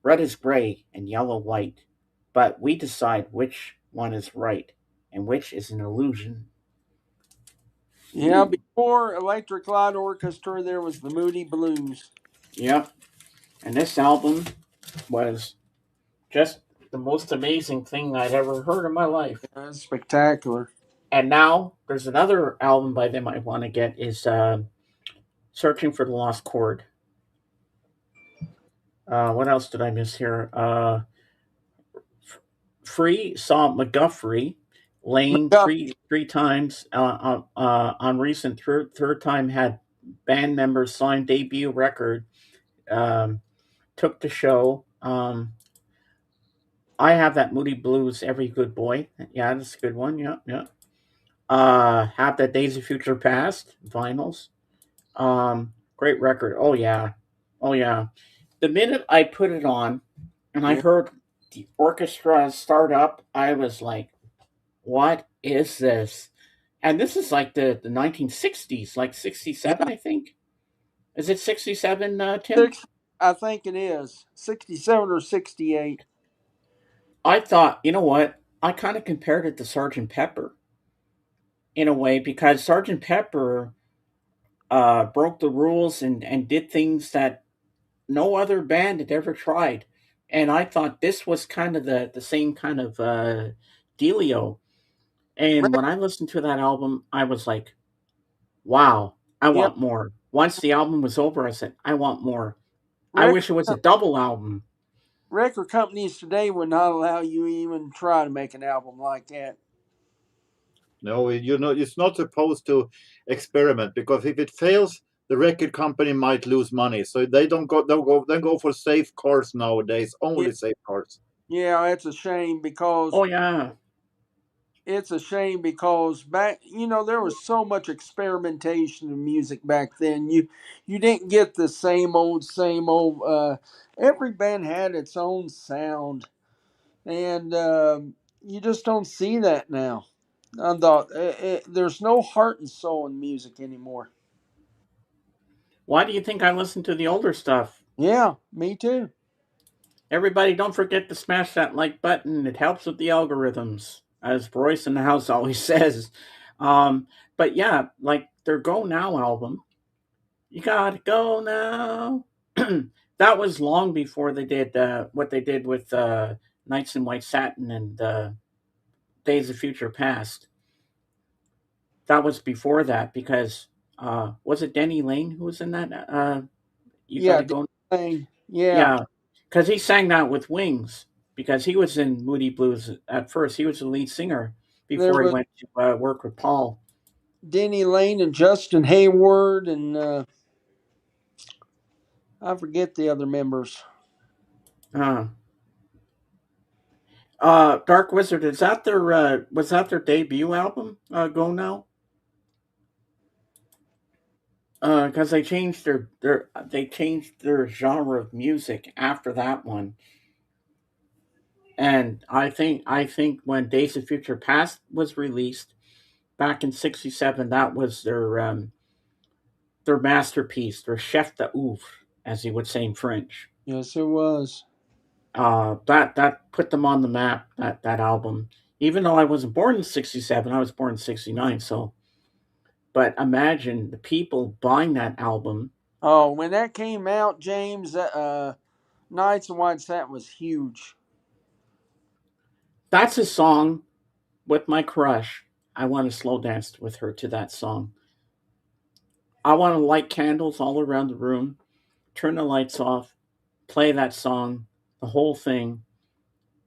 Red is gray and yellow white. But we decide which one is right and which is an illusion. Yeah, Ooh. before Electric Light Orchestra, there was the Moody Blues. Yep. And this album was just the most amazing thing I'd ever heard in my life. That's spectacular. And now there's another album by them I want to get is Searching for the Lost Chord. What else did I miss here? Free saw McGuffrey, Lane McGuffey. three times. On recent third time had band members sign debut record. Um, took the show. I have that Moody Blues Every Good Boy. Yeah, that's a good one. Yeah, yeah. Have that Days of Future Past vinyls. Great record. Oh yeah, oh yeah. The minute I put it on and I Yeah. heard the orchestra start up, I was like, "What is this?" And this is like the 1960s, like 67, Yeah. I think. Is it 67, Tim? Six, I think it is 67 or 68. I thought, you know what? I kind of compared it to Sergeant Pepper in a way because Sergeant Pepper broke the rules and did things that no other band had ever tried. And I thought this was kind of the same kind of dealio. And Rec- when I listened to that album, I was like, wow, I yep. want more. Once the album was over, I said, I want more. I Record, wish it was a double album. record companies today would not allow you even try to make an album like that. No, you know, it's not supposed to experiment because if it fails, the record company might lose money. So they don't go. They go for safe cars nowadays. Yeah, Only safe cars. yeah, it's a shame because Oh, yeah. back, there was so much experimentation in music back then. You didn't get the same old. Every band had its own sound, and you just don't see that now. I thought there's no heart and soul in music anymore. Why do you think I listen to the older stuff? Yeah, me too. Everybody, don't forget to smash that like button. It helps with the algorithms, as Royce in the house always says. Um, but yeah, like their Go Now album, you gotta go now. That was long before they did what they did with Nights in White Satin and Days of Future Past. That was before that because was it Denny Lane who was in that? You Yeah, gotta Dave go. Lane. Yeah, Yeah, because he sang that with Wings. Because he was in Moody Blues at first. He was the lead singer there before he was went to work with Paul. Denny Lane and Justin Hayward, and I forget the other members. Uh, Dark Wizard, is that their was that their debut album? Go Now, because they changed their genre of music after that one. And I think when Days of Future Past was released back in '67, that was their masterpiece, their chef d'oeuvre, as he would say in French. Yes, it was. That put them on the map. That album, even though I wasn't born in '67, I was born in '69. So But imagine the people buying that album. Oh, when that came out, James, Nights of White Satin was huge. That's a song with my crush. I want to slow dance with her to that song. I want to light candles all around the room, turn the lights off, play that song, the whole thing,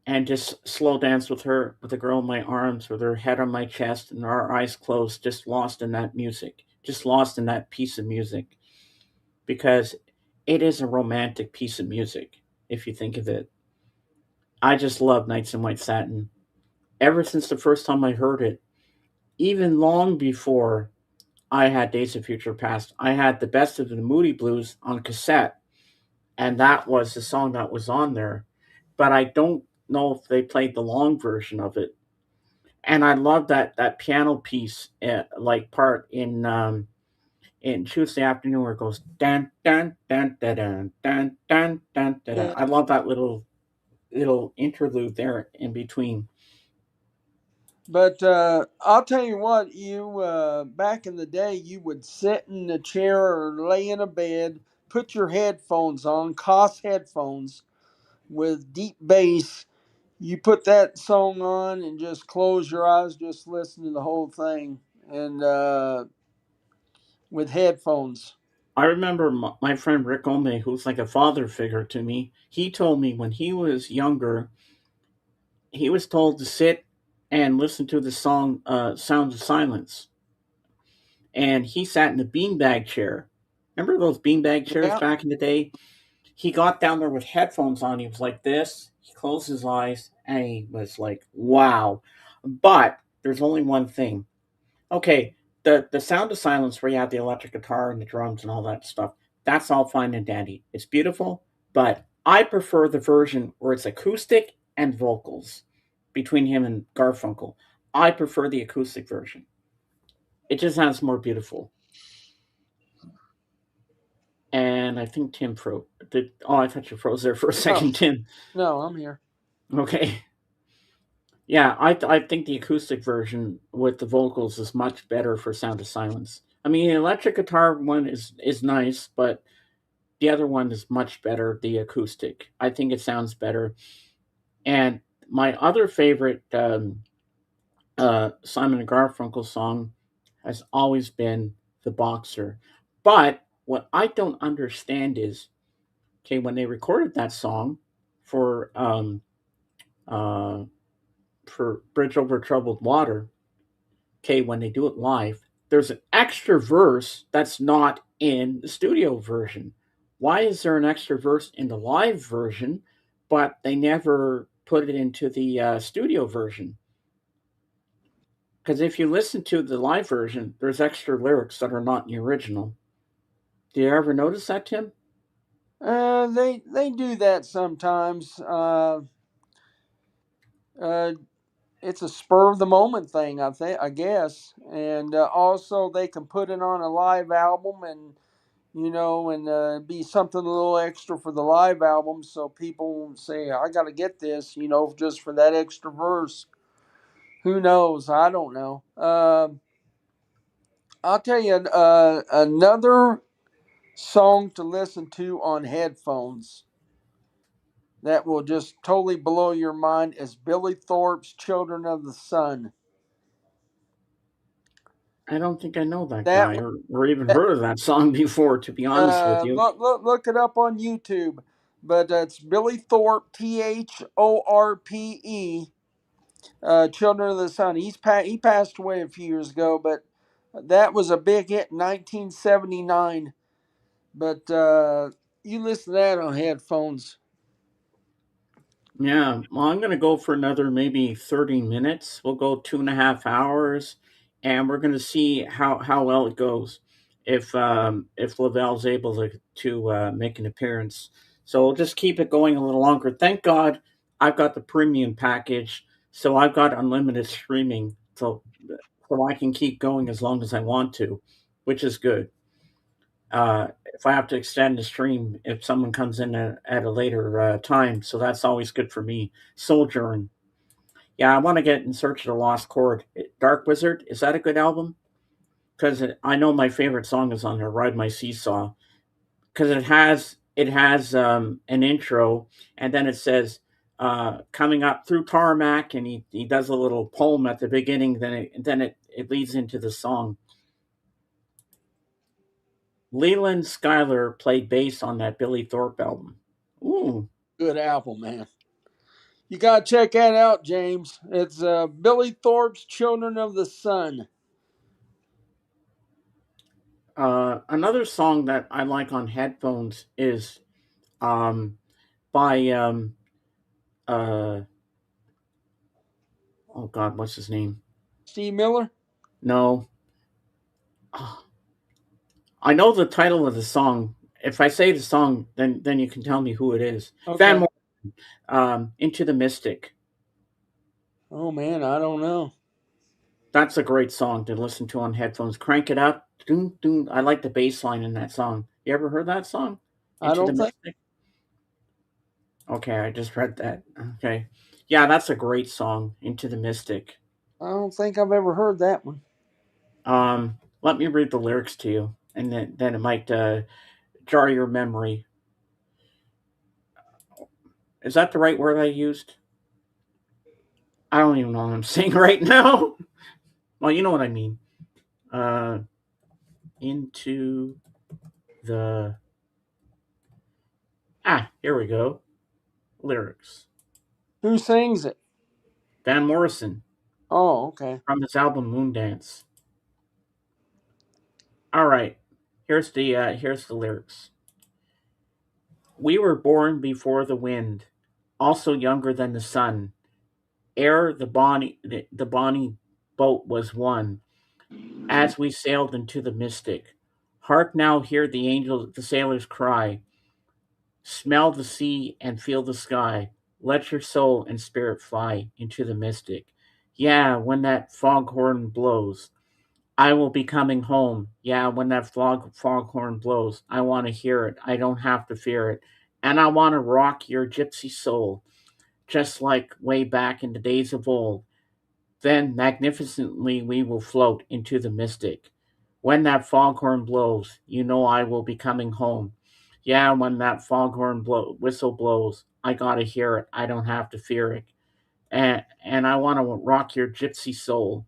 and just slow dance with her, with the girl in my arms, with her head on my chest and our eyes closed, just lost in that music, just lost in that piece of music. Because it is a romantic piece of music, if you think of it. I just love Nights in White Satin. Ever since the first time I heard it, even long before I had Days of Future Past, I had the Best of the Moody Blues on cassette, and that was the song that was on there. But I don't know if they played the long version of it. And I love that piano piece, like part in Tuesday Afternoon where it goes dun dun dun dun dun dun dun dun dun. Yeah. I love that little interlude there in between. But I'll tell you what, you back in the day, you would sit in a chair or lay in a bed, put your headphones on, Koss headphones with deep bass. You put that song on and just close your eyes, just listen to the whole thing, and with headphones. I remember my friend Rick Ome, who's like a father figure to me. He told me when he was younger, he was told to sit and listen to the song "Sound of Silence," and he sat in a beanbag chair. Remember those beanbag chairs Yeah. back in the day? He got down there with headphones on. He was like this. He closed his eyes and he was like, wow. But there's only one thing. Okay, the sound of silence where you have the electric guitar and the drums and all that stuff, that's all fine and dandy. It's beautiful, but I prefer the version where it's acoustic and vocals between him and Garfunkel. I prefer the acoustic version. It just sounds more beautiful. And I think Tim froze. Oh, I thought you froze there for a Oh, second, Tim. no, I'm here. Okay. Yeah, I think the acoustic version with the vocals is much better for Sound of Silence. I mean, the electric guitar one is nice, but the other one is much better. The acoustic, I think it sounds better. And my other favorite Simon and Garfunkel song has always been "The Boxer." But what I don't understand is, okay, when they recorded that song for uh, for "Bridge Over Troubled Water," okay, when they do it live, there's an extra verse that's not in the studio version. Why is there an extra verse in the live version, but they never put it into the studio version? Because if you listen to the live version, there's extra lyrics that are not in the original. Do you ever notice that, Tim? They do that sometimes. Uh, it's a spur of the moment thing, I guess, and also they can put it on a live album and and be something a little extra for the live album, so people say, "I got to get this," just for that extra verse. Who knows? I don't know. I'll tell you another song to listen to on headphones that will just totally blow your mind is Billy Thorpe's "Children of the Sun." I don't think I know that That guy one, or even heard of that song before, to be honest with you. look it up on YouTube. But it's Billy Thorpe, Thorpe, "Children of the Sun." He passed away a few years ago, but that was a big hit in 1979. But you listen to that on headphones. Yeah, well, I'm going to go for another maybe 30 minutes. We'll go 2.5 hours, and we're going to see how well it goes. If Lavelle's able to make an appearance, so we'll just keep it going a little longer. Thank God I've got the premium package, so I've got unlimited streaming, so I can keep going as long as I want to, which is good. If I have to extend the stream, if someone comes in at a later time, so that's always good for me. Sojourn, yeah, I want to get In Search of the Lost Chord. Dark Wizard, is that a good album? because I know my favorite song is on there, "Ride My Seesaw," because it has an intro, and then it says coming up through tarmac, and he does a little poem at the beginning. Then it leads into the song. Leland Schuyler played bass on that Billy Thorpe album. Ooh, Good album, man. You got to check that out, James. It's Billy Thorpe's Children of the Sun. another song that I like on headphones is um, by uh, oh God, what's his name? Steve Miller? No, oh, I know the title of the song. If I say the song, then you can tell me who it is. Van Okay. Morrison, "Into the Mystic." Oh, man, I don't know. That's a great song to listen to on headphones. Crank it up. Doom, doom. I like the bass line in that song. You ever heard that song? I Into the don't think Mystic? Okay, I just read that. Okay. Yeah, that's a great song, Into the Mystic. I've ever heard that one. Let me read the lyrics to you, and then it might jar your memory. Is that the right word I used? I don't even know what I'm saying right now. Well, you know what I mean. Uh, into the here we go. Lyrics. Who sings it? Van Morrison Oh, okay. from his album Moondance. All right, here's the lyrics. We were born before the wind, also younger than the sun. Ere the bonny boat was won, as we sailed into the mystic. Hark now, hear the sailors cry. Smell the sea and feel the sky. Let your soul and spirit fly into the mystic. Yeah, when that foghorn blows, I will be coming home. Yeah, when that foghorn blows, I want to hear it. I don't have to fear it. And I want to rock your gypsy soul, just like way back in the days of old. Then magnificently we will float into the mystic. When that foghorn blows, you know I will be coming home. Yeah, when that whistle blows, I gotta hear it. I don't have to fear it. And I want to rock your gypsy soul,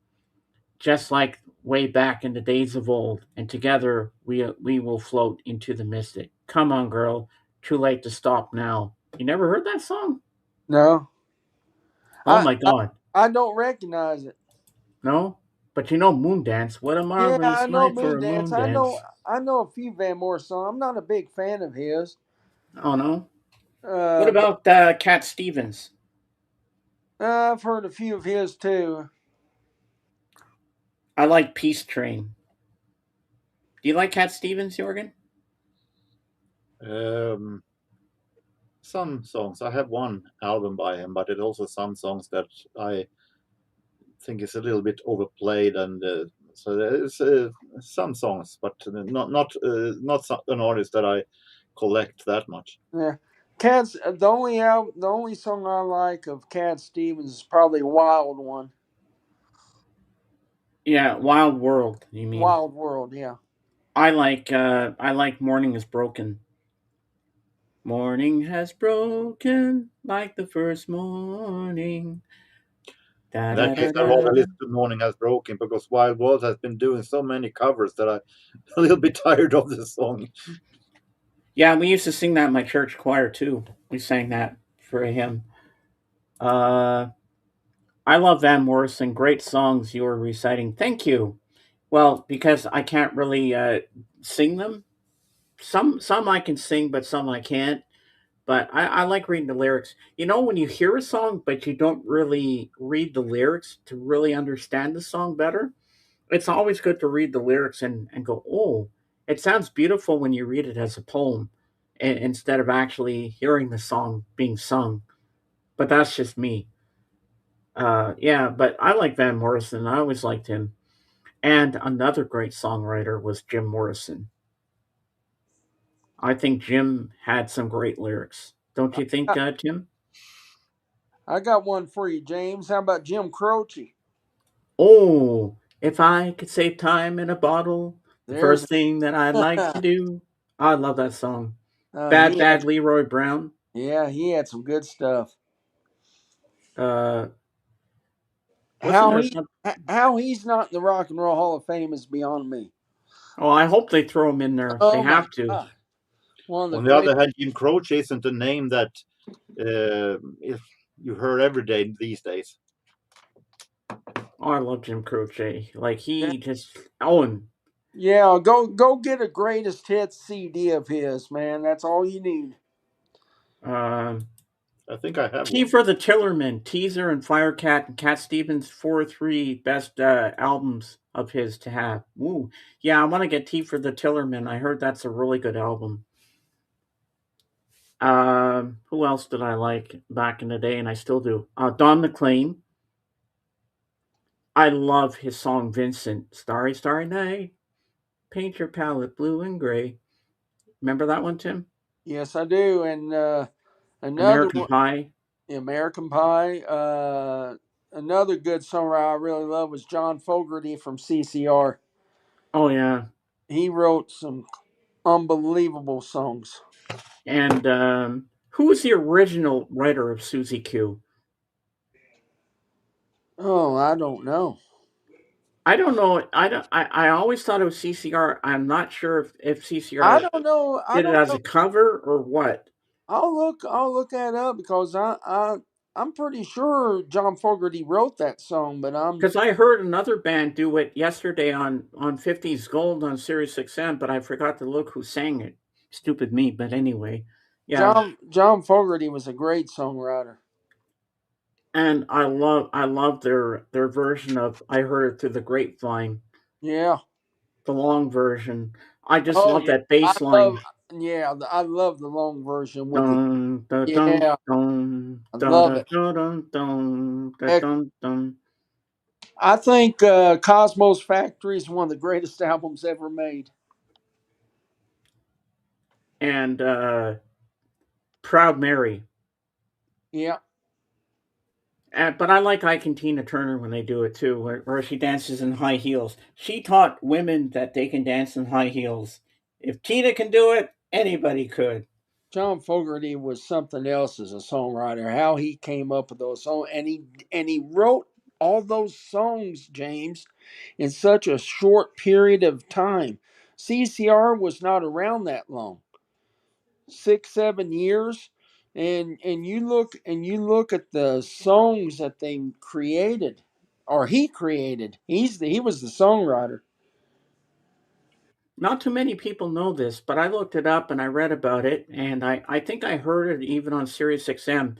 just like way back in the days of old. And together we will float into the mystic. Come on, girl. Too late to stop now. You never heard that song? No, Oh I my I, God. I don't recognize it. No? But you know Moondance. What a Yeah, I marvelous know night for a Moondance. Moondance. I know a few Van Morrison songs. I'm not a big fan of his. Oh no. What But about Cat Stevens? I've heard a few of his too. I like Peace Train. Do you like Cat Stevens, Jorgen? Um, some songs. I have one album by him, but it also some songs that I think is a little bit overplayed, and so there's some songs, but not an artist that I collect that much. Yeah, the only song I like of Cat Stevens is probably Wild One, Yeah, Wild World. You mean? Wild World. Yeah, I like Morning is Broken. Morning has broken like the first morning. Da In da that case, da I'd da rather da. listen to Morning Has Broken because Wild World has been doing so many covers that I'm a little bit tired of the song. Yeah, we used to sing that in my church choir too. We sang that for him. Uh, I love Van Morrison. Great songs you were reciting. Thank you. Well, because I can't really sing them. Some I can sing, but some I can't. But I like reading the lyrics. You know, when you hear a song, but you don't really read the lyrics to really understand the song better, it's always good to read the lyrics and go, oh, it sounds beautiful when you read it as a poem instead of actually hearing the song being sung. But that's just me. Yeah, but I like Van Morrison. I always liked him. And another great songwriter was Jim Morrison. I think Jim had some great lyrics. Don't you think, I, Tim? I got one for you, James. How about Jim Croce? Oh, If I could save time in a bottle, the There's first thing that I'd like to do. I love that song. Bad he had Bad Leroy Brown. yeah, he had some good stuff. Uh, wasn't How there he some? how he's not in the Rock and Roll Hall of Fame is beyond me. Oh, I hope they throw him in there. They Oh my have to. God, one of the On the great. other hand, Jim Croce isn't a name that if you heard every day these days. Oh, I love Jim Croce. Like he just. Oh, and Yeah, go get a greatest hits CD of his, man. That's all you need. um, I think I have T one. for the Tillerman, Teaser, and Firecat, and Cat Stevens, 4 3 best albums of his to have. Ooh, yeah, I want to get T for the Tillerman. I heard that's a really good album. Who else did I like back in the day, and I still do? Don McLean. I love his song Vincent. Starry, starry night, paint your palette blue and gray. Remember that one, Tim? Yes, I do. And another American one, Pie. American Pie. Another good songwriter I really love was John Fogerty from CCR. Oh yeah, He wrote some unbelievable songs. and who was the original writer of Susie Q? Oh, I don't know. I don't know. I don't. I always thought it was CCR. I'm not sure if I CCR don't know. I did it don't as know. a cover or what. I'll look that up because I'm pretty sure John Fogerty wrote that song, but I'm Because I heard another band do it yesterday on 50s Gold on Sirius XM, but I forgot to look who sang it. Stupid me, but anyway, yeah. John Fogerty was a great songwriter. And I love their version of I heard it through the grapevine, Yeah. the long version. I just Oh love yeah. that I bass line. love I love the long version with the Dun da dun yeah, dun I da love da it. da dun dun da Heck, dun dun. I think Cosmos Factory is one of the greatest albums ever made. And Proud Mary. Yeah. But I like Ike and Tina Turner when they do it too, where she dances in high heels. She taught women that they can dance in high heels. If Tina can do it, anybody could. John Fogerty was something else as a songwriter. How he came up with those songs, and he wrote all those songs, James, in such a short period of time. CCR was not around that long, 6 7 years, and you look at the songs that they created, or he created. He was the songwriter. Not too many people know this, but I looked it up and I read about it, and I think I heard it even on Sirius XM.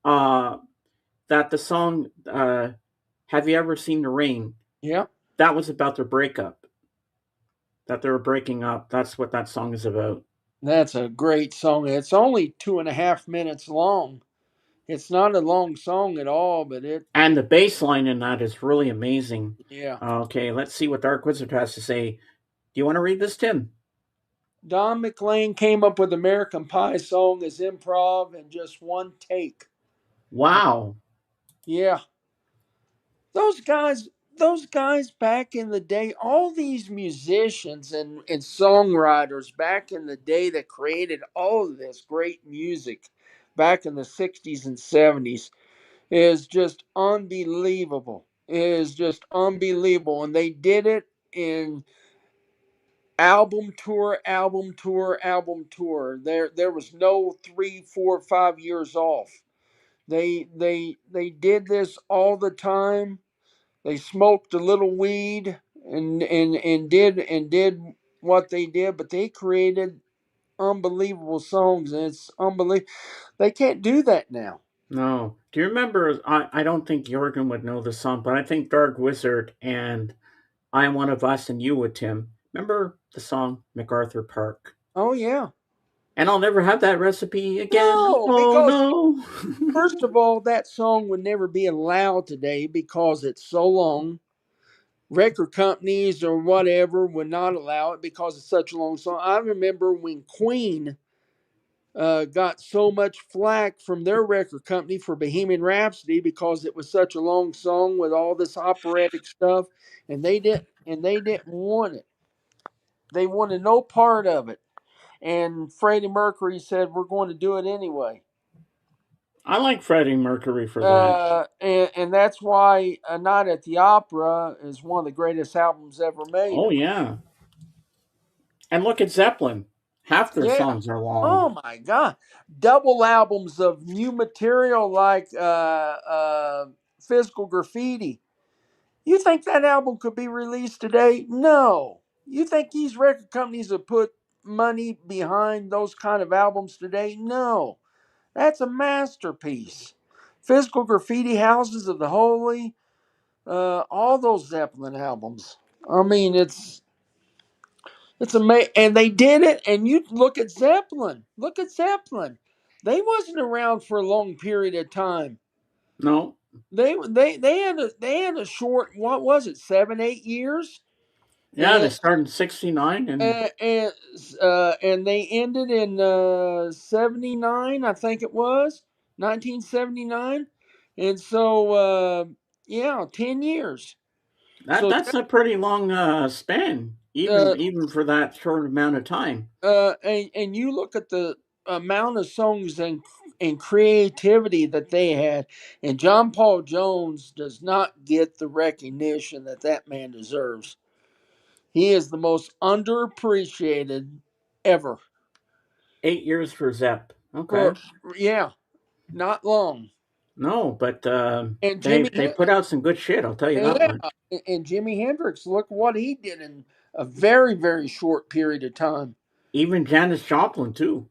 Uh, that the song "Have You Ever Seen the Rain?" Yeah. that was about their breakup. That they were breaking up. That's what that song is about. That's a great song. It's only 2.5 minutes long. It's not a long song at all, but it, And the bass line in that is really amazing. yeah. Okay, let's see what Dark Wizard has to say. Do you want to read this, Tim? Don McLean came up with American Pie song as improv in just one take. Wow. Yeah. Those guys, those guys back in the day, all these musicians and songwriters back in the day that created all of this great music back in the 60s and 70s is just unbelievable. It is just unbelievable. And they did it in album tour, album tour. There was no 3 4 5 years off. They did this all the time. They smoked a little weed and did what they did, but they created unbelievable songs, and it's unbelievable. They can't do that now. No. Do you remember? I don't think Jorgen would know the song, but I think Dark Wizard and I Am One of Us and You with Tim. Remember the song MacArthur Park? Oh yeah. And I'll never have that recipe again. No, Oh because no. first of all, that song would never be allowed today because it's so long. Record companies or whatever would not allow it because it's such a long song. I remember when Queen got so much flack from their record company for Bohemian Rhapsody because it was such a long song with all this operatic stuff, and they didn't want it. They wanted no part of it. And Freddie Mercury said, "We're going to do it anyway." I like Freddie Mercury for that. And that's why A Night at the Opera is one of the greatest albums ever made. Oh yeah, and look at Zeppelin. Half their Yeah. songs are long. Oh my God. Double albums of new material like Physical Graffiti. You think that album could be released today? No. You think these record companies have put money behind those kind of albums today? No. That's a masterpiece. Physical Graffiti, Houses of the Holy, all those Zeppelin albums. I mean, it's amazing, and they did it. And you look at Zeppelin. Look at Zeppelin. They wasn't around for a long period of time. No, They had a short, what was it, 7 8 years, yeah, they and started in '69, and and and, and they ended in 79, I think it was 1979, and so yeah, 10 years. So that's a pretty long span, uh, even for that short amount of time. and you look at the amount of songs and creativity that they had, and John Paul Jones does not get the recognition that that man deserves. He is the most underappreciated ever. 8 years for Zepp. For Okay, yeah, not long. no, but And they put out some good shit. I'll tell you that yeah, much. and Jimi Hendrix, look what he did in a very very short period of time. Even Janis Joplin too.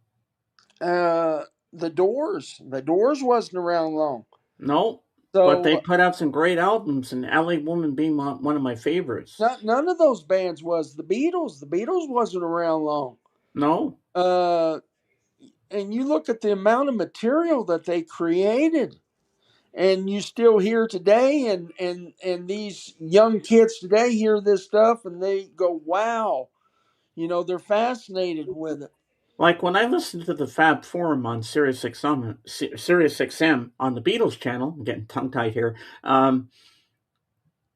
Uh, the Doors wasn't around long. No, but they So put out some great albums, and LA Woman being one of my favorites. none of those bands was the Beatles. The Beatles wasn't around long. No, Uh, and you look at the amount of material that they created, and you still hear today, and these young kids today hear this stuff, and they go, "Wow!" They're fascinated with it. like when I listen to the Fab Forum on Sirius XM on the Beatles channel, I'm getting tongue tied here.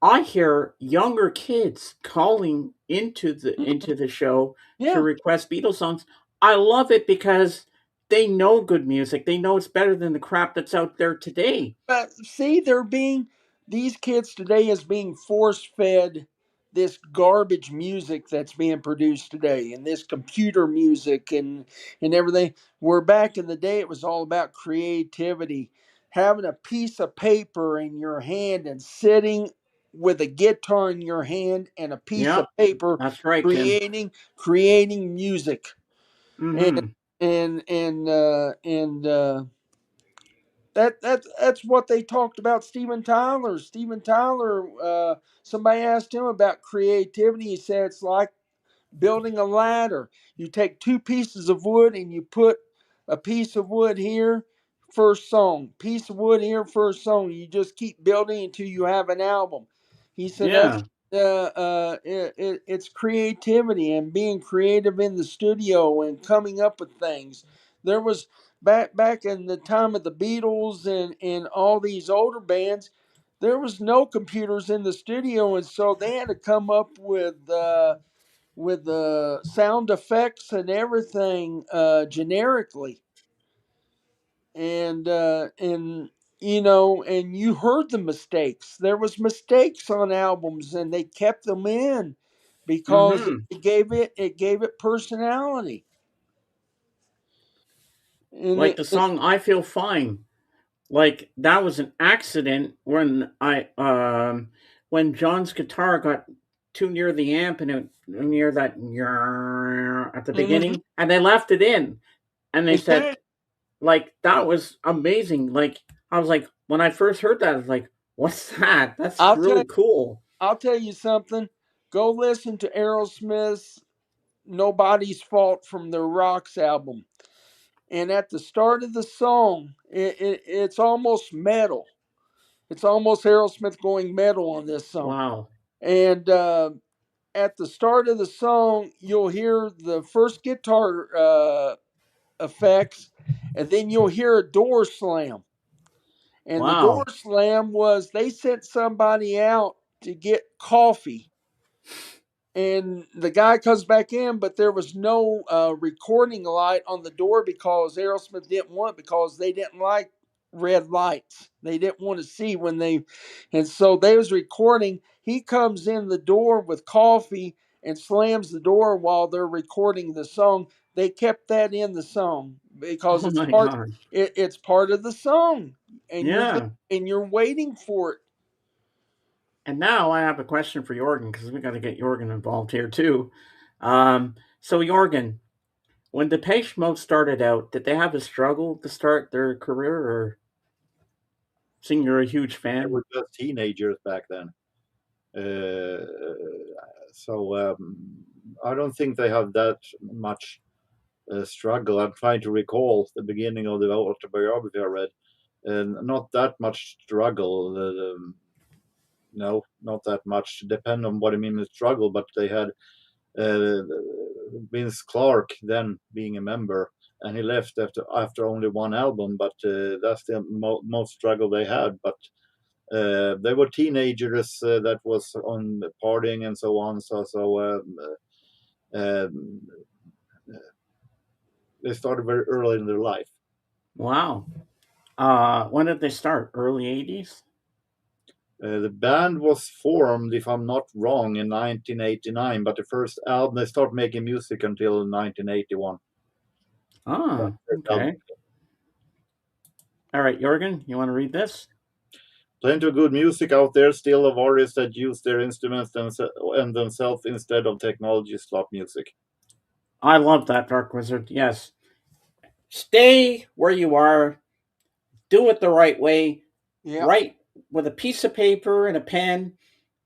I hear younger kids calling into the show to Yeah. request Beatles songs. I love it because they know good music. They know it's better than the crap that's out there today. But see, these kids today is being force fed this garbage music that's being produced today, and this computer music and everything. Where back in the day it was all about creativity, having a piece of paper in your hand and sitting with a guitar in your hand and a piece of Yep, paper, that's right, Tim. creating music. And Mm-hmm. that's what they talked about. Steven Tyler. Steven Tyler. Somebody asked him about creativity. He said it's like building a ladder. You take two pieces of wood and you put a piece of wood here, first song. Piece of wood here, first song. You just keep building until you have an album. He said that's Yeah, it's creativity and being creative in the studio and coming up with things. There was back in the time of the Beatles and all these older bands. There was no computers in the studio, and so they had to come up with the sound effects and everything generically, and and you heard the mistakes. There was mistakes on albums, and they kept them in because mm-hmm. it gave it personality. And Like the song "I Feel Fine." Like that was an accident when John's guitar got too near the amp and near that at the Mhm. beginning, and they left it in, and they said Exactly. like that was amazing. Like I was like when I first heard that, I was like, "What's that? That's I'll tell really cool." I'll tell you something. Go listen to Aerosmith's "Nobody's Fault" from their Rocks album. And at the start of the song, it's almost metal. It's almost Aerosmith going metal on this song. Wow. And at the start of the song, you'll hear the first guitar effects, and then you'll hear a door slam. And the door Wow. slam was they sent somebody out to get coffee, and the guy comes back in, but there was no recording light on the door because Aerosmith didn't want, because they didn't like red lights. They didn't want to see when they, and so they was recording. He comes in the door with coffee and slams the door while they're recording the song. They kept that in the song because Oh it's my part. God. It's part of the song, and Yeah. you're waiting for it. And now I have a question for Jorgen because we got to get Jorgen involved here too. So Jorgen, when Depeche Mode started out, did they have a struggle to start their career, or seeing you're a huge They fan? were just teenagers back then. Uh, so I don't think they have that much struggle. I'm trying to recall the beginning of the autobiography I read, and not that much struggle. No, not that much. Depend on what I mean with struggle, but they had uh, Vince Clarke then being a member, and he left after only one album. But that's the most struggle they had. But they were teenagers that was on partying and so on. Um, they started very early in their life. Wow. When did they start? Early 80s? The band was formed, if I'm not wrong, in 1989, but the first album, they started making music until 1981. Ah, okay. All right, Jorgen, you want to read this? Plenty of good music out there still of artists that use their instruments and themselves instead of technology slop music. I love that, Dark Wizard. Yes. Stay where you are. Do it the right way. Yeah, Write with a piece of paper and a pen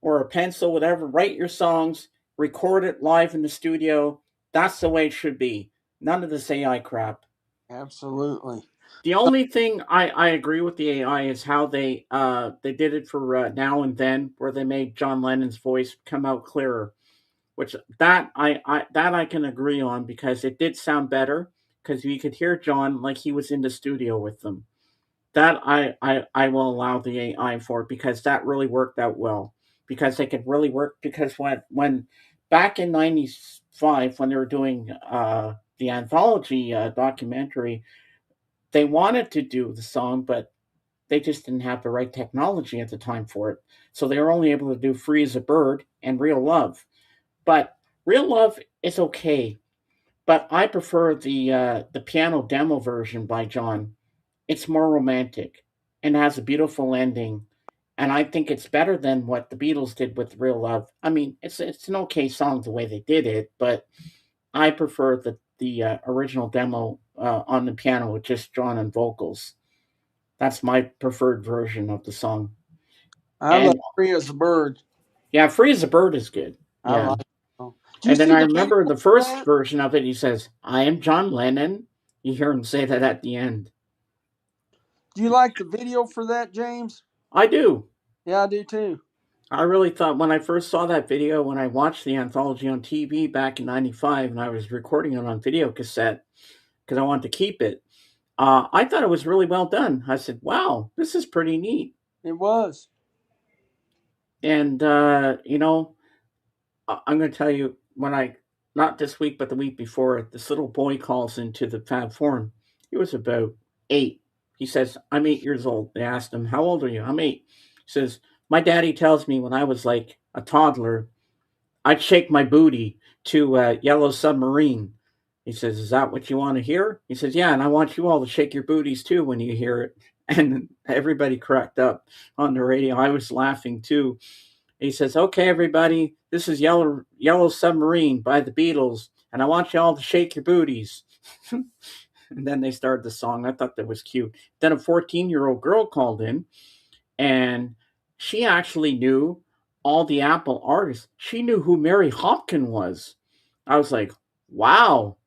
or a pencil, whatever. Write your songs. Record it live in the studio. That's the way it should be. None of this AI crap. absolutely. The only thing I agree with the AI is how they did it for Now and Then, where they made John Lennon's voice come out clearer. Which that I can agree on because it did sound better because you could hear John like he was in the studio with them. That I will allow the AI for because that really worked out well because they could really work because when back in '95 when they were doing the anthology documentary, they wanted to do the song but they just didn't have the right technology at the time for it, so they were only able to do "Free as a Bird" and "Real Love." But "Real Love" is okay, but I prefer the piano demo version by John. It's more romantic and has a beautiful ending, and I think it's better than what the Beatles did with "Real Love." I mean, it's an okay song the way they did it, but I prefer the original demo on the piano with just John and vocals. That's my preferred version of the song. I love And Free as a Bird. yeah, "Free as a Bird" is good. I Yeah. like it. Do you And then see I the video remember the for first that? version of it, he says, "I am John Lennon." You hear him say that at the end. Do you like the video for that, James? I do. Yeah, I do too. I really thought when I first saw that video, when I watched the anthology on TV back in '95 and I was recording it on video cassette because I wanted to keep it, I thought it was really well done. I said, wow, this is pretty neat. It was. And, I'm going to tell you when not this week, but the week before, this little boy calls into the Fab Forum. He was about 8. He says, "I'm 8 years old." They asked him, "How old are you?" "I'm 8." He says, "My daddy tells me when I was like a toddler, I'd shake my booty to Yellow Submarine." He says, "Is that what you want to hear?" He says, "Yeah, and I want you all to shake your booties too when you hear it." And everybody cracked up on the radio. I was laughing too. He says, "Okay, everybody, this is Yellow Submarine by the Beatles, and I want you all to shake your booties." And then they started the song. I thought that was cute. Then a 14-year-old girl called in, and she actually knew all the Apple artists. She knew who Mary Hopkin was. I was like, wow,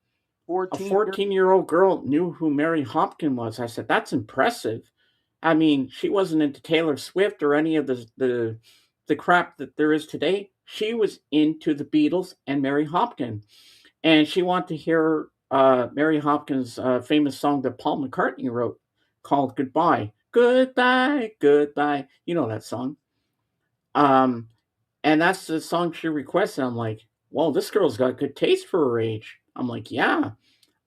a 14 years. 14-year-old girl knew who Mary Hopkin was. I said, that's impressive. I mean, she wasn't into Taylor Swift or any of the crap that there is today. She was into the Beatles and Mary Hopkin, and she wanted to hear Mary Hopkins' famous song that Paul McCartney wrote called "Goodbye." Goodbye, goodbye. You know that song. Um, and that's the song she requested. I'm like, well, this girl's got good taste for her age. I'm like, yeah,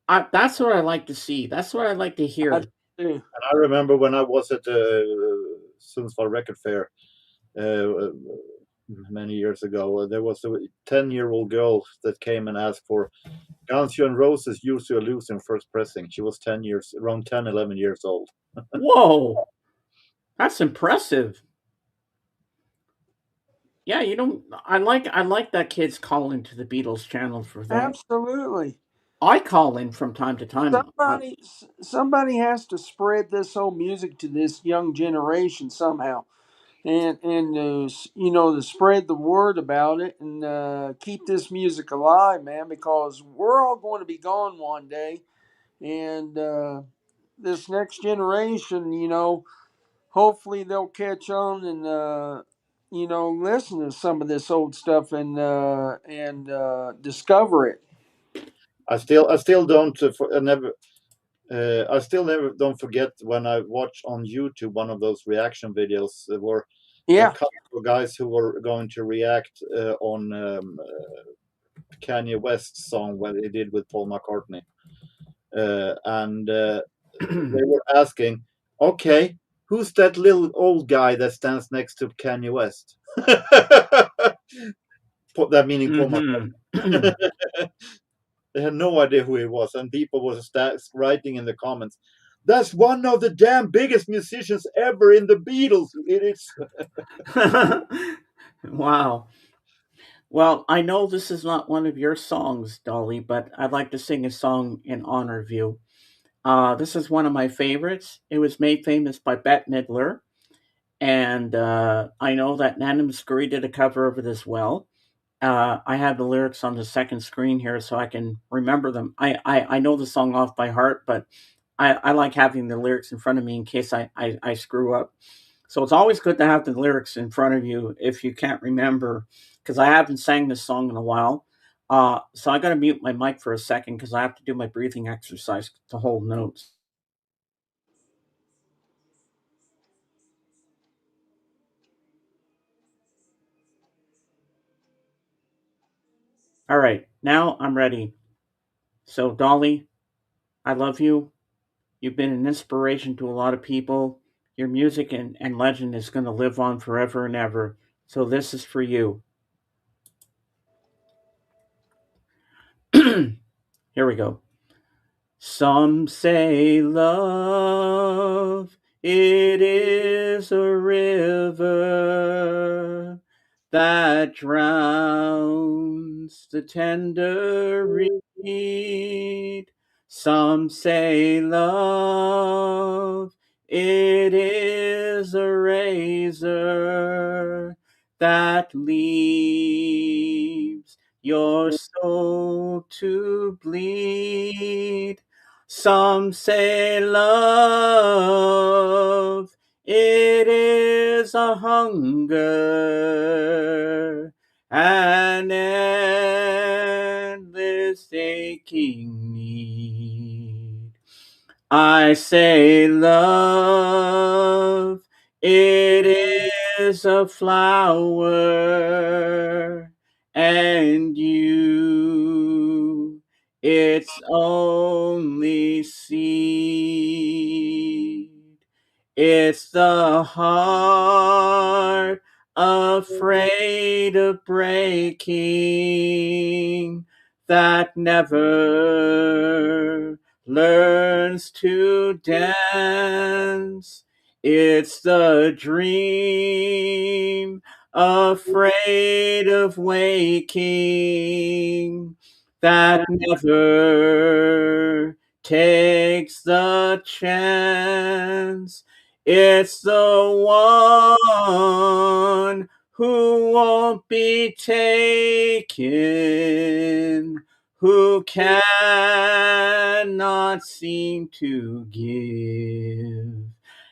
that's what I like to see. That's what I like to I hear. do. And I remember when I was at the Sundsvall Record Fair uh, many years ago, there was a 10-year-old girl that came and asked for Guns N' Roses Use Your Illusion first pressing. She was 10 years, around 10, 11 years old. Whoa, that's impressive. Yeah, you know, I like that kids call into the Beatles channel for that. Absolutely. I call in from time to time. Somebody has to spread this whole music to this young generation somehow, and to spread the word about it and keep this music alive, man, because we're all going to be gone one day, and this next generation, hopefully they'll catch on and listen to some of this old stuff and discover it. I still don't, I never, I still never don't forget when I watch on YouTube one of those reaction videos where a Yeah. couple of guys who were going to react on Kanye West's song what he did with Paul McCartney, and they were asking, "Okay, who's that little old guy that stands next to Kanye West?" That meaning Paul hmm McCartney. They had no idea who he was, and people were writing in the comments, "That's one of the damn biggest musicians ever in the Beatles." It is. Wow. Well, I know this is not one of your songs, Dolly, but I'd like to sing a song in honor of you. This is one of my favorites. It was made famous by Bette Midler, and I know that Nana Muscuri did a cover of it as well. I have the lyrics on the second screen here so I can remember them. I know the song off by heart, but I like having the lyrics in front of me in case I screw up. So it's always good to have the lyrics in front of you if you can't remember, because I haven't sang this song in a while. So I got to mute my mic for a second because I have to do my breathing exercise to hold notes. All right, now I'm ready. So, Dolly, I love you. You've been an inspiration to a lot of people. Your music and legend is going to live on forever and ever. So, this is for you. Here we go. Some say love, it is a river that drowns the tender reed. Some say love, it is a razor that leaves your soul to bleed. Some say love, it is a hunger, an endless aching need. I say love, it is a flower, and you, its only seed. It's the heart afraid of breaking that never learns to dance. It's the dream afraid of waking that never takes the chance. It's the one who won't be taken, who cannot seem to give.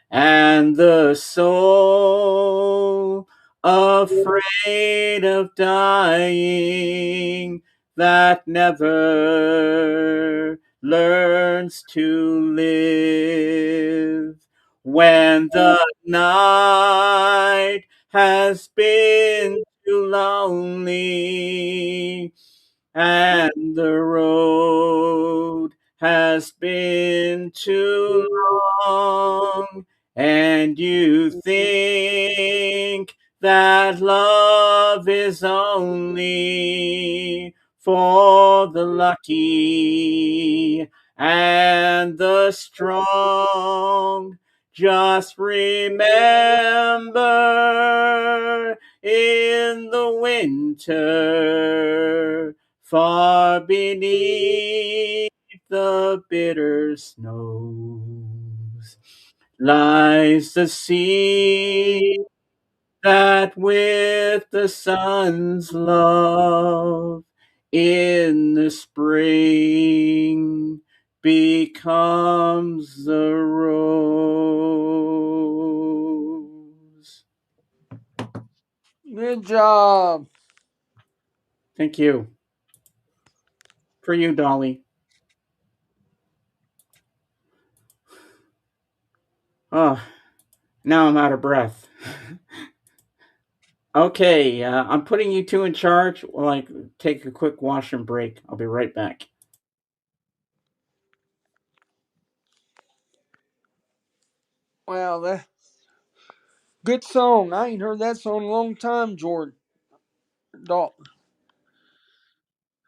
And the soul afraid of dying that never learns to live. When the night has been too lonely and the road has been too long, and you think that love is only for the lucky and the strong. Just remember in the winter, far beneath the bitter snows, lies the sea that with the sun's love in the spring becomes the rose. Good job. Thank you. For you, Dolly. Oh, now I'm out of breath. Okay, I'm putting you two in charge while I take a quick washroom break. I'll be right back. Wow, that good song. I ain't heard that song in a long time, Jordan. Dalton.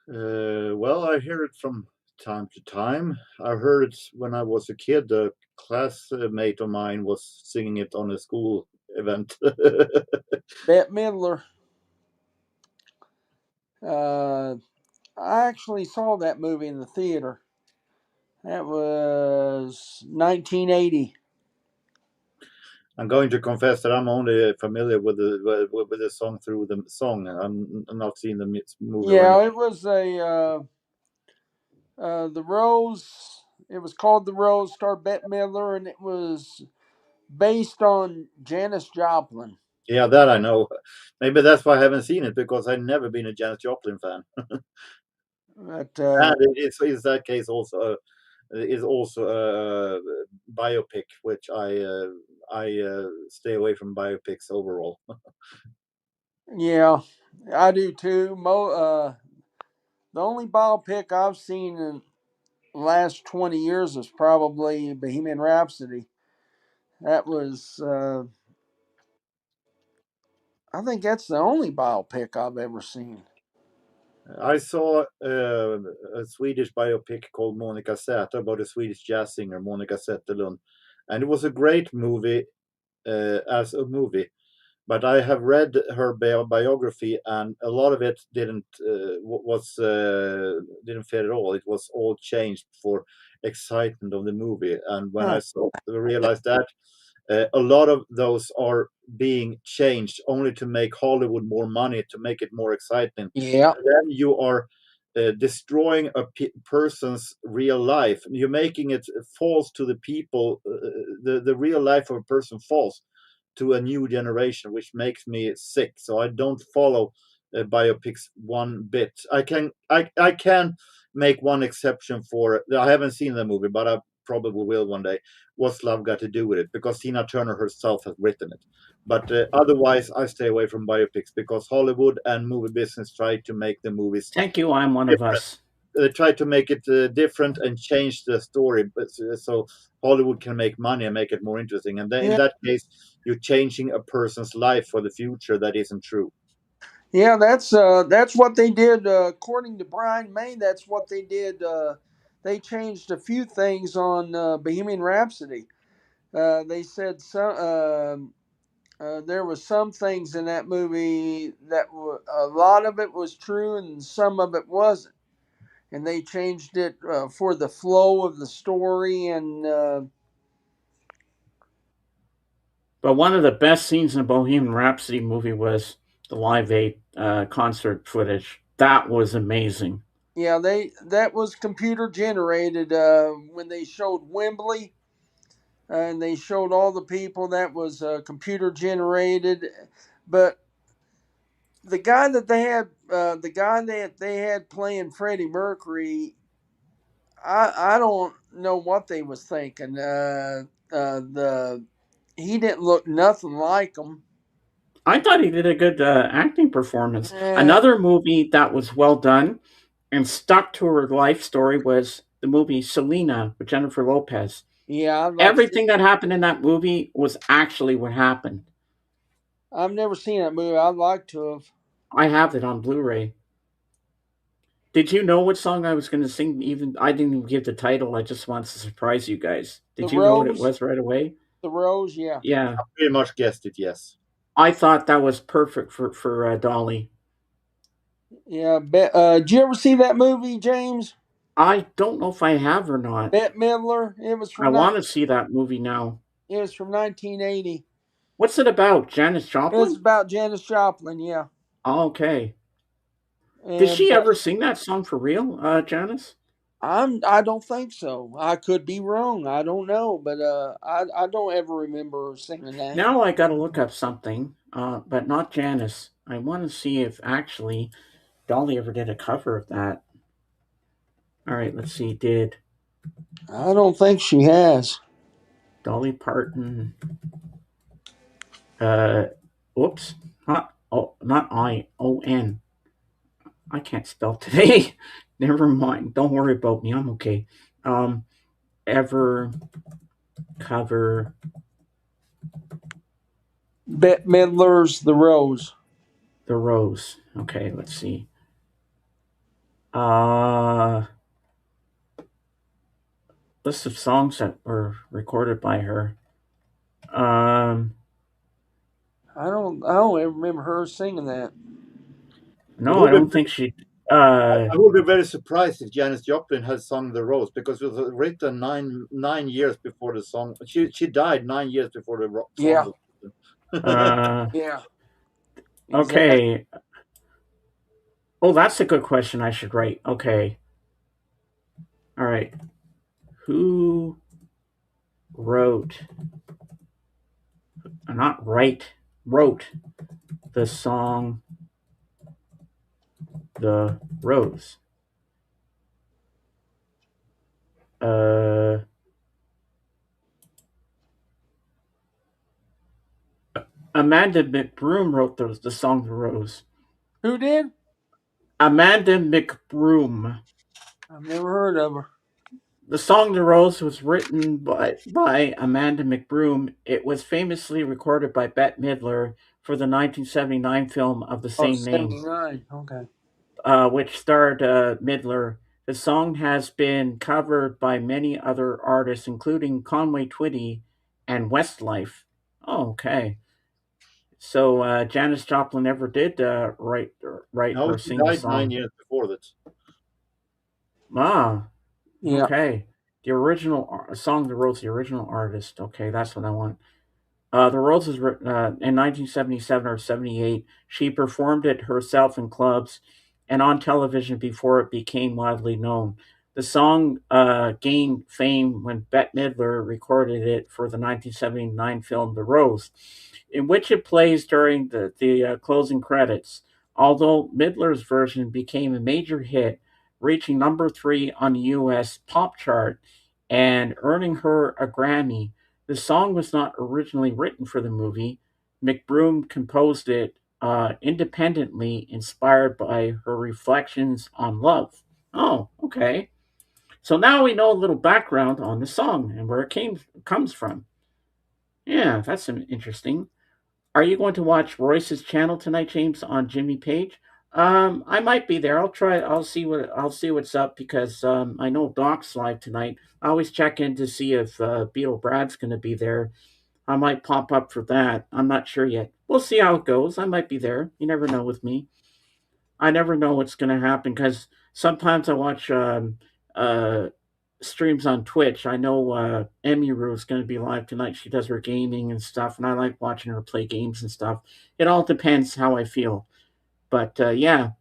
Well, I hear it from time to time. I heard it when I was a kid. A classmate of mine was singing it on a school event. Bette Midler. Uh, I actually saw that movie in the theater. That was 1980. I'm going to confess that I'm only familiar with the song through the song. I'm not seeing the movie or Yeah, anything. it was the Rose. It was called The Rose, starred Bette Midler, and it was based on Janis Joplin. Yeah, that I know. Maybe that's why I haven't seen it because I've never been a Janis Joplin fan. But And it's that case also is also a biopic, which I stay away from biopics overall. yeah, I do too. The only biopic I've seen in the last 20 years is probably Bohemian Rhapsody. That was, I think that's the only biopic I've ever seen. I saw a Swedish biopic called Monica Z about a Swedish jazz singer, Monica Zetterlund, and it was a great movie as a movie. But I have read her biography, and a lot of it didn't fit at all. It was all changed for excitement of the movie, and when Huh. I saw realized that a lot of those are being changed only to make Hollywood more money, to make it more exciting. Yeah. And then you are destroying a person's real life. You're making it false to the people. The real life of a person false to a new generation, which makes me sick. So I don't follow biopics one bit. I can make one exception for. I haven't seen the movie, but I probably will one day. What's love got to do with it? Because Tina Turner herself has written it. But otherwise, I stay away from biopics because Hollywood and movie business try to make the movies Thank you. I'm one of different. us. They try to make it different and change the story, but so Hollywood can make money and make it more interesting. And then in Yeah. that case, you're changing a person's life for the future that isn't true. Yeah, that's what they did. According to Brian May, that's what they did. They changed a few things on Bohemian Rhapsody. They said there was some things in that movie that a lot of it was true and some of it wasn't, and they changed it for the flow of the story. And But one of the best scenes in the Bohemian Rhapsody movie was the Live Aid concert footage. That was amazing. yeah, they that was computer generated when they showed Wembley. And they showed all the people that was computer generated, but the guy that they had playing Freddie Mercury, I don't know what they was thinking. The He didn't look nothing like him. I thought he did a good acting performance. Uh, Another movie that was well done and stuck to her life story was the movie Selena with Jennifer Lopez. yeah, I'd like to see. Everything that happened in that movie was actually what happened. I've never seen that movie. I'd like to have. I have it on Blu-ray. Did you know what song I was going to sing? Even I didn't even give the title. I just wanted to surprise you guys. The Did you know what it Rose, was right away? the Rose, yeah, Yeah, I pretty much guessed it. Yes. I thought that was perfect for Dolly. yeah. Did you ever see that movie, James? I don't know if I have or not. Bette Midler. I want to see that movie now. It was from 1980. What's it about? Janis It's Joplin? about Janis Joplin, yeah. Oh, okay. Did And she but ever sing that song for real, Janice? I don't think so. I could be wrong. I don't know, but I don't ever remember her singing that. Now I got to look up something, but not Janice. I want to see if actually Dolly ever did a cover of that. All right, let's see. Did I don't think she has. Dolly Parton? Uh, whoops. Not I. O N. I can't spell today. Never mind. Don't worry about me. I'm okay. Um, ever cover Bette Midler's The Rose. the rose? Okay, let's see. Uh, list of songs that were recorded by her. Um, I don't ever remember her singing that. It no, I would be, don't think she. Uh, I would be very surprised if Janis Joplin had sung "The Rose" because it was written nine years before the song. She died 9 years before the song Yeah, was written. uh, yeah, exactly. okay. Oh, that's a good question. I should write. Okay. All right. Who wrote? Not write. Wrote the song "The Rose." Uh, Amanda McBroom wrote the song "The Rose." Who did? Amanda McBroom. I've never heard of her. The song "The Rose" was written by Amanda McBroom. It was famously recorded by Bette Midler for the 1979 film of the Oh, same name, 79. Okay. which starred Midler. The song has been covered by many other artists, including Conway Twitty and Westlife. Oh, okay. So Janis Joplin never did write No, or she sing the died nine song. years before that. Ah, Yeah. okay. The original song that wrote the original artist. Okay, that's what I want. The Rose was written in 1977 or 78. She performed it herself in clubs and on television before it became widely known. The song gained fame when Bette Midler recorded it for the 1979 film The Rose, in which it plays during the closing credits. Although Midler's version became a major hit, reaching number 3 on the U.S. pop chart and earning her a Grammy, the song was not originally written for the movie. McBroom composed it independently, inspired by her reflections on love. Oh, okay. So now we know a little background on the song and where it comes from. Yeah, that's interesting. Are you going to watch Royce's channel tonight, James, on Jimmy Page? I might be there. I'll try. I'll see what's up because I know Doc's live tonight. I always check in to see if Beetle Brad's going to be there. I might pop up for that. I'm not sure yet. We'll see how it goes. I might be there. You never know with me. I never know what's going to happen because sometimes I watch uh, streams on Twitch. I know Emmy Roo is going to be live tonight. She does her gaming and stuff, and I like watching her play games and stuff. It all depends how I feel. But yeah,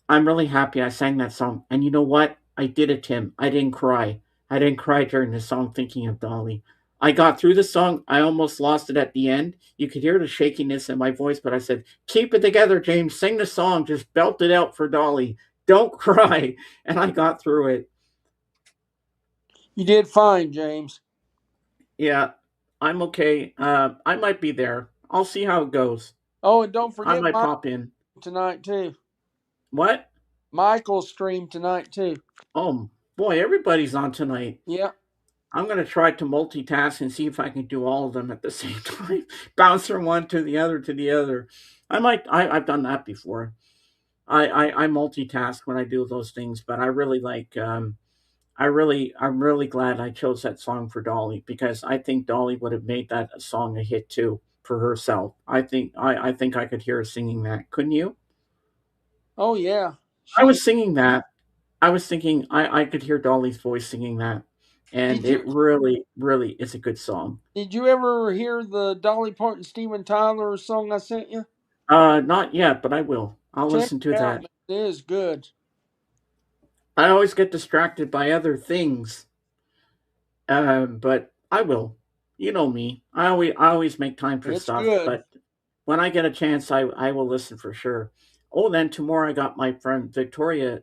I'm really happy I sang that song. And you know what? I did it, Tim. I didn't cry. I didn't cry during the song thinking of Dolly. I got through the song. I almost lost it at the end. You could hear the shakiness in my voice, but I said, keep it together, James. Sing the song. Just belt it out for Dolly. Don't cry. And I got through it. You did fine, James. Yeah, I'm okay. I might be there. I'll see how it goes. Oh, and don't I forget might Mike pop in. tonight too. What? Michael's stream tonight too. Oh boy, everybody's on tonight. Yeah. I'm gonna try to multitask and see if I can do all of them at the same time. Bounce from one to the other to the other. I might. I've done that before. I multitask when I do those things, but I really like. I'm really glad I chose that song for Dolly because I think Dolly would have made that song a hit too for herself. I think I could hear her singing that. Couldn't you? Oh yeah. I She was singing that. I was thinking I could hear Dolly's voice singing that, and did you it really is a good song. did you ever hear the Dolly Parton Steven Tyler song I sent you? Not yet, but I will. I'll Check listen to it out, that. man. It is good. I always get distracted by other things, but I will. You know me. I always make time for It's stuff, good. but when I get a chance, I will listen for sure. Oh, then tomorrow I got my friend Victoria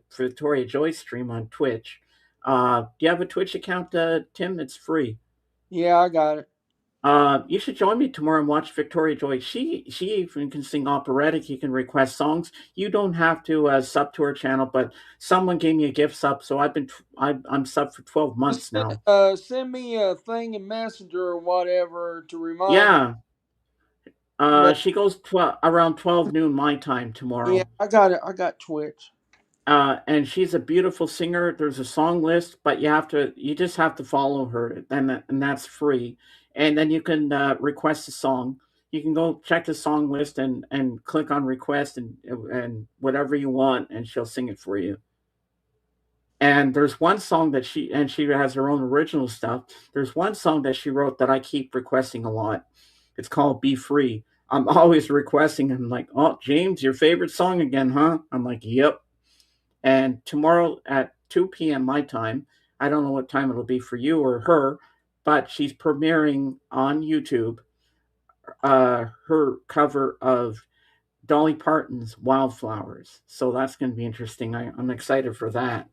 Joyce stream on Twitch. Do you have a Twitch account, Tim? It's free. Yeah, I got it. You should join me tomorrow and watch Victoria Joy. She even can sing operatic. You can request songs. You don't have to sub to her channel, but someone gave me a gift sub, so I'm sub for 12 months Just now. send me a thing in Messenger or whatever to remind me. Yeah, But she goes around 12 noon my time yeah, tomorrow. I got it. I got Twitch. And she's a beautiful singer. There's a song list, but you just have to follow her, and that's free. And then you can request a song. You can go check the song list and click on request and whatever you want, and she'll sing it for you. And there's one song that she has her own original stuff. There's one song that she wrote that I keep requesting a lot. It's called "Be Free." I'm always requesting. I'm like, oh, James, your favorite song again, huh? I'm like, yep. And tomorrow at 2 p.m. my time, I don't know what time it'll be for you or her, but she's premiering on YouTube her cover of Dolly Parton's Wildflowers. So that's going to be interesting. I'm excited for that.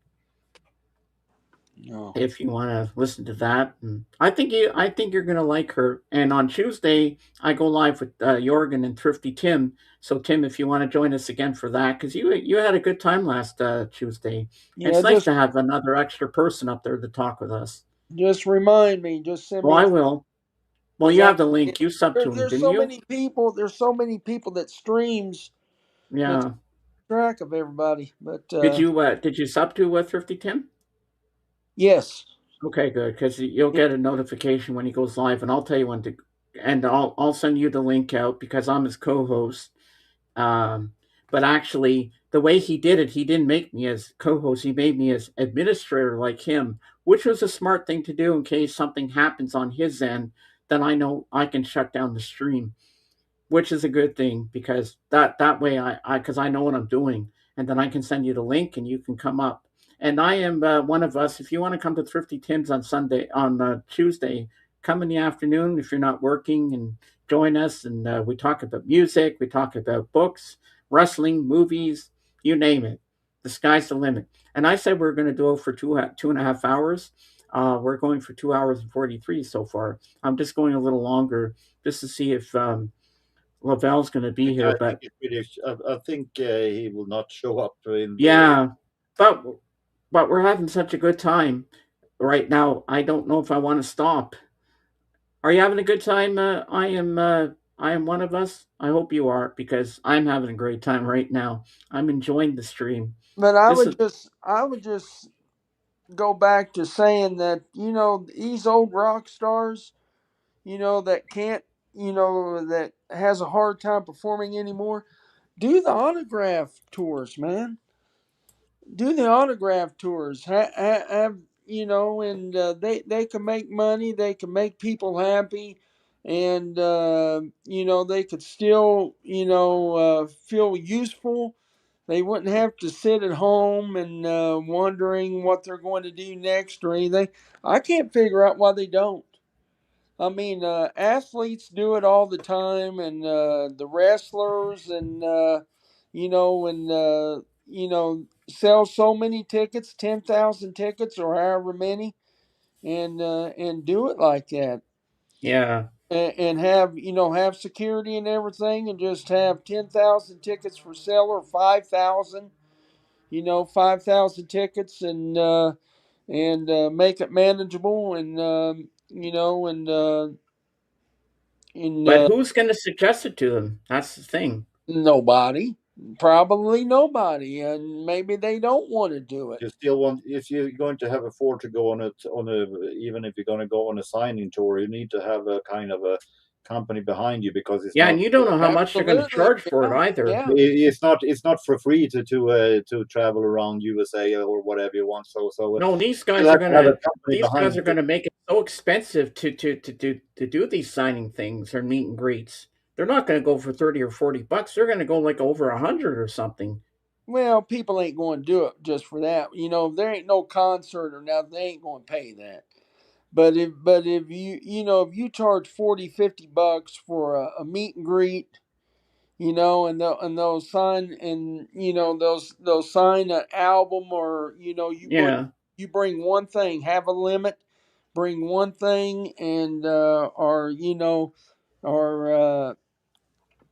No. If you want to listen to that, and I think you're going to like her. And on Tuesday, I go live with Jorgen and Thrifty Tim. So Tim, if you want to join us again for that, because you had a good time last Tuesday, and Yeah, it's nice to have another extra person up there to talk with us. just remind me. Just send Well, me a I will. Well, because you have the link. You sub to him, there's didn't so you? many people. There's so many people that streams that Yeah. track of everybody. But Did you sub to Thrifty Tim? yes, Okay, good, because you'll yeah, get a notification when he goes live, and I'll tell you when to, and I'll send you the link out because I'm his co-host. Um, but actually, the way he did it, he didn't make me as co-host. He made me as administrator like him, which was a smart thing to do in case something happens on his end. Then I know I can shut down the stream, which is a good thing because that way I because I know what I'm doing, and then I can send you the link and you can come up. And I am one of us. If you want to come to Thrifty Tim's on Sunday on Tuesday, come in the afternoon if you're not working and join us. And we talk about music, we talk about books, wrestling, movies, you name it. The sky's the limit. And I said we're going to do it for 2.5 hours. We're going for 2 hours and 43 so far. I'm just going a little longer just to see if Lavelle's going to be here, I think but it's British. I think he will not show up in the. yeah, but we're having such a good time right now. I don't know if I want to stop. Are you having a good time? I am one of us. I hope you are because I'm having a great time right now. I'm enjoying the stream. but This is I would just go back to saying that these old rock stars, that can't, that has a hard time performing anymore. Do the autograph tours, man. Do the autograph tours. Have and they can make money. They can make people happy, and they could still feel useful. They wouldn't have to sit at home and wondering what they're going to do next or anything. I can't figure out why they don't. I mean, athletes do it all the time, and the wrestlers, and sell so many tickets, 10,000 tickets, or however many, and do it like that, Yeah. and have have security and everything, and just have 10,000 tickets for sale, or 5,000, 5,000 tickets, and make it manageable, and But who's going to suggest it to them? That's the thing. nobody, probably nobody, and maybe they don't want to do it. You still want, if you're going to have a Ford to go on a, even if you're going to go on a signing tour, you need to have a kind of a company behind you, because it's Yeah, not and you don't know how much they're going to Absolutely, charge for it yeah, either. yeah. it's not for free to travel around USA or whatever you want. So No, you still have to have a company these behind guys are you. gonna make it so expensive to do these signing things or meet and greets. They're not gonna go for 30 or 40 bucks. They're gonna go like over 100 or something. Well, people ain't going to do it just for that. There ain't no concert or nothing. They ain't going to pay that. But if if you charge 40, 50 bucks for a meet and greet, and they'll sign, and they'll sign an album, or Yeah. you bring one thing, have a limit, bring one thing, and or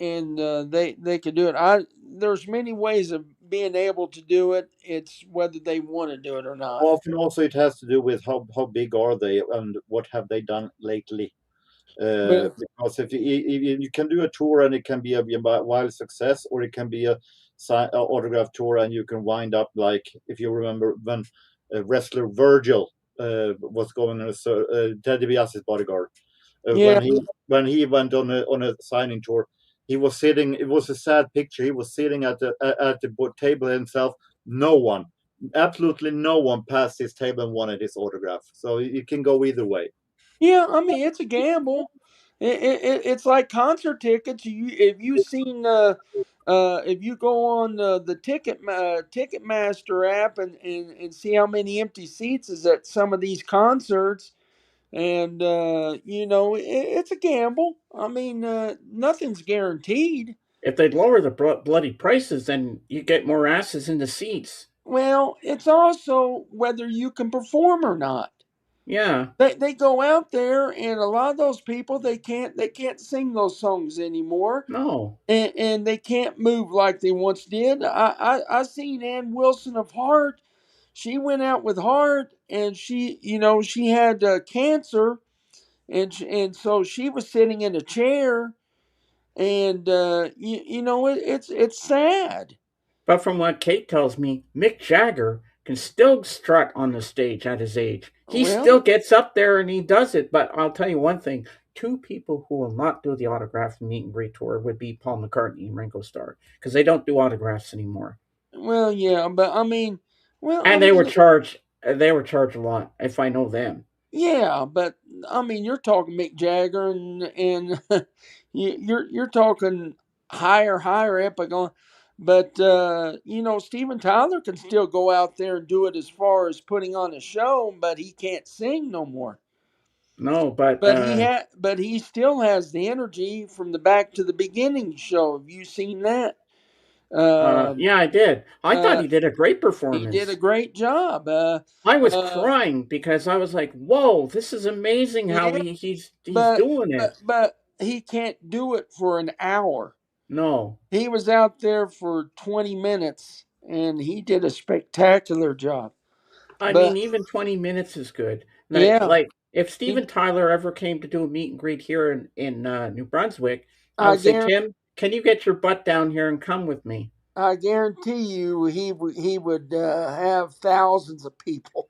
and they could do it. There's many ways of being able to do it. It's whether they want to do it or not. Often also it has to do with how big are they and what have they done lately. But Because if you can do a tour and it can be a wild success, or it can be a autograph tour and you can wind up like, if you remember when wrestler Virgil was going on Ted DiBiase's bodyguard, yeah, when he went on a signing tour, he was sitting. It was a sad picture. He was sitting at the table himself. No one, absolutely no one, passed his table and wanted his autograph. So it can go either way. yeah. I mean, it's a gamble. It's like concert tickets. If you go on the Ticketmaster app, and see how many empty seats is at some of these concerts, and it's a gamble. I mean, nothing's guaranteed. If they'd lower the bloody prices, then you get more asses in the seats. Well, it's also whether you can perform or not. Yeah. They go out there, and a lot of those people, they can't sing those songs anymore, No. and they can't move like they once did. I seen Ann Wilson of Heart. She went out with Heart, and she had cancer, and so she was sitting in a chair, and it's sad. But from what Kate tells me, Mick Jagger can still strut on the stage at his age. He still Well, gets up there and he does it. But I'll tell you one thing: two people who will not do the autograph meet and greet tour would be Paul McCartney and Ringo Starr, because they don't do autographs anymore. well, yeah, but I mean, well, I And mean, they were charged a lot. If I know them. yeah, but I mean, you're talking Mick Jagger, and you're talking higher epic on, but Steven Tyler can still go out there and do it as far as putting on a show, but he can't sing no more. No, but But he still has the energy from the Back to the Beginning show. Have you seen that? Um, yeah, I did. I thought uh, he did a great he did a performance. great job. I was Uh, crying because I was like, "Whoa, this is amazing! How yeah, he's but doing but it." but he can't do it for an hour. No, He was out there for 20 minutes, and he did a spectacular job. I mean, But even 20 minutes is good. yeah, Like if he, Steven Tyler ever came to do a meet and greet here in New Brunswick, I I would say, guarantee Tim, can you get your butt down here and come with me? I guarantee you he would have thousands of people.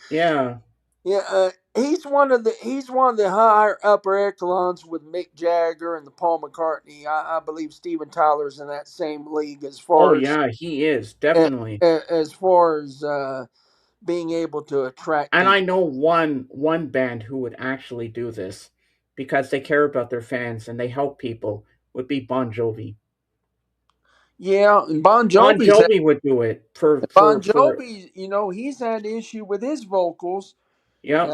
Yeah, Yeah, he's one of the higher upper echelons with Mick Jagger and the Paul McCartney. I believe Steven Tyler's in that same league as oh far yeah, he is as definitely. as far as being able to attract And I people. know one band who would actually do this because they care about their fans and they help people would be Bon Jovi. Yeah, and Bon Jovi would do it Bon for Jovi, he's had issue with his vocals, yep.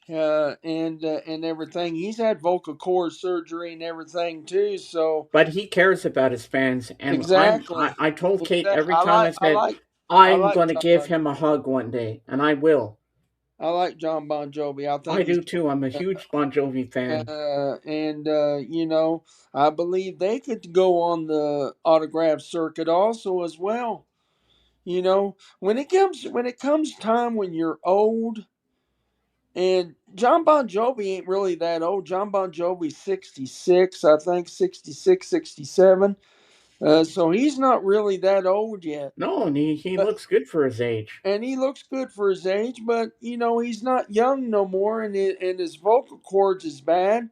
and everything. He's had vocal cord surgery and everything too. So But he cares about his fans, and exactly, I told Kate exactly. every time I I said like I I'm like going to give him a hug one day, and I will. I like John Bon Jovi. I I think he's do too. I'm a huge Bon Jovi fan. and you know, I believe they could go on the autograph circuit also as well. You know, when it comes time when you're old, and John Bon Jovi ain't really that old. John Bon Jovi's 66, I think 66, 67. So he's not really that old yet. No, and he But looks good for his age. and he looks good for his age, but you know, he's not young no more, and his vocal cords is bad.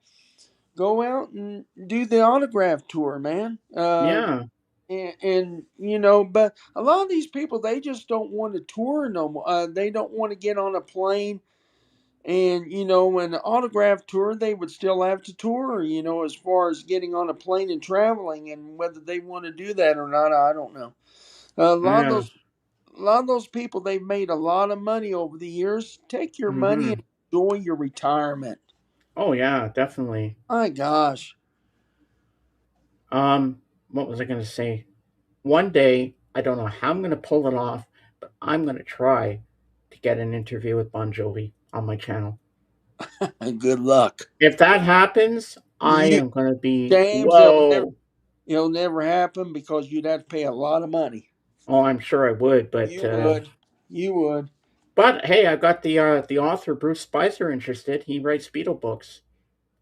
Go out and do the autograph tour, man. Yeah. And you know, but a lot of these people, they just don't want to tour no more. They don't want to get on a plane. And you know, an autograph tour, they would still have to tour. You know, as far as getting on a plane and traveling, and whether they want to do that or not, I don't know. Yeah. A lot of those people, they've made a lot of money over the years. Take your money and Mhm. enjoy your retirement. Oh yeah, definitely. My gosh. What was I going to say? One day, I don't know how I'm going to pull it off, but I'm going to try to get an interview with Bon Jovi on my channel. Good luck. If that happens, I You am going to be James, whoa. it'll never happen because you'd have to pay a lot of money. Oh, I'm sure I would, You would. You would. but hey, I got the author Bruce Spicer interested. He writes Beatle books.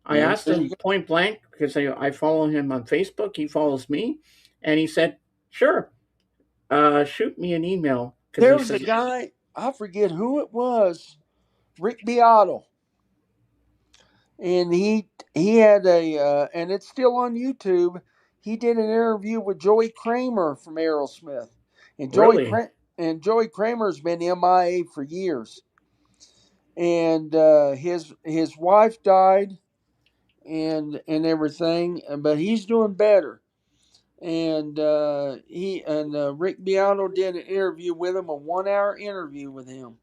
I Yeah, asked there you him go. point blank because I follow him on Facebook. He follows me, and he said, "Sure, shoot me an email." Because There he was a says, guy, I forget who it was, Rick Beato, and he had and it's still on YouTube. He did an interview with Joey Kramer from Aerosmith, and "Really? Joey Kramer's been MIA for years, and his wife died and everything, but he's doing better. And Rick Beato did an interview with him, a 1 hour interview with him.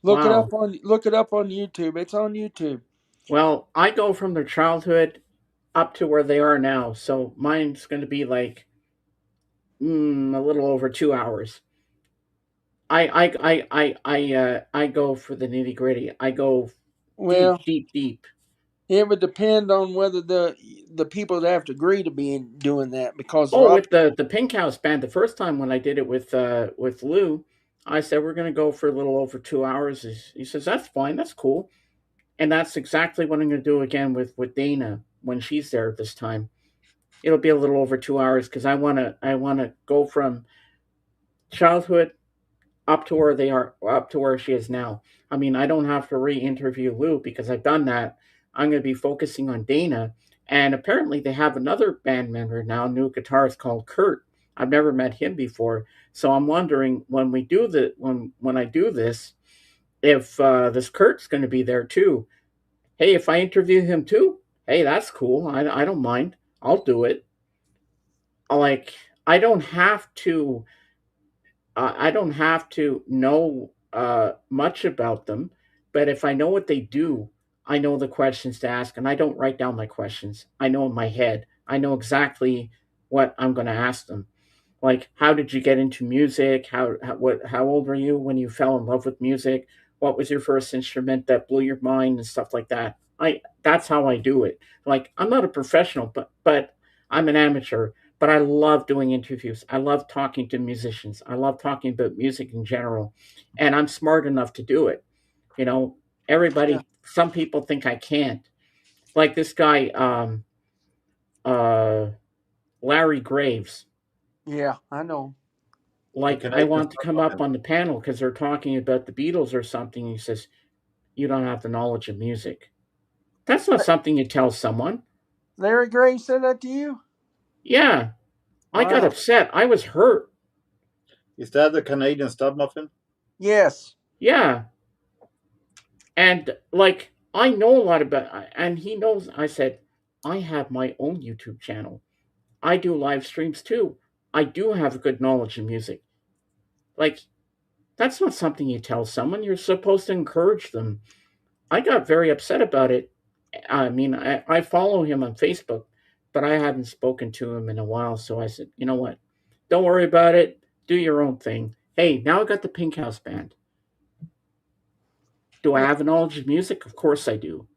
Wow." Look it up on YouTube. It's on YouTube. Well, I go from their childhood up to where they are now, so mine's going to be like a little over 2 hours. I go for the nitty gritty. I go deep, Well, deep, deep. it would depend on whether the people that have to agree to be doing that, because a Oh, lot of with the Pink House band, the first time when I did it with Lou, I said we're going to go for a little over 2 hours. He says that's fine, that's cool, and that's exactly what I'm going to do again with Dana when she's there this time. It'll be a little over 2 hours because I want to go from childhood up to where they are, up to where she is now. I mean, I don't have to re-interview Lou because I've done that. I'm going to be focusing on Dana, and apparently they have another band member now, new guitarist called Kurt. I've never met him before, so I'm wondering when we do the when I do this, if this Kurt's going to be there too. Hey, if I interview him too, hey, that's cool. I don't mind. I'll do it. Like I don't have to I don't have to know much about them, but if I know what they do, I know the questions to ask, and I don't write down my questions. I know in my head. I know exactly what I'm going to ask them. Like, how did you get into music? How old were you when you fell in love with music? What was your first instrument that blew your mind and stuff like that? I That's how I do it. Like, I'm not a professional, but I'm an amateur. But I love doing interviews. I love talking to musicians. I love talking about music in general, and I'm smart enough to do it. You know, yeah, some people think I can't. Like this guy, uh, Larry Graves. yeah, I know. The Like I Canadian want to come up stuff. on the panel because they're talking about the Beatles or something. He says, "You don't have the knowledge of music." That's not something you tell someone. Larry Gray said that to you? Yeah, I got Wow. upset. I was hurt. Is that the Canadian stud muffin? Yes. Yeah, and like I know a lot about, and he knows. I said, I have my own YouTube channel. I do live streams too. I do have good knowledge of music. Like that's not something you tell someone. You're supposed to encourage them. I got very upset about it. I mean, I follow him on Facebook, but I haven't spoken to him in a while. So I said, you know what? Don't worry about it. Do your own thing. Hey, now I got the Pink House band Do I have knowledge of music? Of course I do.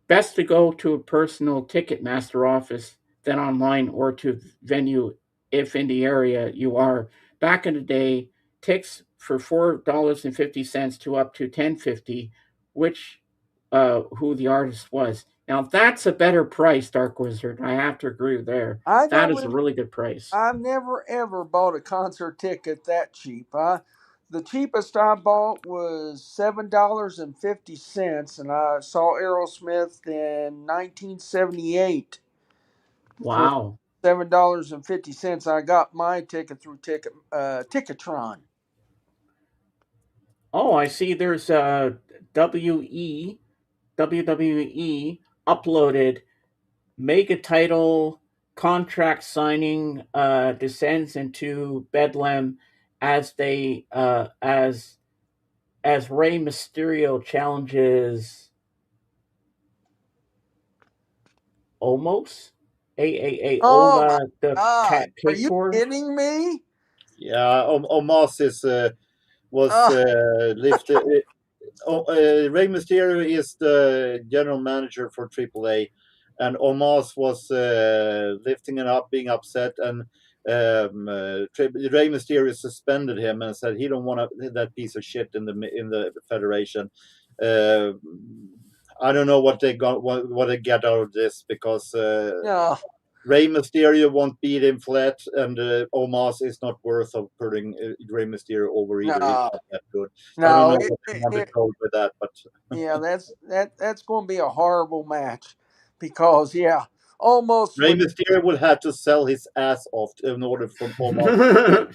Best to go to a personal Ticketmaster office than online or to venue if in the area you are. Back in the day, tickets for $4.50 to up to $10.50, which who the artist was. Now that's a better price, Dark Wizard. I have to agree with there. I That don't. is a really good price. I've never ever bought a concert ticket that cheap. The cheapest I bought was $7.50, and I saw Aerosmith in 1978 for Wow. $7.50. I got my ticket through Ticketron. Oh, I see. There's WE WWE uploaded mega title contract signing descends into bedlam as they as Rey Mysterio challenges Omos, a Oh my Ola the God! cat Are cake you core. kidding me? Yeah, Omos was Oh, lifted. Rey Mysterio is the general manager for AAA, and Omos was lifting it up, being upset, and Rey Mysterio suspended him and said he don't want that piece of shit in the federation. Uh, I don't know what they got, what they get out of this because no, Rey Mysterio won't beat him flat, and Omos is not worth of putting Rey Mysterio over either. He's no, not that good. I don't no. know what they wanted told with that, but Yeah, that's going to be a horrible match because yeah, almost Rey would Mysterio will have to sell his ass off in order for Omos.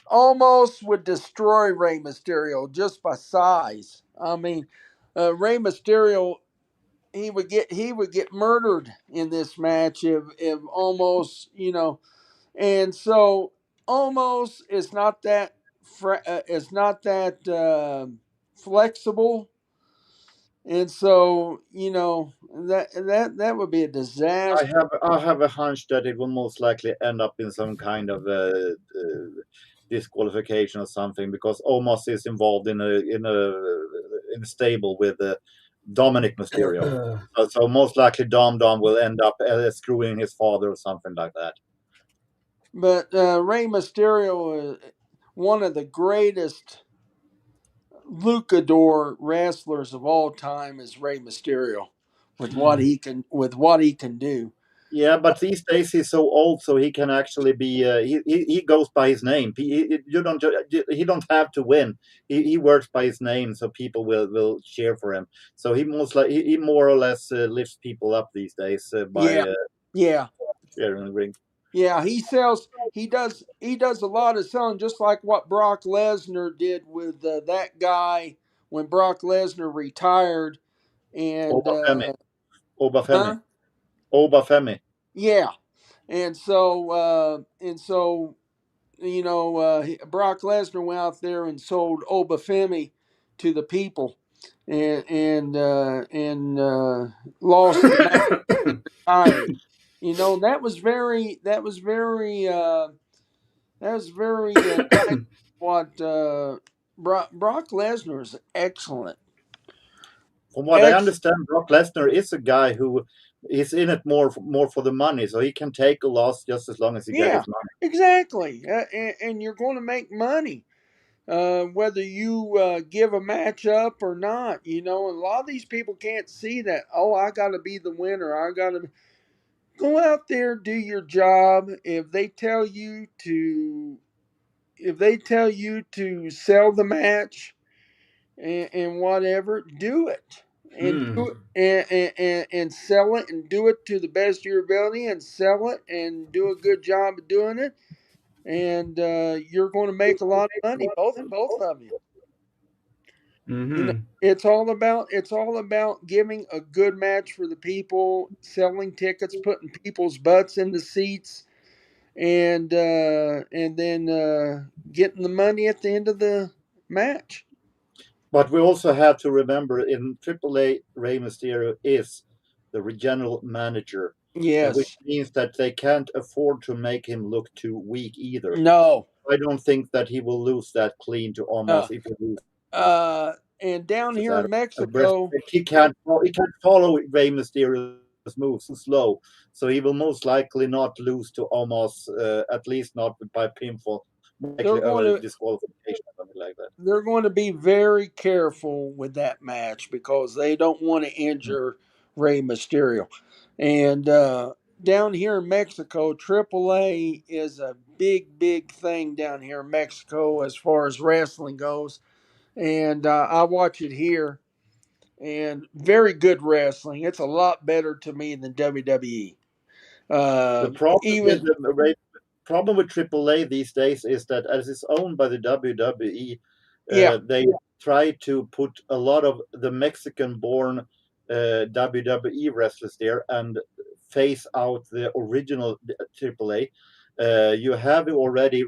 almost would destroy Rey Mysterio just by size. I mean, Rey Mysterio he would get murdered in this match if almost and so almost is not that is not that flexible. And so, that would be a disaster. I have a hunch that it will most likely end up in some kind of disqualification or something because Omos is involved in a stable with Dominic Mysterio. So most likely Dom will end up screwing his father or something like that. But Rey Mysterio is one of the greatest luchador wrestlers of all time is Rey Mysterio with what he can do. Yeah, but these days he's so old, so he can actually be. He goes by his name. You don't. He don't have to win. He works by his name, so people will cheer for him. So he most like he more or less lifts people up these days by Yeah, yeah, cheering in the ring. yeah. He does a lot of selling, just like what Brock Lesnar did with that guy when Brock Lesnar retired. And Obafemi, Obafemi, huh? Obafemi. Yeah, and so Brock Lesnar went out there and sold Obafemi to the people, and lost the match, retired. That was very nice. What Brock Lesnar is excellent, From what I excellent. understand, Brock Lesnar is a guy who is in it more for the money, so he can take a loss just as long as he get Yeah, his money. exactly. And you're going to make money. Whether you give a match up or not. A lot of these people can't see that. Oh, I got to be the winner. I got to go out there, do your job. If they tell you to sell the match and whatever, do it and Hmm. do it and sell it and do it to the best of your ability and sell it and do a good job of doing it. And you're going to make a lot of money, both of you. Mm-hmm. It's all about giving a good match for the people, selling tickets, putting people's butts in the seats, and then getting the money at the end of the match. But we also have to remember in AAA, Rey Mysterio is the general manager, which Yes. means that they can't afford to make him look too weak either. No. I don't think that he will lose that clean to Uh, almost if he loses. and down Just here out in of breath. Mexico, He can't follow Rey Mysterio's moves. Too slow, so he will most likely not lose to Omos. At least not by pinfall. More they're likely going a to disqualification or something like that. they're going to be very careful with that match because they don't want to injure Rey Mysterio. And down here in Mexico, AAA is a big, big thing down here in Mexico as far as wrestling goes. And I watch it here, and very good wrestling. It's a lot better to me than WWE. The problem with Even problem with AAA these days is that as it's owned by the WWE, yeah, they try to put a lot of the Mexican-born WWE wrestlers there and phase out the original AAA. You have already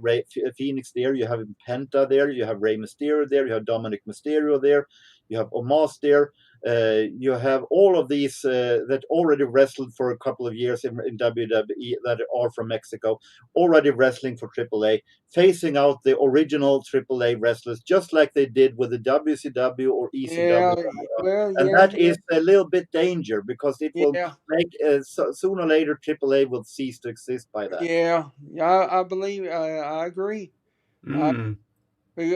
Phoenix there, you have Penta there, you have Rey Mysterio there, you have Dominic Mysterio there, you have Omos there. You have all of these that already wrestled for a couple of years in WWE that are from Mexico, already wrestling for AAA, phasing out the original AAA wrestlers, just like they did with the WCW or ECW. yeah, well, And yeah, that is a little bit danger because it will yeah. make sooner or later AAA will cease to exist by that. Yeah, I believe I agree. I, Mm.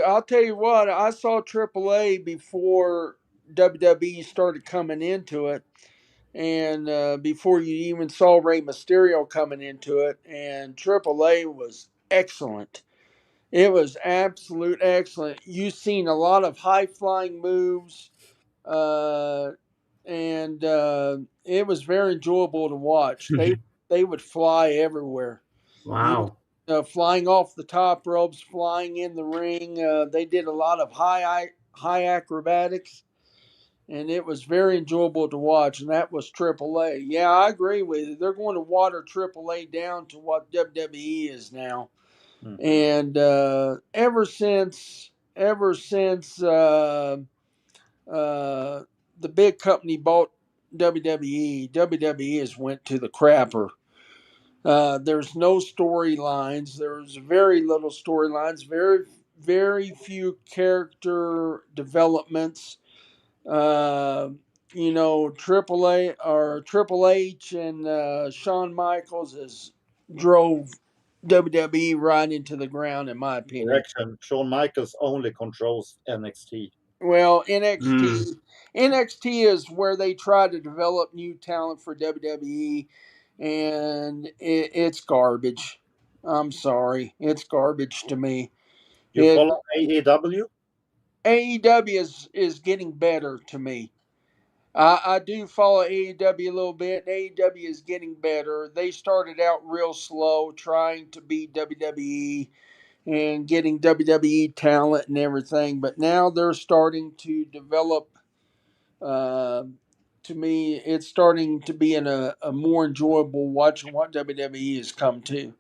I'll tell you what, I saw AAA before WWE started coming into it, and before you even saw Rey Mysterio coming into it, and AAA was excellent. It was absolute excellent. You've seen a lot of high flying moves, uh, and it was very enjoyable to watch. They would fly everywhere. You Wow. flying off the top ropes, flying in the ring. They did a lot of high acrobatics, and it was very enjoyable to watch. And that was AAA. Yeah, I agree with you. They're going to water AAA down to what WWE is now. Mhm. And ever since uh, the big company bought WWE has went to the crapper. There's no storylines. There's very little storylines. Very few character developments. Uh, Triple H and Shawn Michaels has drove WWE right into the ground, in my opinion. Correction. Shawn Michaels only controls NXT. Well, Mm. NXT is where they try to develop new talent for WWE, and it's garbage. I'm sorry, it's garbage to me. You It follow AEW? AEW is getting better to me. I do follow AEW a little bit. AEW is getting better. They started out real slow, trying to be WWE and getting WWE talent and everything, but now they're starting to develop. Uh, to me, it's starting to be a more enjoyable watching what WWE has come to.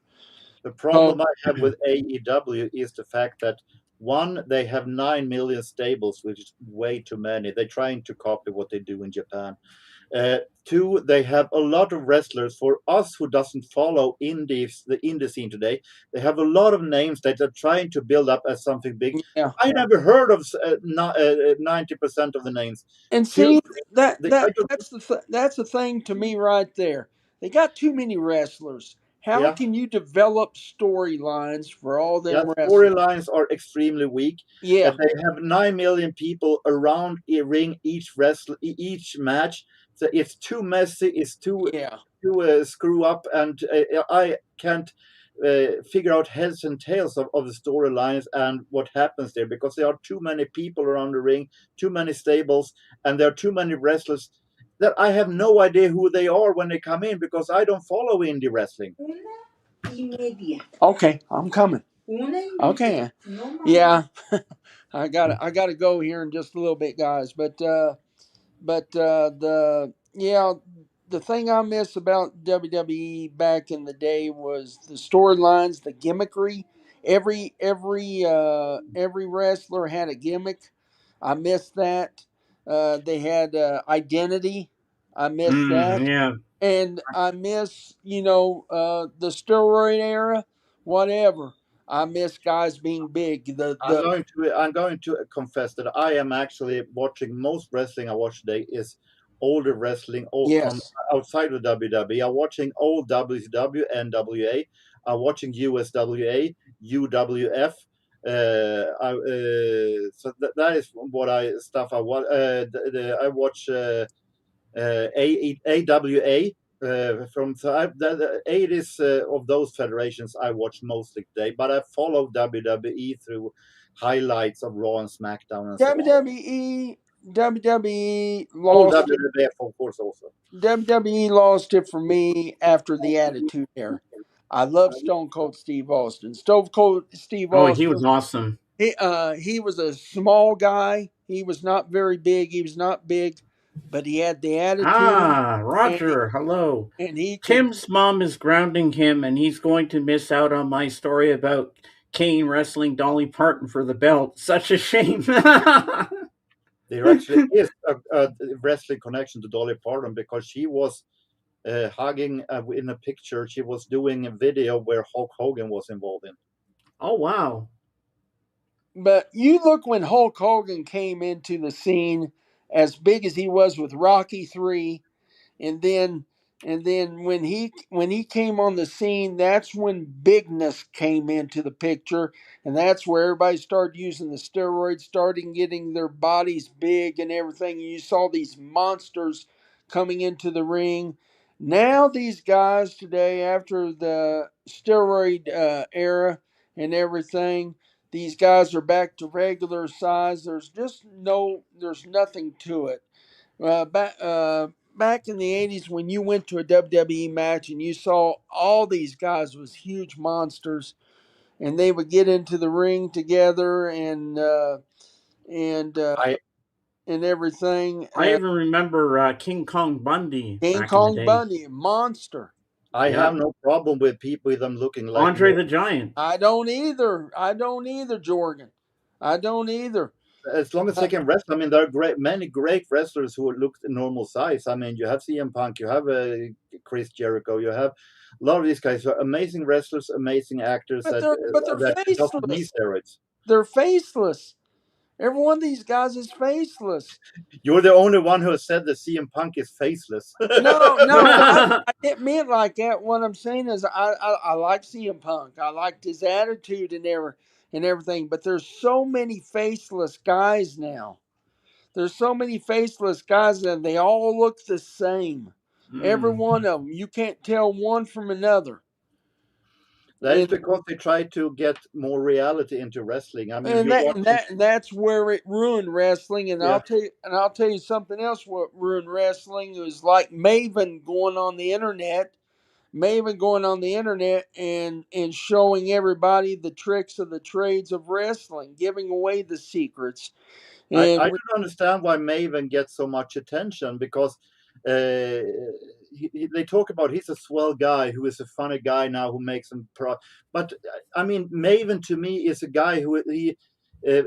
The Oh, problem I have with AEW is the fact that one, they have 9 million stables, which is way too many. They're trying to copy what they do in Japan. Two, they have a lot of wrestlers. For us who doesn't follow the indie scene today, they have a lot of names that they're trying to build up as something big. yeah. I never heard of 90% of the names. And Two, see I don't, that's the thing to me right there. They got too many wrestlers. How yeah, can you develop storylines for all yeah, them wrestlers? storylines are extremely weak. Yeah, They have 9 million people around a ring each match. So it's too messy. It's yeah. too screw up, and I can't figure out heads and tails of the storylines and what happens there because there are too many people around the ring, too many stables, and there are too many wrestlers that I have no idea who they are when they come in because I don't follow indie wrestling. Okay, I'm coming. Okay. Yeah. I gotta go here in just a little bit, guys. But the thing I miss about WWE back in the day was the storylines, the gimmickry. Every wrestler had a gimmick. I miss that. They had identity. I miss Mm. that, Yeah. and I miss the steroid era. Whatever. I miss guys being big. I'm going to confess that I am actually watching most wrestling I watch today is older wrestling on Yes. outside of WWE. I'm watching old WCW, NWA. I'm watching USWA, UWF. That is what I stuff I watch. I watch AWA. From the 80s of those federations, I watch mostly today, but I follow WWE through highlights of Raw and SmackDown and so on. WWE Old lost it. WWF, of course, also. WWE lost it for me after the Attitude Era. I love Stone Cold Steve Austin. Stone Cold Steve Oh, he was Austin. awesome. He was a small guy. He was not very big. He was not big, but he had the attitude, Ah, and Roger, hello. he could. Tim's mom is grounding him, and he's going to miss out on my story about Kane wrestling Dolly Parton for the belt. Such a shame. There actually is a wrestling connection to Dolly Parton because she was hugging in a picture. She was doing a video where Hulk Hogan was involved in. Oh, wow. But you look when Hulk Hogan came into the scene, as big as he was with Rocky 3, and then when he came on the scene, that's when bigness came into the picture, and that's where everybody started using the steroids, starting getting their bodies big and everything. You saw these monsters coming into the ring. Now these guys today, after the steroid era and everything, these guys are back to regular size. There's nothing to it. Back in the '80s, when you went to a WWE match and you saw all these guys was huge monsters, and they would get into the ring together and I and everything. I even remember King Kong Bundy King back in the Kong day. Bundy, monster. I have Yep. no problem with people with them looking like Andre more. the Giant. I don't either. I don't either, Jorgen. I don't either. As long as they Uh, can wrestle. I mean, there are many great wrestlers who look normal size. I mean, you have CM Punk, you have Chris Jericho, you have a lot of these guys who are amazing wrestlers, amazing actors but they're that doesn't need faceless. steroids. They're faceless. Every one of these guys is faceless. You're the only one who has said that CM Punk is faceless. No, no, I didn't mean it like that. What I'm saying is, I like CM Punk. I liked his attitude and everything. But there's so many faceless guys now. There's so many faceless guys, and they all look the same. Every Mm. one of them. You can't tell one from another. That is And because they try to get more reality into wrestling. I mean, and you're that and watching, that and that's where it ruined wrestling. And yeah. I'll tell you something else. What ruined wrestling was like Maven going on the internet. Maven going on the internet and showing everybody the tricks of the trades of wrestling, giving away the secrets. I And don't understand why Maven gets so much attention because uh, they talk about he's a swell guy who is a funny guy now who makes some but I mean Maven to me is a guy who he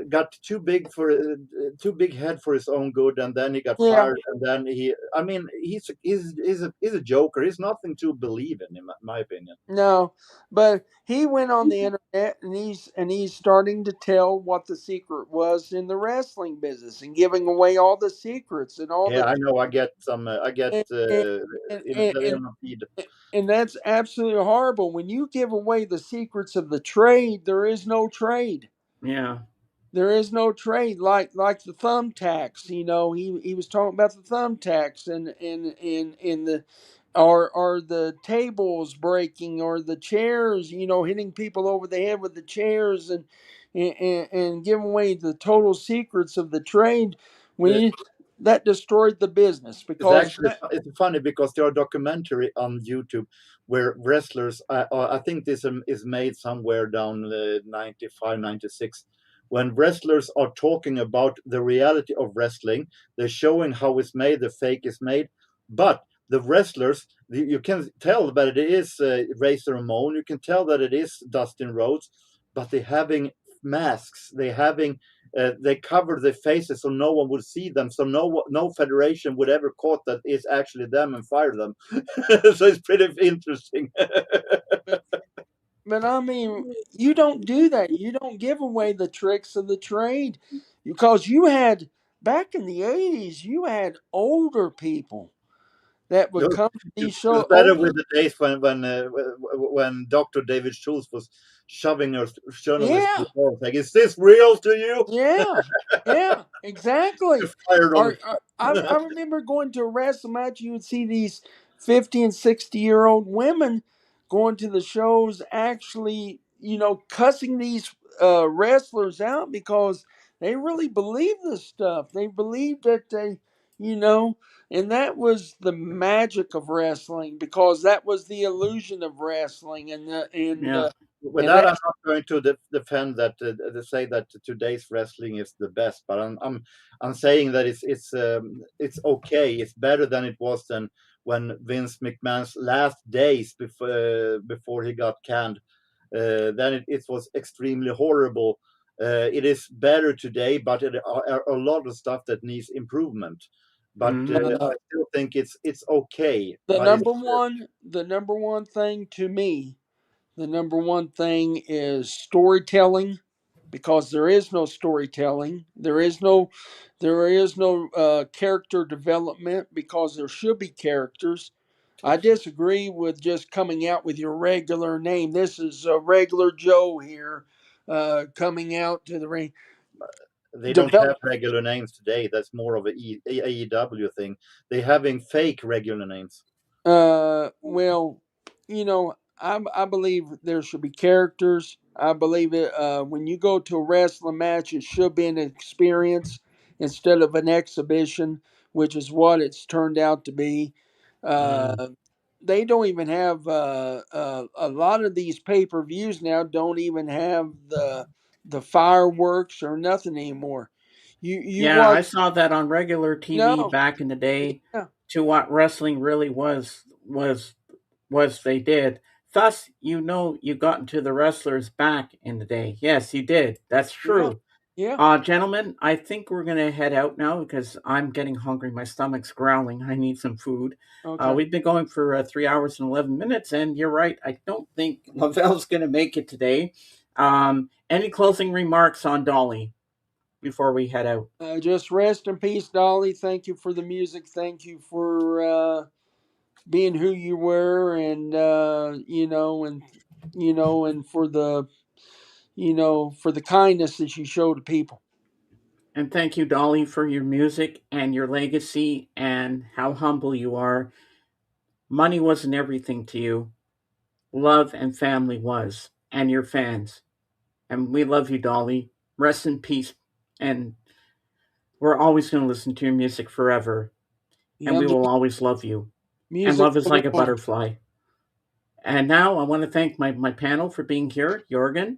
got too big head for his own good and then he got yeah, fired and then he I mean he's a joker. He's nothing to believe in my opinion. no, but he went on the internet and he's starting to tell what the secret was in the wrestling business and giving away all the secrets and all Yeah, the I know. I get some. I get and and, and, and, in a feed. and that's absolutely horrible. When you give away the secrets of the trade, there is no trade. Yeah. There is no trade like the thumbtacks. He was talking about the thumbtacks and the or the tables breaking or the chairs, hitting people over the head with the chairs and giving away the total secrets of the trade. When Uh, you, that destroyed the business it's because actually it's funny because there are documentary on YouTube where wrestlers. I think this is made somewhere down 95, 96, when wrestlers are talking about the reality of wrestling. They're showing how it's made, the fake is made, but the wrestlers you can tell that it is Razor Ramon. You can tell that it is Dustin Rhodes, but they're having masks. They cover their faces so no one would see them, so no federation would ever caught that it's actually them and fire them. So it's pretty interesting. but I mean, you don't do that. You don't give away the tricks of the trade, because you had back in the '80s, you had older people that It would was, come to these it was shows. better with Older, the days when Dr. David Schultz was shoving a journalist yeah, before, like, "Is this real to you?" yeah, yeah, exactly. Fired on I the. remember going to a wrestling match. You would see these 50 and 60-year-old women going to the shows, actually, cussing these wrestlers out because they really believed this stuff. They believed that you know, and that was the magic of wrestling, because that was the illusion of wrestling, Yeah. With and that, that I'm not going to defend that to say that today's wrestling is the best, but I'm saying that it's okay. It's better than it was than when Vince McMahon's last days before he got canned. Then it was extremely horrible. It is better today, but it are a lot of stuff that needs improvement. But Hmm. I still think it's okay. the But it's number one thing to me, the number one thing is storytelling, because there is no storytelling. There is no character development, because there should be characters. I disagree with just coming out with your regular name. This is a regular Joe here, coming out to the ring. they don't have Develop. regular names today. That's more of a AEW thing. They're having fake regular names. Well, I believe there should be characters. I believe it. When you go to a wrestling match, it should be an experience instead of an exhibition, which is what it's turned out to be. Mm. Uh, they don't even have a lot of these pay-per-views now. Don't even have the fireworks or nothing anymore. You Yeah, I watch. saw that on regular TV No, back in the day. yeah, To what wrestling really was they did. Thus, you got into the wrestlers back in the day. Yes, you did. That's yeah, true. yeah. Gentlemen, I think we're gonna head out now because I'm getting hungry. My stomach's growling. I need some food. Okay. We've been going for 3 hours and 11 minutes, and you're right. I don't think Lavelle's gonna make it today. Any closing remarks on Dolly before we head out? Just rest in peace, Dolly. Thank you for the music. Thank you for being who you were, and and for the kindness that you show to people. And thank you, Dolly, for your music and your legacy and how humble you are. Money wasn't everything to you. Love and family was, and your fans. And we love you, Dolly. Rest in peace. And we're always going to listen to your music forever. And Yeah, we will always love you. And music love is for the like a one. butterfly. And now I want to thank my panel for being here, Jorgen,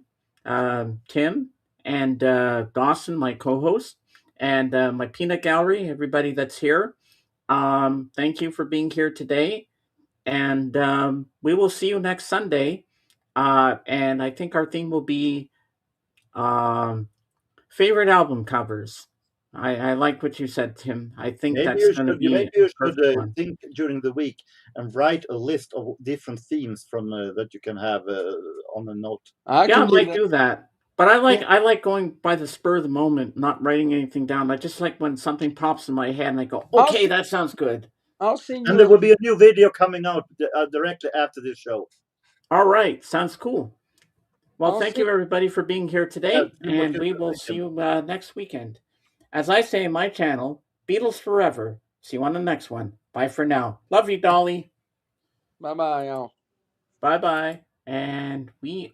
Tim, and Dawson, my co host, and my peanut gallery, everybody that's here. Thank you for being here today. And we will see you next Sunday. And I think our theme will be um, favorite album covers. I like what you said, Tim. I think Maybe that's you going to should be maybe a you should perfect one. think during the week and write a list of different themes from that you can have on a note. I Yeah, I can do might that. do that. But I like Yeah, I like going by the spur of the moment, not writing anything down. I just like when something pops in my head and I go, I'll okay, send, that sounds good. I'll send And you there a will be a new video coming out directly after this show. All right, sounds cool. Well, I'll thank send you everybody for being here today, See what and you we can will make see them. you next weekend. As I say in my channel, Beatles forever. See you on the next one. Bye for now. Love you, Dolly. bye bye, y'all. Bye bye. And we